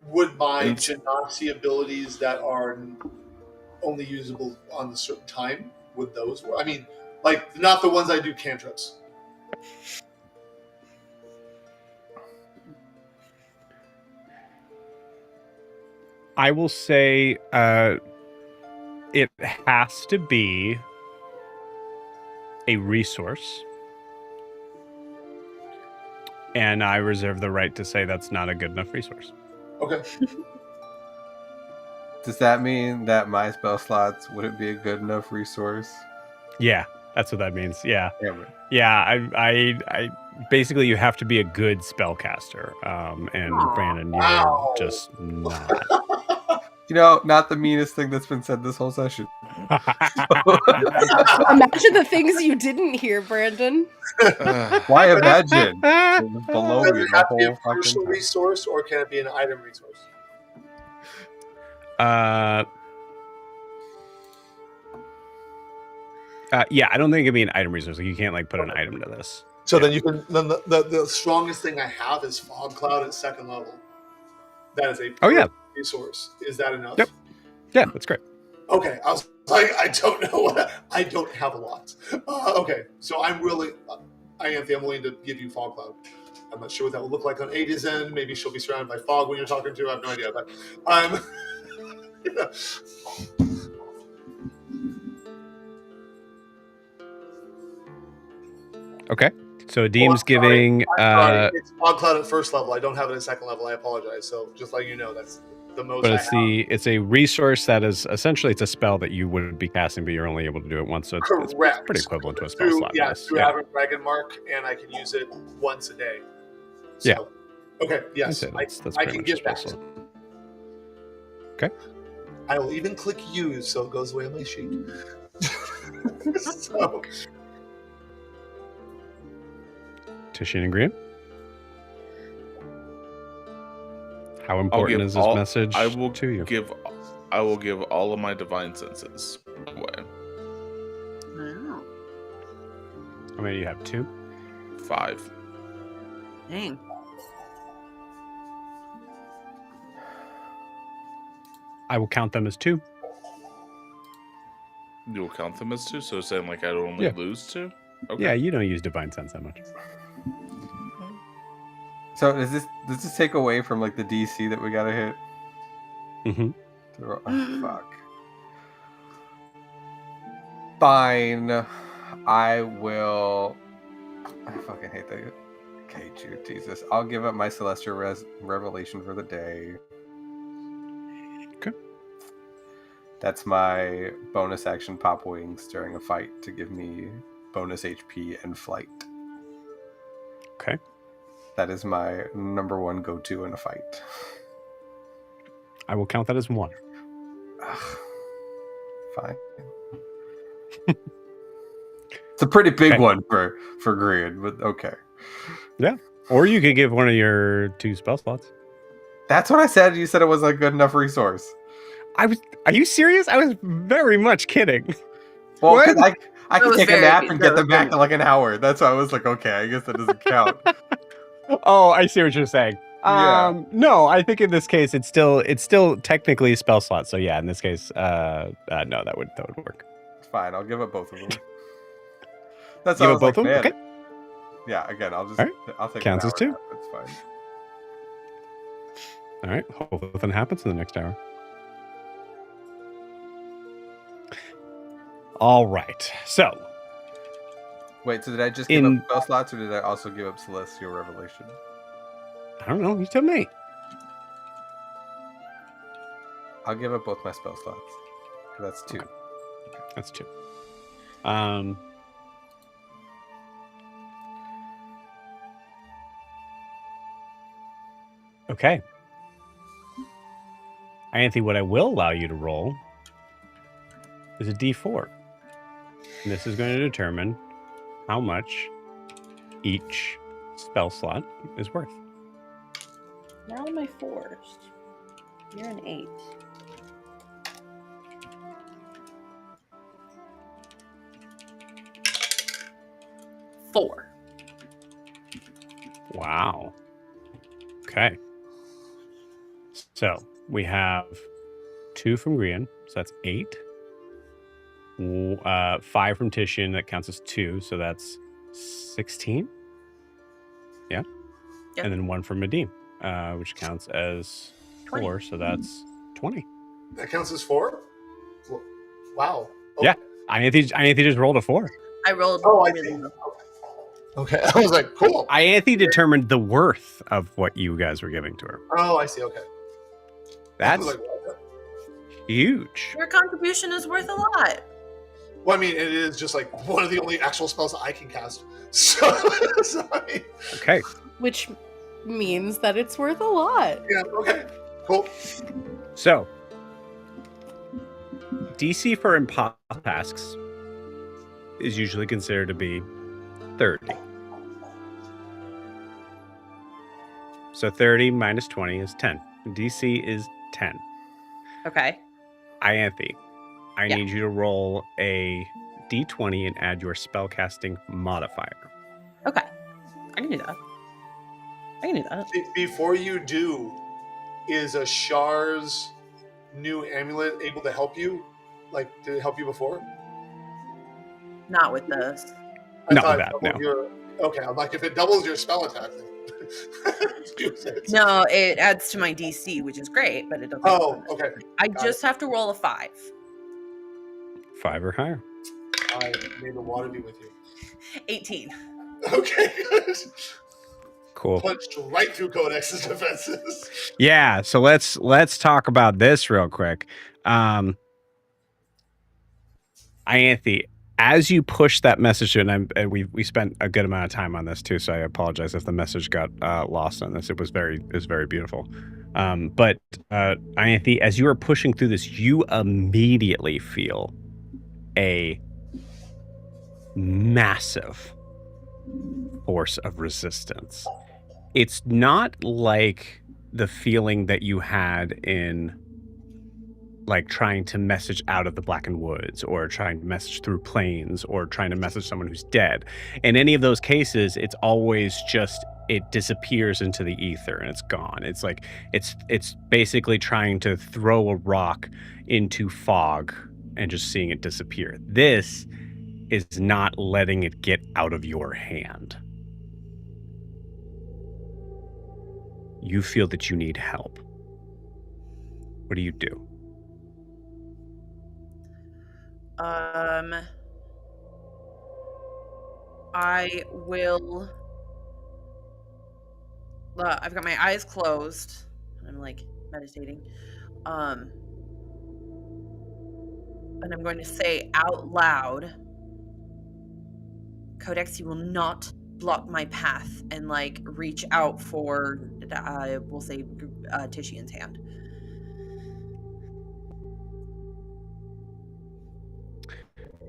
Would my And- Genasi abilities that are only usable on a certain time, would those work? I mean, like, not the ones I do cantrips. I will say it has to be a resource. And I reserve the right to say that's not a good enough resource. Okay. Does that mean that my spell slots wouldn't be a good enough resource? Yeah, that's what that means. Yeah. Damn it. Yeah, I basically you have to be a good spellcaster. And Aw. Brandon, you're Wow. just not. You know, not the meanest thing that's been said this whole session. Imagine the things you didn't hear, Brandon. Why imagine? Below Does me it the have to be a whole fucking crucial time. resource or can it be an item resource? Yeah, I don't think it'd be an item resource. Like, you can't like put an item to this. So then you can. Then the strongest thing I have is fog cloud at second level. That is a Oh, yeah. resource. Is that enough? Yep. Yeah, that's great. Okay, I was like, I don't know. I don't have a lot. Okay, so I'm willing. I'm willing to give you fog cloud. I'm not sure what that will look like on Ada's end. Maybe she'll be surrounded by fog when you're talking to her. I have no idea, but Okay. So Deem's sorry. giving sorry, it's fog cloud at first level. I don't have it at second level. I apologize. So just letting you know, that's the most. but I it's have. it's a resource that is essentially it's a spell that you would be casting, but you're only able to do it once. So it's Correct. pretty equivalent to a spell Through, slot. yeah, yes. through Yeah. having Dragon Mark, and I can use it once a day. So, Yeah. Okay. I'd Yes, say that's I pretty can much a get spell that. slot. I will even click use so it goes away on my sheet. So, Tishin and Green. How I'll important give is this all- message I will to you? I will give all of my divine senses away. Wow. How many do you have? 2? 5. Dang. I will count them as 2. You'll count them as 2, so saying like I'd only Yeah. lose 2? Okay. Yeah, you don't use divine sense that much. So does this take away from like the DC that we gotta hit? Mm-hmm. Oh, fuck. Fine. I will. I fucking hate that. Okay, Jesus. I'll give up my celestial revelation for the day. Okay. That's my bonus action pop wings during a fight to give me bonus HP and flight. Okay. That is my number one go-to in a fight. I will count that as 1. Fine. It's a pretty big Okay. one for Green, but okay. Yeah. Or you could give one of your 2 spell slots. That's what I said. You said it was a good enough resource. Are you serious? I was very much kidding. Well, What? 'cause I That can was take a very- nap and that get was them back very- in like an hour. That's why I was like, okay, I guess that doesn't count. Oh, I see what you're saying. Yeah. No, I think in this case it's still technically a spell slot. So yeah, in this case, no, that would work. Fine, I'll give up both of them. That's Give what I up was both of like, them? man. Okay. Yeah, again, I'll All right. take Counts an as hour 2. nap. It's fine. All right. Hopefully nothing happens in the next hour. All right. So Wait, so did I just give up spell slots, or did I also give up Celestial Revelation? I don't know. You tell me. I'll give up both my spell slots. That's 2. Okay. That's 2. Okay. Anthony, what I will allow you to roll is a D4. And this is going to determine how much each spell slot is worth. Now my 4s. You're an 8. Four. Wow. Okay. So we have 2 from Grian, so that's 8. 5 from Titian, that counts as 2, so that's 16. Yeah. Yep. And then 1 from Nadim, which counts as 20. 4, so that's 20. That counts as 4? Wow. Okay. Yeah. Anthony just rolled a 4. I rolled Oh, I really see. low. Okay. I was like, cool. Anthony determined the worth of what you guys were giving to her. Oh, I see. Okay. I That's was like, what? huge. Your contribution is worth a lot. Well, I mean, it is just like one of the only actual spells I can cast. So I mean, Okay. Which means that it's worth a lot. yeah, okay, cool. So, DC for impossible tasks is usually considered to be 30. So 30 minus 20 is 10. DC is 10. Okay. Ianthe, I Yeah. need you to roll a D20 and add your spellcasting modifier. Okay. I can do that. Before you do, is a Shar's new amulet able to help you? Like, did it help you before? Not with this. I Not thought with it that, doubled your- okay, I'm like, if it doubles your spell attack, then use it. No, it adds to my DC, which is great, but it doesn't. Oh, okay. I got just have to roll a 5. 5 or higher. I may the water be with you. 18. Okay, good. Cool. Punched right through Codex's defenses. Yeah, so let's talk about this real quick. Ianthe, as you push that message in, and we spent a good amount of time on this too, so I apologize if the message got lost on this. It was very beautiful. But Ianthe, as you are pushing through this, you immediately feel a massive force of resistance. It's not like the feeling that you had in like trying to message out of the blackened woods or trying to message through plains or trying to message someone who's dead. In any of those cases, it's always just it disappears into the ether and it's gone. It's like it's basically trying to throw a rock into fog and just seeing it disappear. This is not letting it get out of your hand. You feel that you need help. What do you do? I will. I've got my eyes closed. I'm like meditating. And I'm going to say out loud, Codex, you will not block my path and like reach out for, we'll say, Tishian's hand.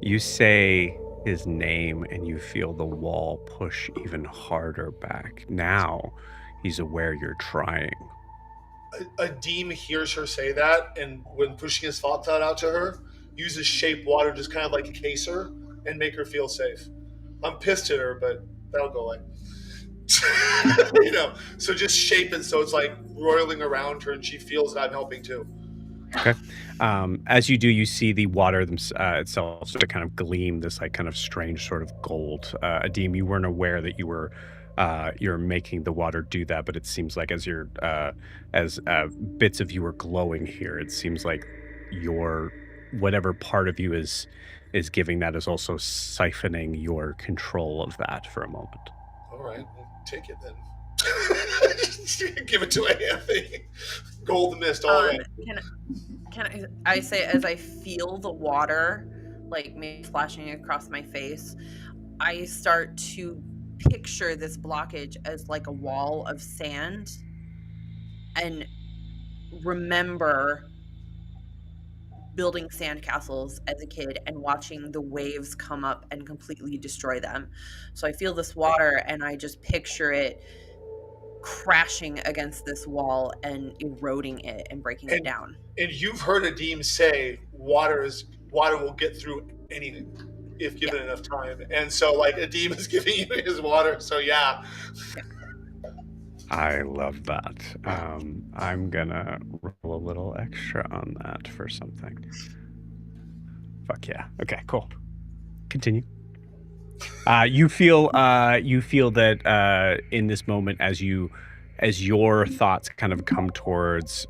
You say his name and you feel the wall push even harder back. Now he's aware you're trying. Adim hears her say that, and when pushing his thoughts out to her, uses shape water just kind of like case her and make her feel safe. I'm pissed at her, but that'll go away. So just shape it so it's like roiling around her and she feels that I'm helping too. Okay. As you do, you see the water itself sort of kind of gleam this like kind of strange sort of gold. Adim, you weren't aware that you're making the water do that, but it seems like as bits of you are glowing here, it seems like whatever part of you is giving that is also siphoning your control of that for a moment. All right, we'll take it then. Give it to Anthony. Gold mist all right. Can I say, as I feel the water like maybe splashing across my face, I start to picture this blockage as like a wall of sand, and remember building sandcastles as a kid and watching the waves come up and completely destroy them. So I feel this water and I just picture it crashing against this wall and eroding it and breaking it down. And you've heard Adim say water will get through anything if given enough time. And so like Adim is giving you his water, so yeah. I love that. I'm gonna roll a little extra on that for something. Fuck yeah. Okay, cool. Continue. You feel that in this moment, as your thoughts kind of come towards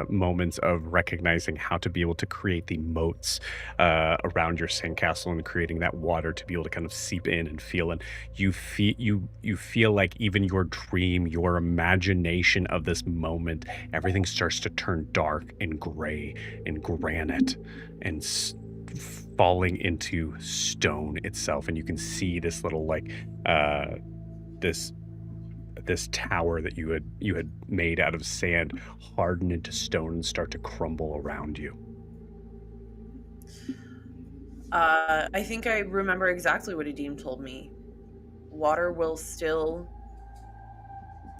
moments of recognizing how to be able to create the moats around your sandcastle and creating that water to be able to kind of seep in and feel in, you feel like even your dream, your imagination of this moment, everything starts to turn dark and gray and granite and falling into stone itself, and you can see this little like this tower that you had made out of sand harden into stone and start to crumble around you. I think I remember exactly what Adim told me. Water will still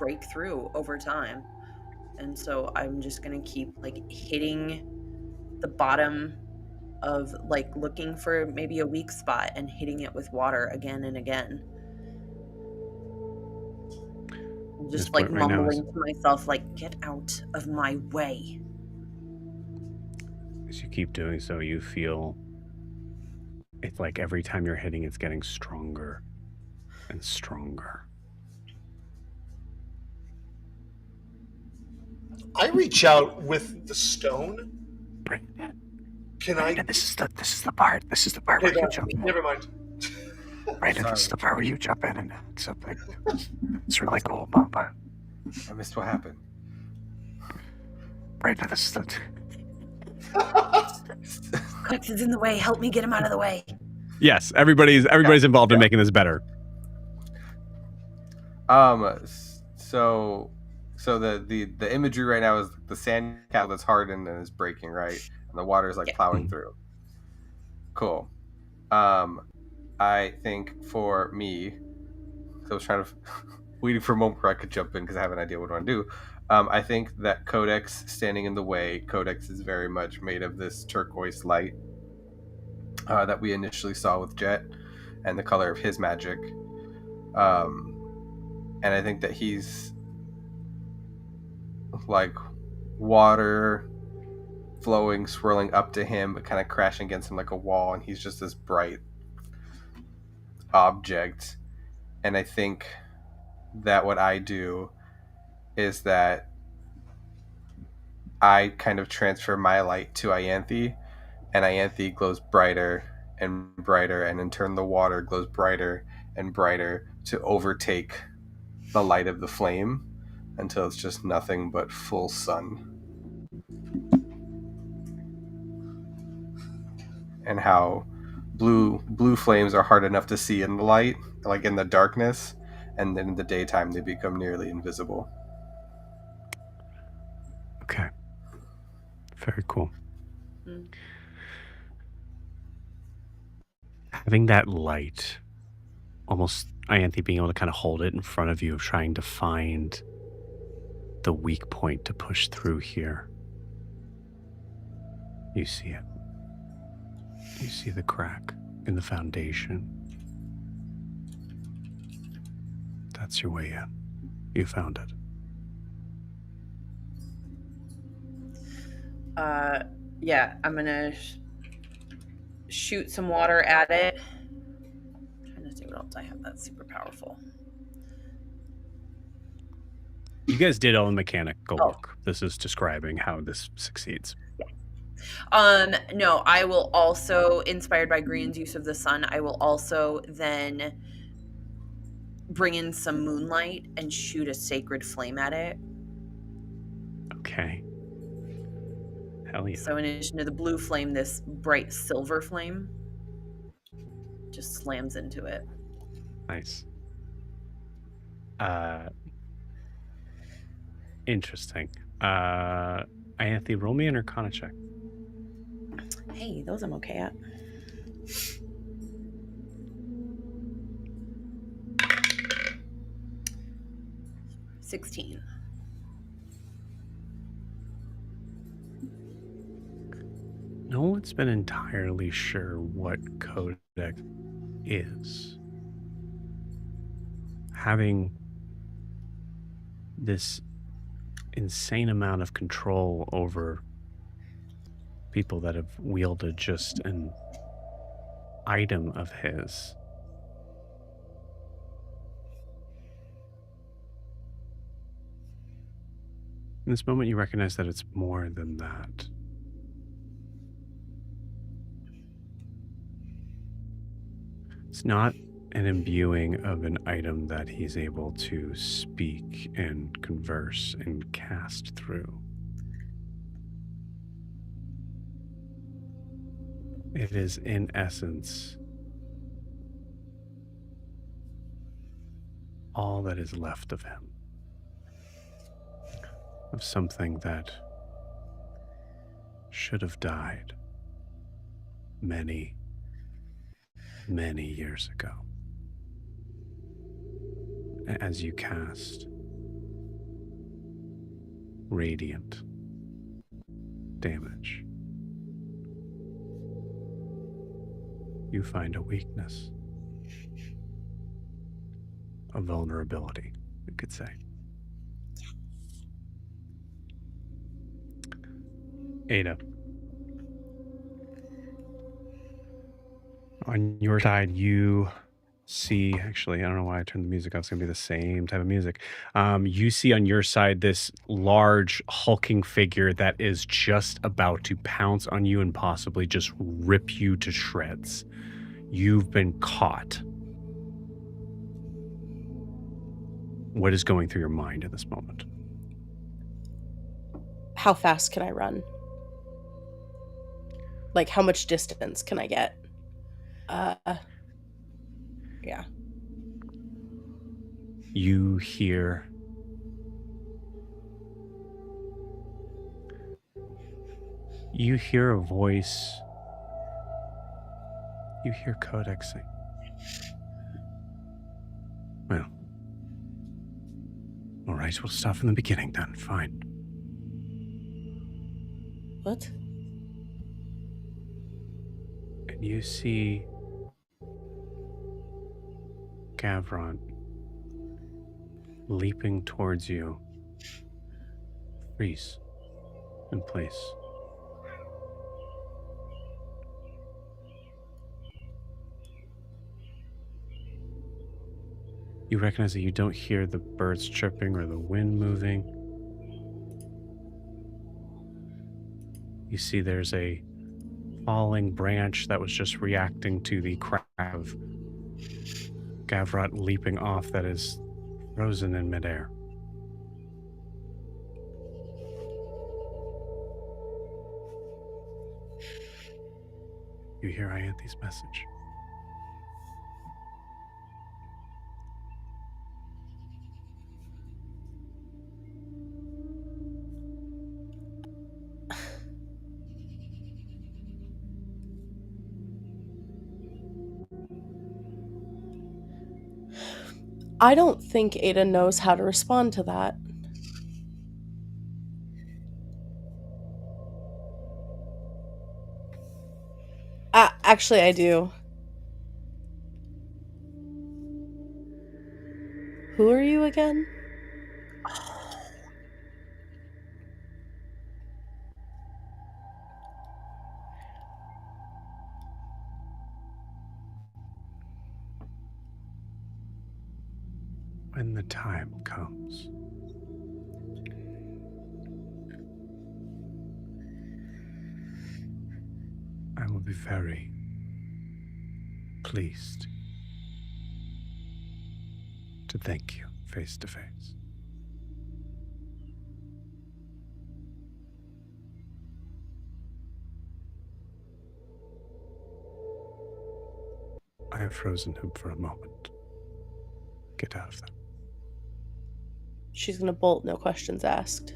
break through over time, and so I'm just gonna keep like hitting the bottom of like looking for maybe a weak spot and hitting it with water again and again. Just like mumbling to myself, like, get out of my way. As you keep doing so, you feel it's like every time you're hitting, it's getting stronger and stronger. I reach out with the stone. Bring it. Can This is the part. This is the part where you jump in. Never mind. Brandon, this is the part where you jump in and something. It's really cool, but I missed what happened. Brandon, this is the. Cox is in the way. Help me get him out of the way. Yes, everybody's involved in making this better. So the imagery right now is the sand castle that's hardened and is breaking, right? And the water is like plowing through. Cool. I think for me, so I was trying to waiting for a moment where I could jump in because I have an idea what I want to do. I think that Codex standing in the way. Codex is very much made of this turquoise light that we initially saw with Jet, and the color of his magic. And I think that he's like water flowing, swirling up to him, but kind of crashing against him like a wall, and he's just this bright object. And I think that what I do is that I kind of transfer my light to Ianthe, and Ianthe glows brighter and brighter, and in turn the water glows brighter and brighter to overtake the light of the flame until it's just nothing but full sun. And how blue flames are hard enough to see in the light, like in the darkness, and then in the daytime they become nearly invisible. Okay. Very cool. Mm. Having that light, almost Ianthe being able to kind of hold it in front of you, trying to find the weak point to push through here. You see it. You see the crack in the foundation. That's your way in. You found it. Yeah, I'm gonna shoot some water at it. I'm trying to see what else I have that's super powerful. You guys did all the mechanical Oh. work. This is describing how this succeeds. No, I will also, inspired by Green's use of the sun, I will also then bring in some moonlight and shoot a sacred flame at it. Okay. Hell yeah. So in addition to the blue flame, this bright silver flame just slams into it. Nice. Interesting. Ianthe, roll me an Arcana check. Hey, those I'm okay at. $16. No one's been entirely sure what Codex is. Having this insane amount of control over people that have wielded just an item of his. In this moment, you recognize that it's more than that. It's not an imbuing of an item that he's able to speak and converse and cast through. It is, in essence, all that is left of him. Of something that should have died many, many years ago. As you cast radiant damage, you find a weakness, a vulnerability, you could say. Ada, on your side, you see, actually, I don't know why I turned the music off. It's going to be the same type of music. You see on your side this large hulking figure that is just about to pounce on you and possibly just rip you to shreds. You've been caught. What is going through your mind at this moment? How fast can I run? Like, how much distance can I get? Yeah. You hear a voice. You hear Codex sing. Well, all right, we'll start from the beginning then. Fine. What? And you see Gavron leaping towards you. Freeze in place. You recognize that you don't hear the birds chirping or the wind moving. You see there's a falling branch that was just reacting to the crack of Gavrot leaping off that is frozen in midair. You hear Ianthe's message. I don't think Ada knows how to respond to that. Actually, I do. Who are you again? When the time comes. I will be very pleased to thank you face to face. I have frozen him for a moment. Get out of that. She's gonna bolt, no questions asked.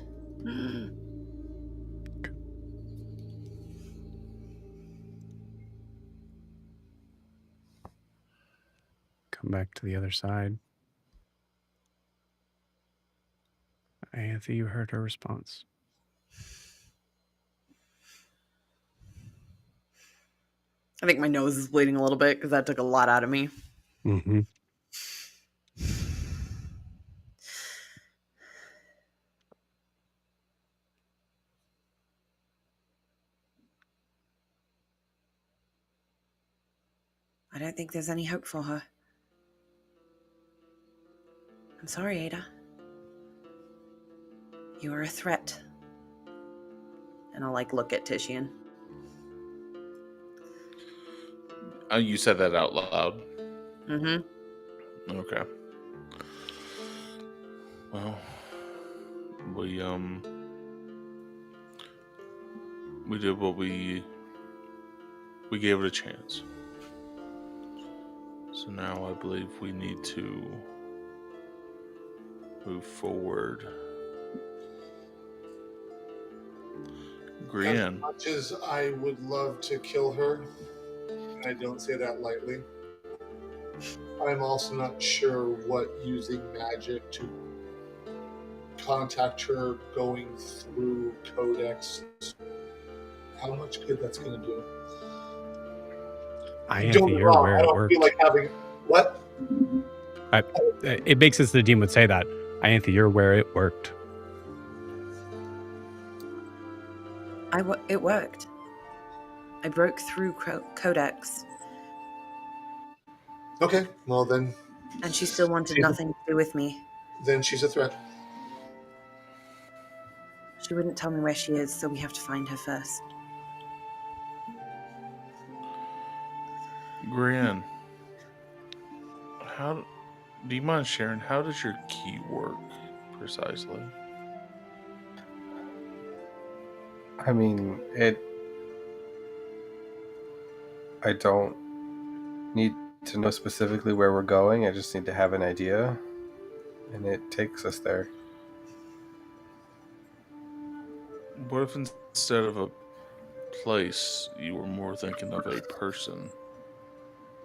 Come back to the other side. Ianthe, you heard her response. I think my nose is bleeding a little bit because that took a lot out of me. Mm-hmm. I don't think there's any hope for her. I'm sorry, Ada. You are a threat. And I'll look at Titian. You said that out loud. Mm-hmm. Okay. Well, we did what we gave it a chance. So now I believe we need to move forward. As Grian. much as I would love to kill her, and I don't say that lightly, I'm also not sure what using magic to contact her going through Codex, how much good that's going to do. Ianthe, you're aware I it don't worked. feel like having... What? It makes sense the Dean would say that. Ianthe, you're aware it worked. It worked. I broke through Codex. Okay, well then... And she still wanted nothing to do with me. Then she's a threat. She wouldn't tell me where she is, so we have to find her first. Grian. Do you mind sharing, how does your key work precisely? I mean, I don't need to know specifically where we're going. I just need to have an idea, and it takes us there. What if instead of a place, you were more thinking of a person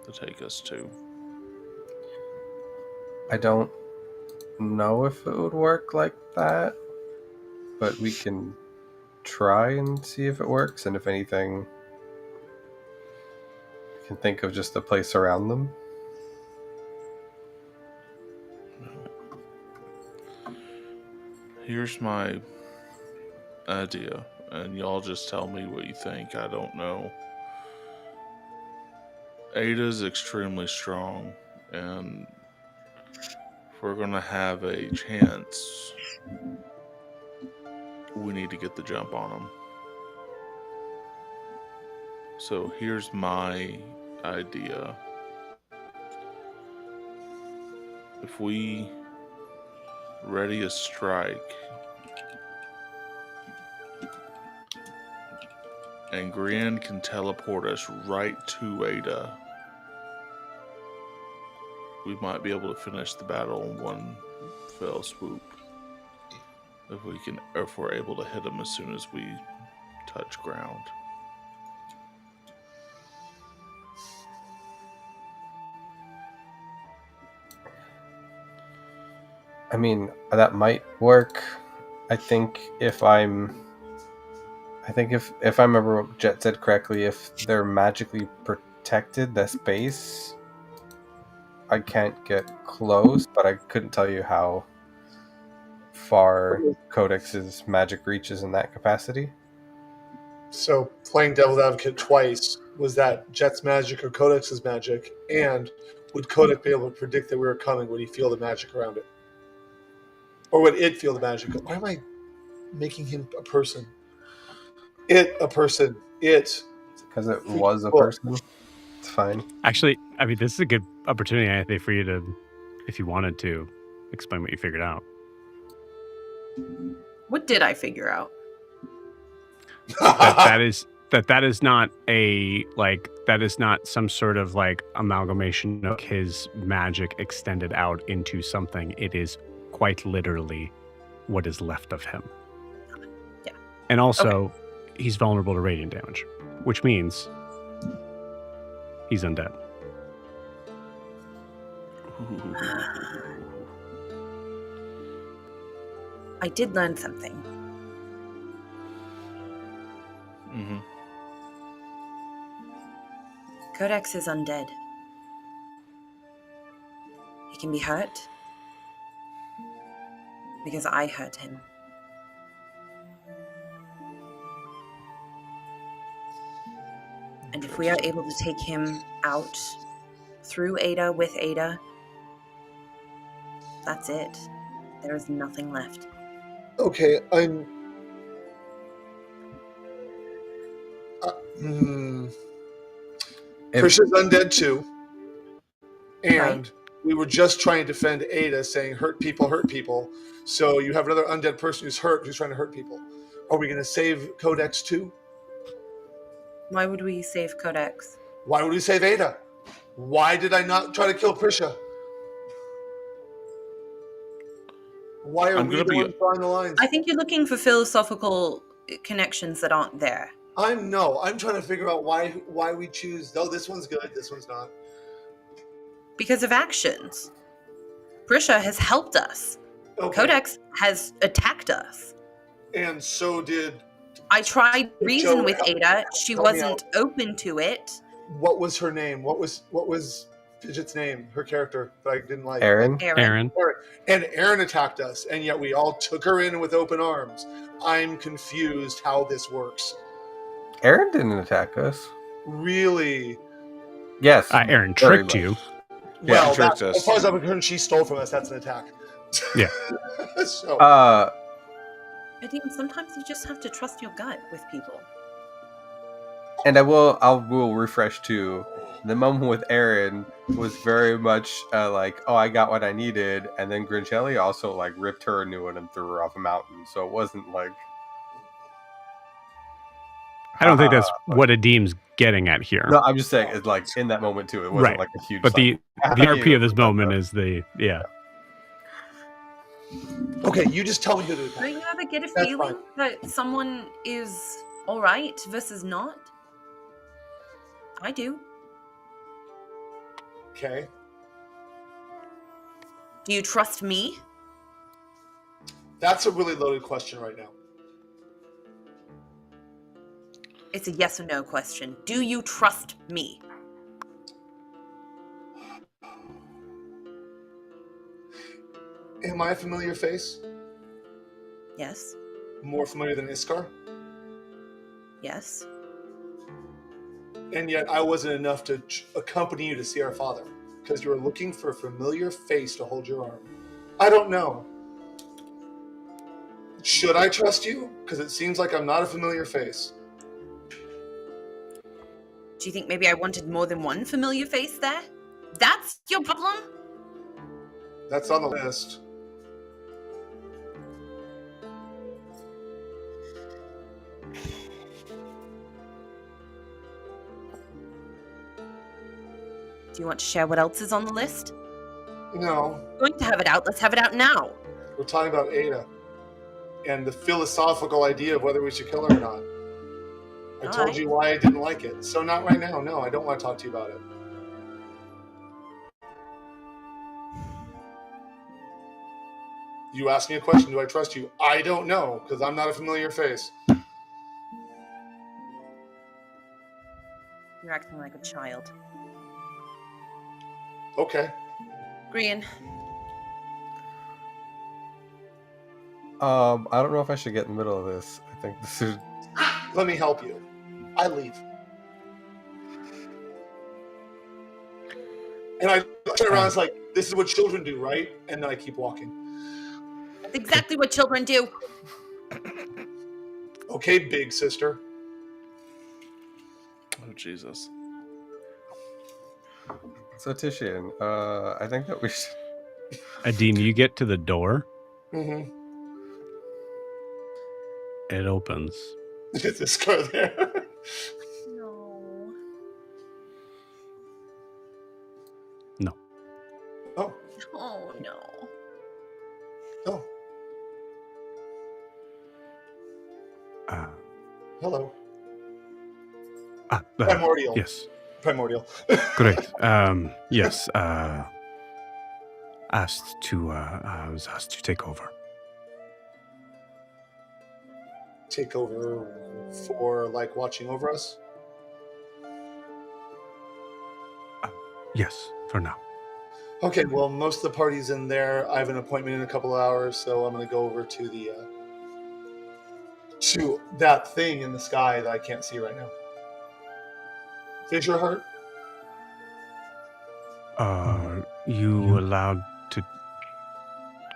to take us to? I don't know if it would work like that, but we can try and see if it works, and if anything, we can think of just a place around them. Here's my idea, and y'all just tell me what you think. I don't know. Ada's extremely strong, and if we're gonna have a chance, we need to get the jump on them. So here's my idea. If we ready a strike, and Grian can teleport us right to Ada, we might be able to finish the battle in one fell swoop. If we're able to hit him as soon as we touch ground. I mean, that might work. I think if I remember what Jet said correctly, if they're magically protected, the space, I can't get close, but I couldn't tell you how far Codex's magic reaches in that capacity. So playing devil's advocate twice, was that Jet's magic or Codex's magic? And would Codex be able to predict that we were coming? Would he feel the magic around it? Or would it feel the magic? Why am I making him a person? A person. Because it was a person. It's fine. Actually, I mean, this is a good opportunity, I think, for you to, if you wanted to, explain what you figured out. What did I figure out? that is not a that is not some sort of amalgamation of his magic extended out into something. It is quite literally what is left of him. Yeah. And also, he's vulnerable to radiant damage, which means he's undead. I did learn something. Mm-hmm. Codex is undead. He can be hurt because I hurt him. And if we are able to take him out through Ada with Ada, that's it. There is nothing left. Okay, Krisha's undead too. And we were just trying to defend Ada, saying hurt people. So you have another undead person who's hurt, who's trying to hurt people. Are we going to save Codex too? Why would we save Codex? Why would we save Ada? Why did I not try to kill Krisha? Why are we the ones drawing the lines? I think you're looking for philosophical connections that aren't there. I'm trying to figure out why we choose. No, this one's good. This one's not. Because of actions. Prisha has helped us. Okay. Codex has attacked us. And so did. I tried reason with Ada. She wasn't open to it. What was her name? What was Fidget's name? Her character that I didn't like. Aaron. And Aaron attacked us, and yet we all took her in with open arms. I'm confused how this works. Aaron didn't attack us. Really? Yes. Aaron tricked you. Well, she tricked us. As far as I'm concerned, she stole from us. That's an attack. Yeah. So. Adim, sometimes you just have to trust your gut with people. And I will refresh too. The moment with Aaron was very much I got what I needed, and then Grinchelli also ripped her a new one and threw her off a mountain. So it wasn't I don't think that's what Adim's getting at here. No, I'm just saying it's in that moment too. It wasn't a huge. But the RP of this moment is Okay, you just tell me who to attack. Don't you ever get a feeling that someone is all right versus not? I do. Okay. Do you trust me? That's a really loaded question right now. It's a yes or no question. Do you trust me? Am I a familiar face? Yes. More familiar than Iskar? Yes. And yet I wasn't enough to accompany you to see our father because you were looking for a familiar face to hold your arm. I don't know. Should I trust you? Because it seems like I'm not a familiar face. Do you think maybe I wanted more than one familiar face there? That's your problem? That's on the list. Do you want to share what else is on the list? No. We're going to have it out. Let's have it out now. We're talking about Ada and the philosophical idea of whether we should kill her or not. I told you why I didn't like it. So not right now. No, I don't want to talk to you about it. You ask me a question, do I trust you? I don't know, because I'm not a familiar face. You're acting like a child. Okay. Green. I don't know if I should get in the middle of this. I think this is. Let me help you. I leave. And I turn around and it's like, this is what children do, right? And then I keep walking. That's exactly what children do. Okay, big sister. Oh, Jesus. So Tishian, I think that we should. Adim, you get to the door. Mm-hmm. It opens. Is this car there? No. No. Oh. Oh no. Oh. Hello. Primordial. Yes. Primordial. Great. Yes. I was asked to take over. Take over for, like, watching over us? Yes, for now. Okay, well, most of the party's in there. I have an appointment in a couple of hours, so I'm going to go over to the to that thing in the sky that I can't see right now. Fissure heart? Are you allowed to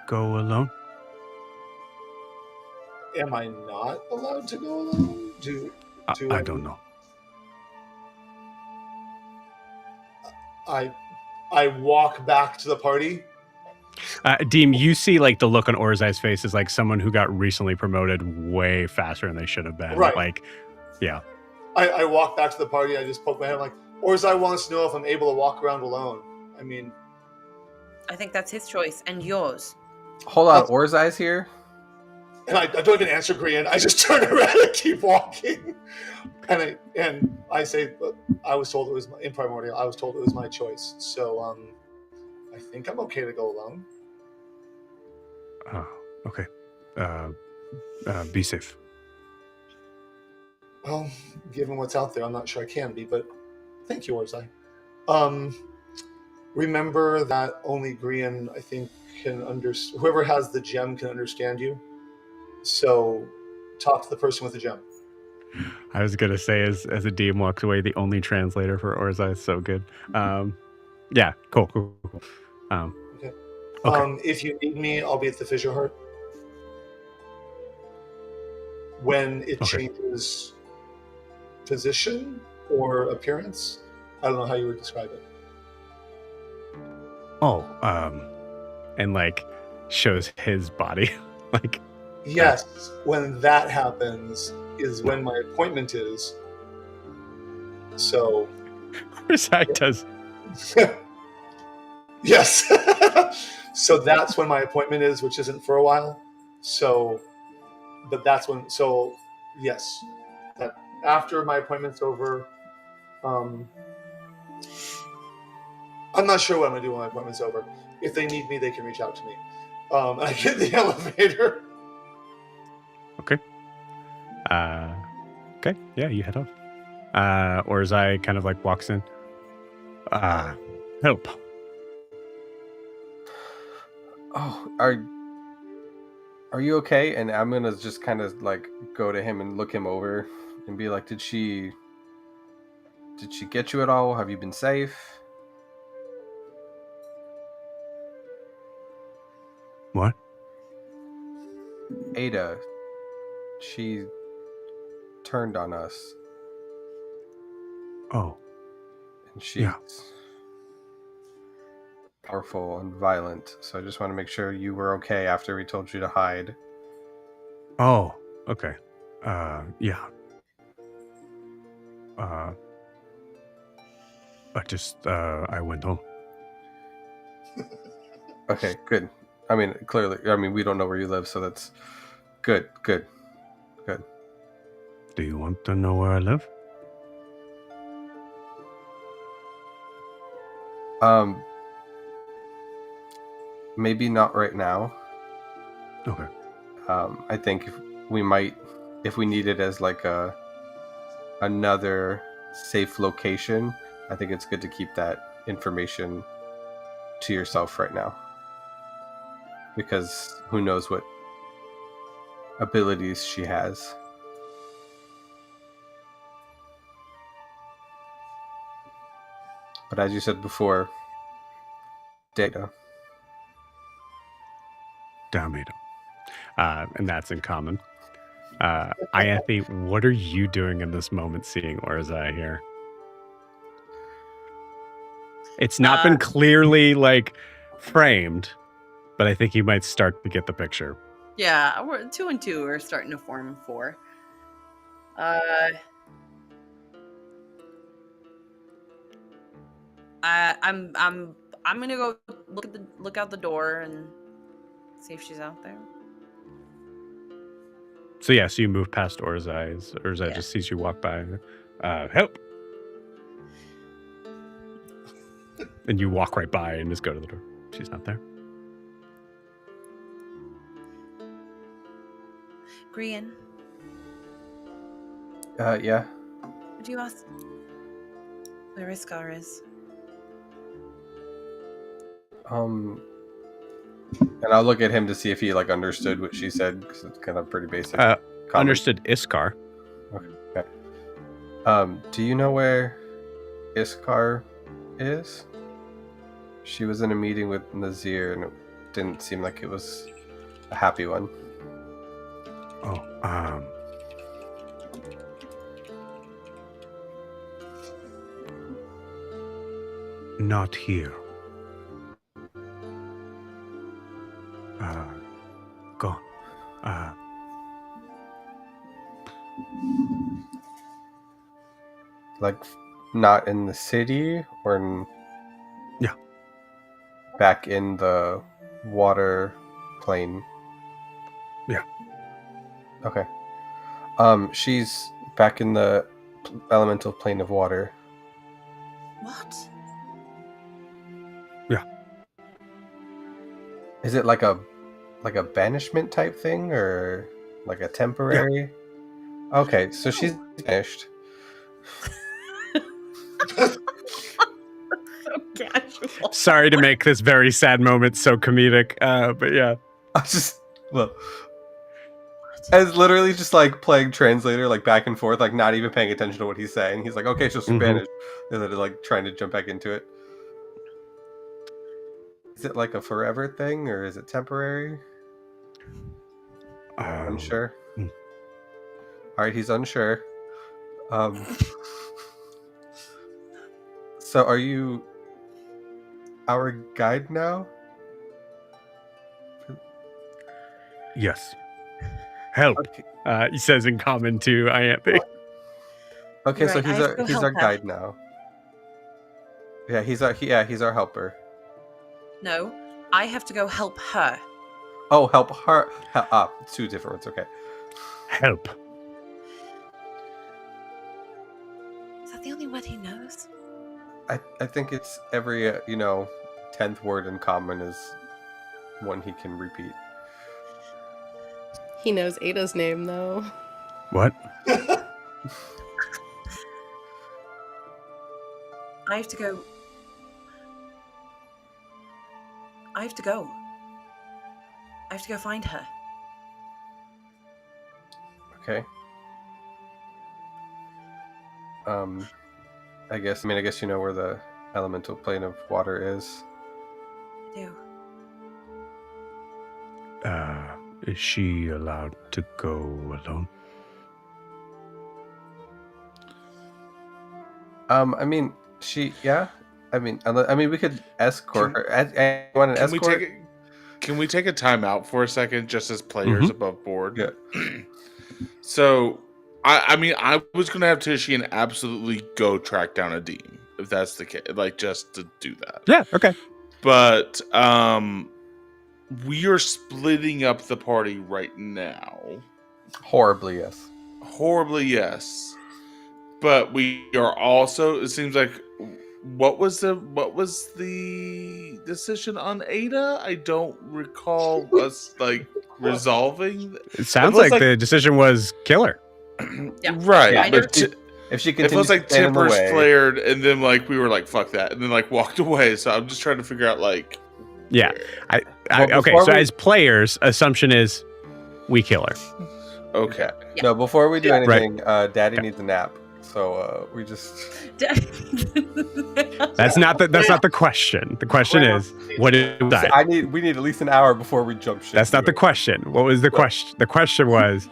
go alone? Am I not allowed to go alone? I don't know. I walk back to the party. Deem, you see like the look on Orzai's face is like someone who got recently promoted way faster than they should have been. Right. Like, yeah. I walk back to the party. I just poke my head. I'm like, Orzai wants to know if I'm able to walk around alone. I mean, I think that's his choice and yours. Hold on, Orzai's here. and I don't even answer Grian. I just turn around and keep walking. And I say, I was told it was in Primordial. I was told it was my choice. So I think I'm okay to go alone. Oh, okay. Be safe. Well, given what's out there, I'm not sure I can be, but thank you, Orzai. Remember that only Grian, I think, can understand. Whoever has the gem can understand you. So talk to the person with the gem. I was gonna say as Adim walks away, the only translator for Orzai is so good. Yeah, cool. Okay. Okay. If you need me, I'll be at the Fissure Heart. When it changes position or appearance, I don't know how you would describe it. Oh, and like shows his body. Like, yes, when that happens is when my appointment is. So Orzai does. Yes. So that's when my appointment is, which isn't for a while. So, but that's when. So, yes, that after my appointment's over. I'm not sure what I'm gonna do when my appointment's over. If they need me, they can reach out to me. I get in the elevator. Okay. Okay. Yeah, you head off. Orzai kind of like walks in. Help. Oh, are you okay? And I'm gonna just kind of like go to him and look him over and be like, did she get you at all? Have you been safe? What? Ada, she turned on us. Oh. And she's powerful and violent. So I just want to make sure you were okay after we told you to hide. Oh, okay. Yeah. I went home. Okay, good. I mean, clearly, we don't know where you live, so that's good. Do you want to know where I live? Maybe not right now. Okay. I think we might, if we need it as like another safe location, I think it's good to keep that information to yourself right now, because who knows what abilities she has. But as you said before, data. Damn. And that's in common. Ianthe, what are you doing in this moment seeing Orzai here? It's not been clearly like framed, but I think you might start to get the picture. Yeah, we're 2 and 2 are starting to form 4. I'm gonna go look out the door and see if she's out there. So yeah, so you move past Orzai. Orzai Yeah. just sees you walk by. Help! And you walk right by and just go to the door. She's not there. Grian, Yeah. would you ask where Iskar is? And I'll look at him to see if he like understood what she said, because it's kind of pretty basic. comment. Understood Iskar. Okay. Do you know where Iskar is? She was in a meeting with Nahzir, and it didn't seem like it was a happy one. Oh, not here. Gone. Like, not in the city, or Yeah. back in the water plane. Yeah. Okay. She's back in the elemental plane of water. What? Yeah. Is it like a banishment type thing, or like a temporary? Yeah. Okay, so she's banished. So casual. Sorry to make this very sad moment so comedic, but yeah. I just as literally just like playing translator, like back and forth, like not even paying attention to what he's saying. He's like, okay, so she's banished, and then like trying to jump back into it. Is it like a forever thing, or is it temporary? Unsure. All right, he's unsure. So are you our guide now? Yes. Help. Okay. He says in common to Ianthe. Okay, Right, so I have to he's help our her. guide now. Yeah, he's our helper. No, I have to go help her. Oh, help her. Two different words. Okay. Help. Is that the only word he knows? I think it's every 10th word in common is one he can repeat. He knows Ada's name, though. What? I have to go. I have to go find her. Okay. I guess you know where the elemental plane of water is. I do. Is she allowed to go alone? We could escort her. Want an escort? Can we take a time out for a second, just as players above board? Yeah. So, I was gonna have Tishian absolutely go track down a Dean, if that's the case, like just to do that. Yeah. Okay. But we are splitting up the party right now. Horribly, yes. But we are also. It seems like What was the decision on Ada? I don't recall us resolving. It sounds feels like the decision was killer. Yeah. Right. Yeah, But if she it continues feels to like stand in the timbers way, flared, and then we were like, "Fuck that," and then walked away. So I'm just trying to figure out Yeah. Well, Okay, before so we- as players, assumption is we kill her. Okay. Yeah. No, before we do Right. anything, Daddy Okay. needs a nap. So we just That's not the question. The question is, what did we decide? we need at least an hour before we jump ship. That's not the question. What was the question? The question was,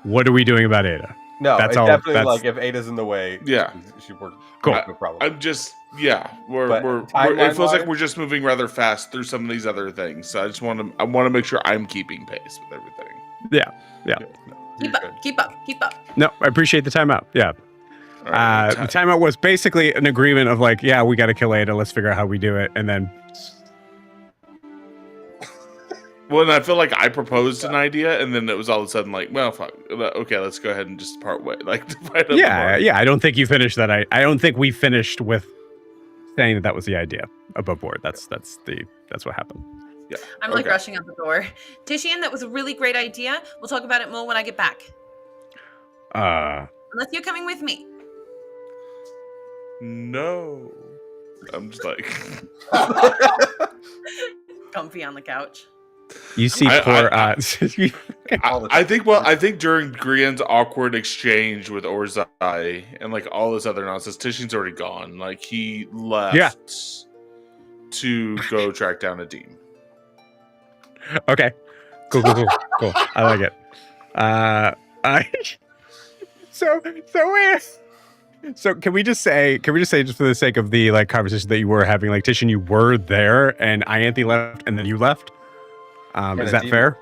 what are we doing about Ada? No, That's it's all- definitely that's- if Ada's in the way. Yeah. she worked. Cool. No problem. I'm just we're But it feels like timeline-wise- we're just moving rather fast through some of these other things. So I want to make sure I'm keeping pace with everything. Yeah. Keep up. No, I appreciate the timeout. Yeah. All right, The timeout was basically an agreement of yeah, we got to kill Ada. Let's figure out how we do it. And then, well, and I feel like I proposed an idea, and then it was all of a sudden well, fuck. Okay, let's go ahead and just part way. Divide up the yeah. party. I don't think you finished that. I don't think we finished with saying that was the idea above board. That's what happened. Yeah. I'm okay. rushing out the door. Tishian, that was a really great idea. We'll talk about it more when I get back. Unless you're coming with me. No. I'm just Comfy on the couch. You see I- poor. I think during Grian's awkward exchange with Orzai and all this other nonsense, Tishian's already gone. He left to go track down Adim. Okay. Cool. I like it. So can we just say just for the sake of the conversation that you were having, Tishan, you were there and Ianthe left and then you left? Is that fair?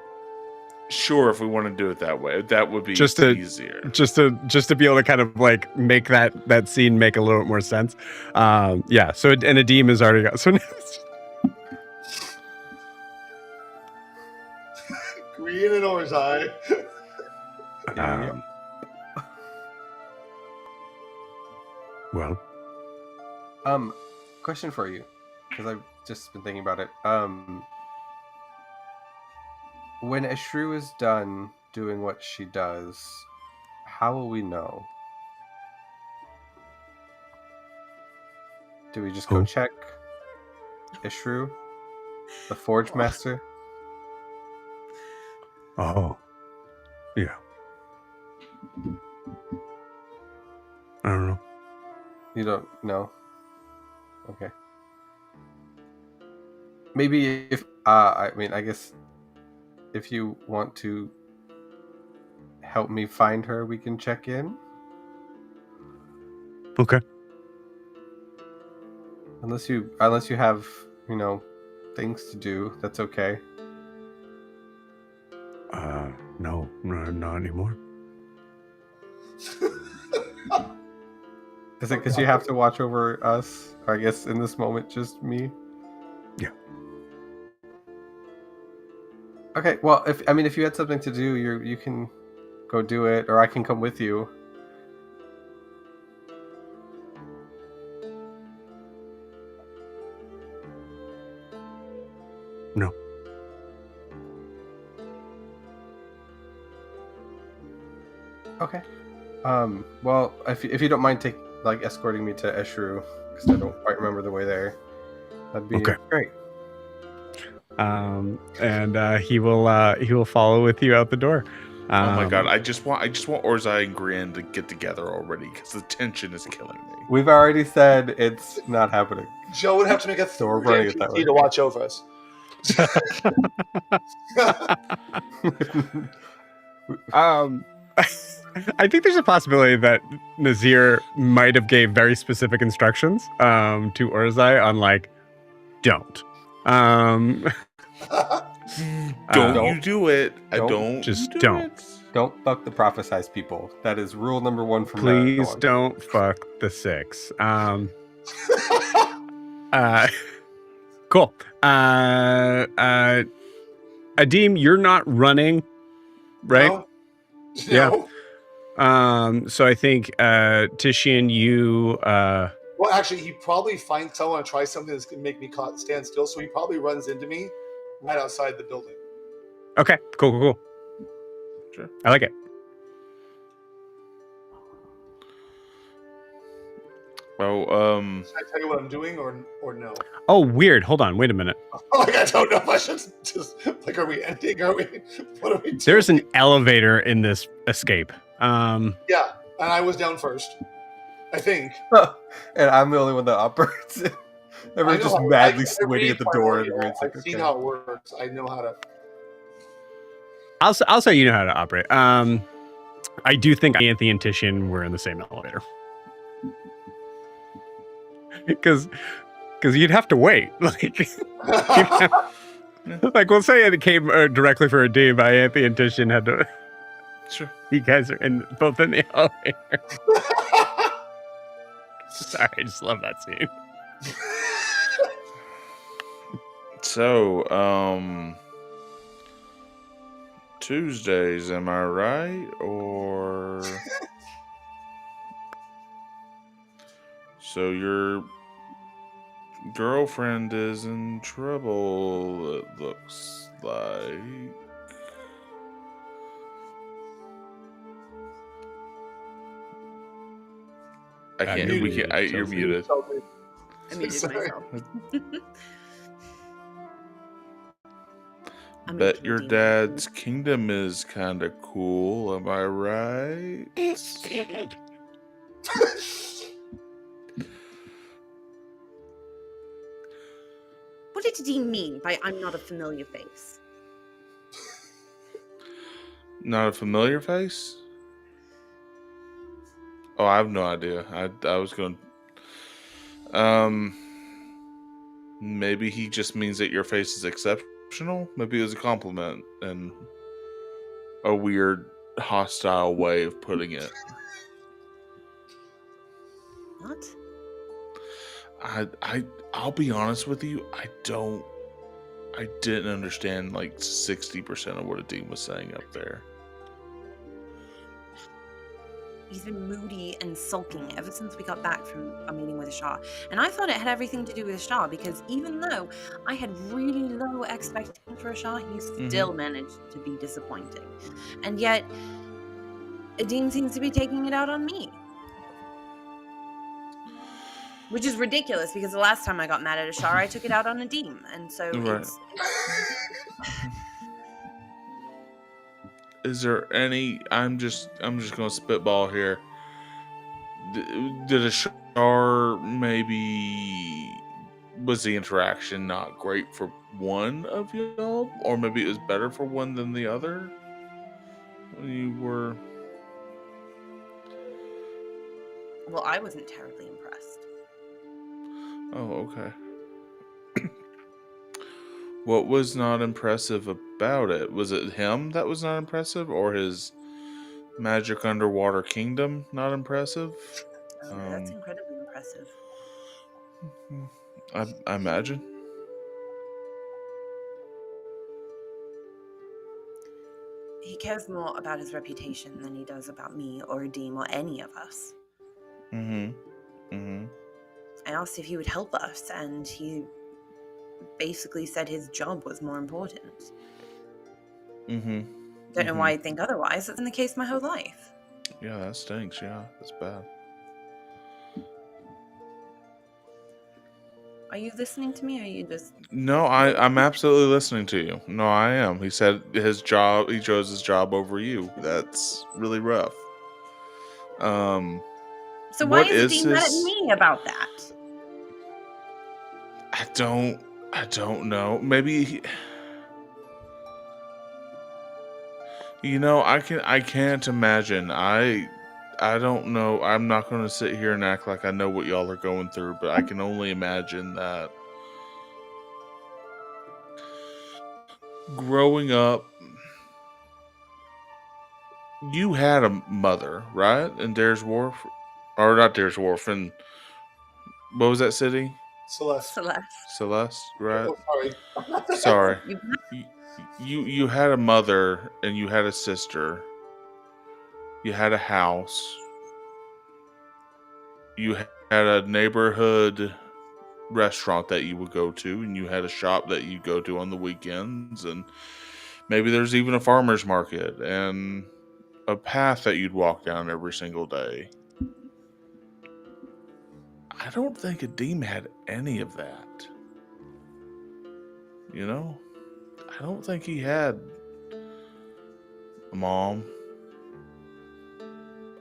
Sure, if we want to do it that way, that would be easier. Just to be able to kind of make that scene make a little bit more sense. Yeah. So and Adim is already got. So now Green and Orzai. Well, question for you, because I've just been thinking about it. When Eshru is done doing what she does, how will we know? Do we just go check Eshru, the Forge Master? Oh, yeah. I don't know. You don't know? Okay. Maybe if I guess if you want to help me find her, we can check in. Okay. Unless you have, things to do, that's okay. No, not anymore. Is it because you have to watch over us? Or I guess in this moment, just me? Yeah. Okay, well, if you had something to do, you can go do it, or I can come with you. No. Okay. Well, if you don't mind escorting me to Eshru, because I don't quite remember the way there, that'd be great. And he will follow with you out the door. Oh my god! I just want Orzai and Grian to get together already because the tension is killing me. We've already said it's not happening. Joe would have to make a So we're running it that way. to watch over us. I think there's a possibility that Nahzir might have gave very specific instructions to Orzai on don't. Don't you do it. I don't. don't. Just do don't. it. Don't fuck the prophesized people. That is rule number 1 from Please now on. don't fuck the 6. Cool. Adim, you're not running, right? No? Yeah. No? So I think Tishian, you Well, actually, he probably finds someone to try something that's going to make me stand still. So he probably runs into me right outside the building. Okay, cool. Sure. I like it. Oh, Should I tell you what I'm doing or no? Oh, weird. Hold on. Wait a minute. Like, I don't know if I should just like. Are we ending? Are we? What are we doing? There's an elevator in this escape. Yeah, and I was down first. I think. And I'm the only one that operates it. Everyone's just madly waiting at the door. And everyone's like, I've seen how it works. I know how to. I'll say you know how to operate. I do think Anthony and Titian were in the same elevator. Because you'd have to wait. Like we'll say it came directly for a D, but Anthony and Titian had to. sure. You guys are both in the elevator. Sorry, I just love that scene. So, Tuesdays, am I right? Or so your girlfriend is in trouble, it looks like. I can't. We can't. You're muted. I muted myself. Bet your dad's kingdom is kind of cool. Am I right? What did he mean by "I'm not a familiar face"? Not a familiar face? Oh, I have no idea. I was going. Maybe he just means that your face is exceptional. Maybe it was a compliment and a weird, hostile way of putting it. What? I'll be honest with you. I didn't understand like 60% of what Adeem was saying up there. He's been moody and sulking ever since we got back from a meeting with Shah. And I thought it had everything to do with Shah, because even though I had really low expectations for Shah, he still managed to be disappointing. And yet, Adeem seems to be taking it out on me. Which is ridiculous, because the last time I got mad at Shah, I took it out on Adeem. And so it's... Is there any? I'm just gonna spitball here. Did Ashar maybe was the interaction not great for one of y'all, or maybe it was better for one than the other when you were? Well, I wasn't terribly impressed. Oh, okay. What was not impressive about it? Was it him that was not impressive, or his magic underwater kingdom not impressive? That's incredibly impressive. I imagine. He cares more about his reputation than he does about me or Adeem or any of us. I asked if he would help us, and he basically said his job was more important. Don't know why I'd think otherwise. That's been the case my whole life. Yeah, that stinks. Yeah, that's bad. Are you listening to me, or are you just... No, I'm absolutely listening to you. No, I am. He said he chose his job over you. That's really rough. So why is Adeem mad at me about that? I don't know. Maybe I can't imagine. I don't know. I'm not going to sit here and act like I know what y'all are going through, but I can only imagine that growing up, you had a mother, right? In Dare's Wharf, or not Dare's Wharf, and what was that city? Celeste, right? Oh, sorry. You had a mother and you had a sister. You had a house. You had a neighborhood restaurant that you would go to, and you had a shop that you go to on the weekends, and maybe there's even a farmer's market and a path that you'd walk down every single day. I don't think Adim had any of that. You know? I don't think he had a mom.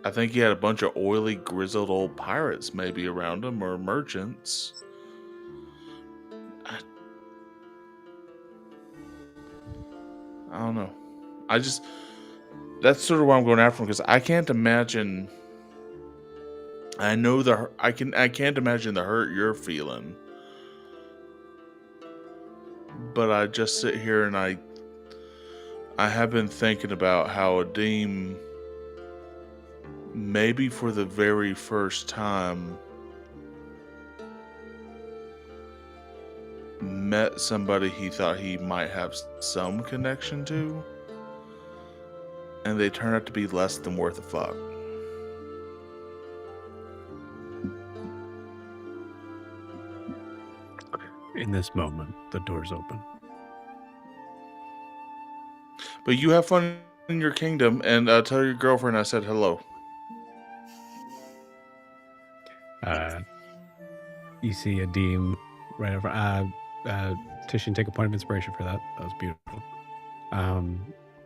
I think he had a bunch of oily, grizzled old pirates maybe around him, or merchants. I don't know. That's sort of why I'm going after him, because I can't imagine. I can't imagine the hurt you're feeling. But I just sit here and I have been thinking about how Adim, maybe for the very first time, met somebody he thought he might have some connection to, and they turn out to be less than worth a fuck. In this moment, the door's open. But you have fun in your kingdom, and tell your girlfriend I said hello. You see Adim right over. Titian, take a point of inspiration for that. That was beautiful.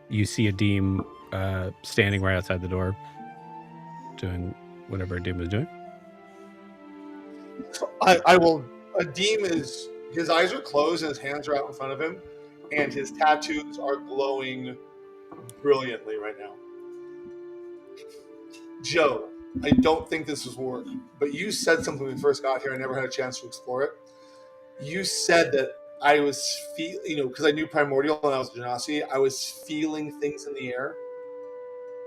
You see Adim standing right outside the door, doing whatever Adim was doing. I will. Adim his eyes are closed and his hands are out in front of him, and his tattoos are glowing brilliantly right now. Joe, I don't think this was work, but you said something when we first got here. I never had a chance to explore it. You said that I was because I knew Primordial and I was Genasi, I was feeling things in the air.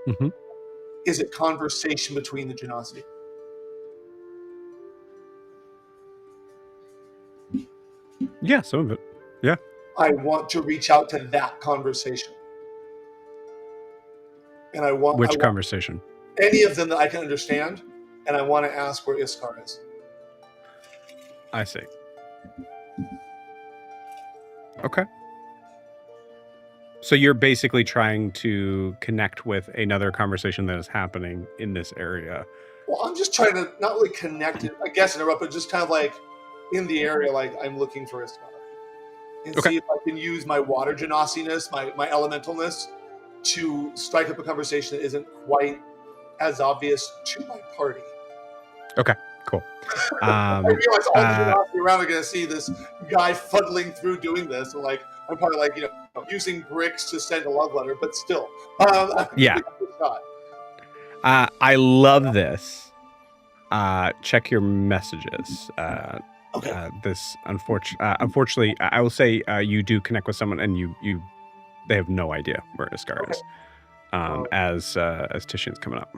Mm-hmm. Is it conversation between the Genasi? Yeah, some of it. Yeah. I want to reach out to that conversation. And I want conversation? Any of them that I can understand, and I want to ask where Iskar is. I see. Okay. So you're basically trying to connect with another conversation that is happening in this area. Well, I'm just trying to not really connect it, I guess, interrupt, but just kind of like in the area, like I'm looking for Iskar. And see if I can use my water genasiness, my elementalness, to strike up a conversation that isn't quite as obvious to my party. Okay, cool. I realize all the Genasi around are going to see this guy fuddling through doing this, and I'm probably using bricks to send a love letter, but still, yeah. I love this. Check your messages. Okay. Unfortunately, I will say you do connect with someone, and they have no idea where Iskar is. As Titian's coming up.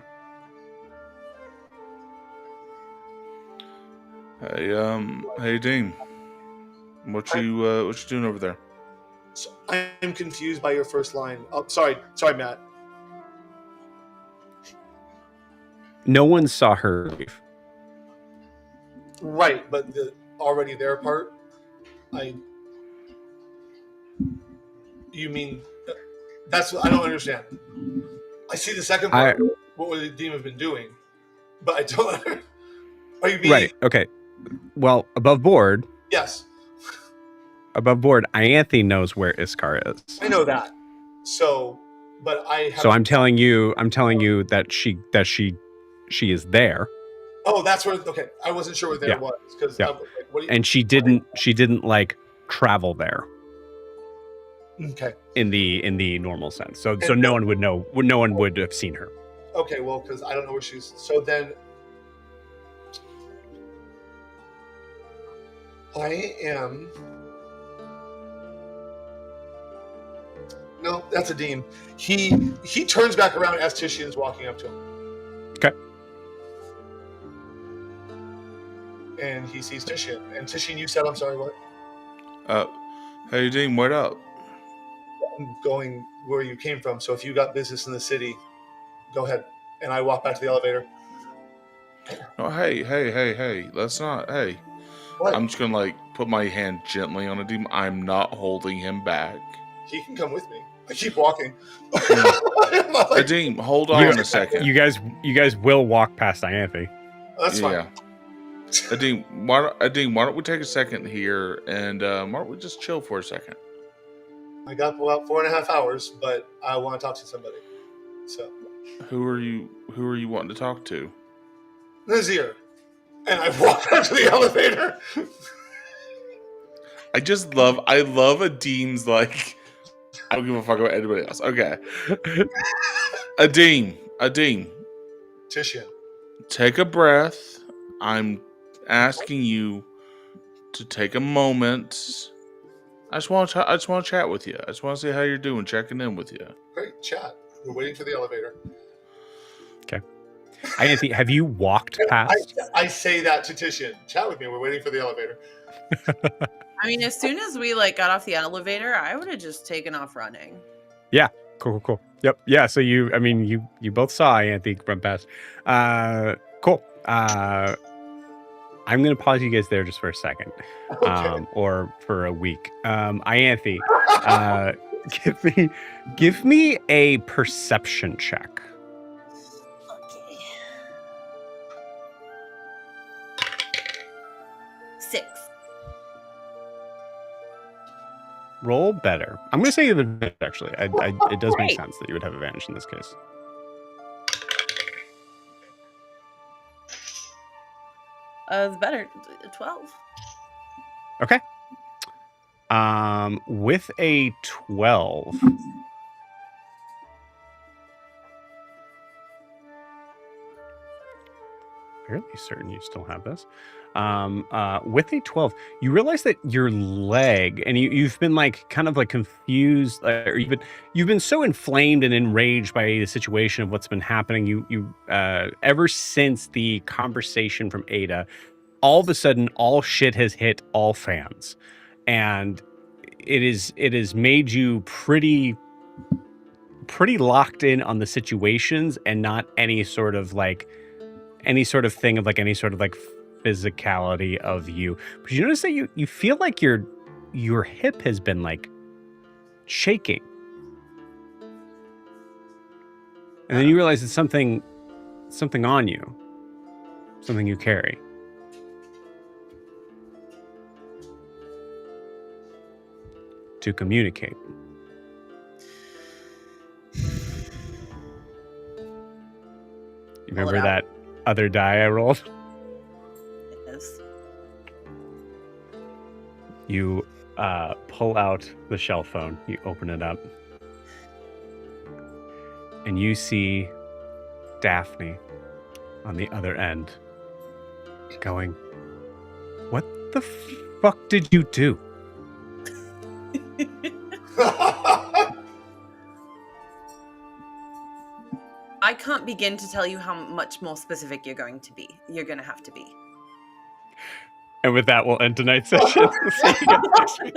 Hey, Dean. What you doing over there? So I am confused by your first line. Oh, sorry, Matt. No one saw her leave. Right, but the already there part. You mean that's what I don't understand. I see the second part. What would the demon have been doing? But I don't. Are you being right? Okay. Well, above board. Yes. Above board, Ianthe knows where Iskar is. I know that. So, but I. So I'm telling you that she is there. Oh, that's where. Okay, I wasn't sure where there was because. Yeah. And she didn't travel there. Okay. In the normal sense, so no one would know. No one would have seen her. Okay, well, because I don't know where she's. So then, I am. No, that's Adim. He turns back around as Titian's walking up to him. Okay. And he sees Titian. And Titian, you said, I'm sorry, what? Hey, Dean, what up? I'm going where you came from, so if you got business in the city, go ahead. And I walk back to the elevator. No, hey. Let's not. Hey, What? I'm just gonna put my hand gently on Adim. I'm not holding him back. He can come with me. I keep walking. Adim, hold on a second. You guys will walk past Ianthe. That's fine. Adim, why don't we take a second here and why don't we just chill for a second? I got about 4.5 hours, but I want to talk to somebody. So Who are you wanting to talk to? Nahzir. And I walk out to the elevator. I love Adim's I don't give a fuck about anybody else. Okay. Adim. Titian. Take a breath. I'm asking you to take a moment. I just want to chat with you. I just want to see how you're doing, checking in with you. Great, chat. We're waiting for the elevator. Okay. Ianthe, have you walked past? I say that to Titian. Chat with me. We're waiting for the elevator. I mean, as soon as we got off the elevator, I would have just taken off running. Yeah. Cool. Yep. Yeah. So you both saw Ianthe run past. Cool. I'm gonna pause you guys there just for a second, Okay. or for a week. Ianthe, give me a perception check. Okay. 6. Roll better. I'm gonna say the actually. It does make Great. sense that you would have advantage in this case. It's better. 12. Okay. With a 12. Fairly certain you still have this. With a 12, you realize that your leg, and you've been kind of confused, or you've been so inflamed and enraged by the situation of what's been happening. You ever since the conversation from Ada, all of a sudden, all shit has hit all fans, and it has made you pretty locked in on the situations and not any sort of thing of any sort of physicality of you. But you notice that you feel like your hip has been shaking, and then you realize it's something on you, something you carry. To communicate. You remember that other die I rolled? Yes. You pull out the shell phone. You open it up. And you see Daphne on the other end going, "What the fuck did you do?" I can't begin to tell you how much more specific you're going to be. You're going to have to be. And with that, we'll end tonight's session. See you guys next week.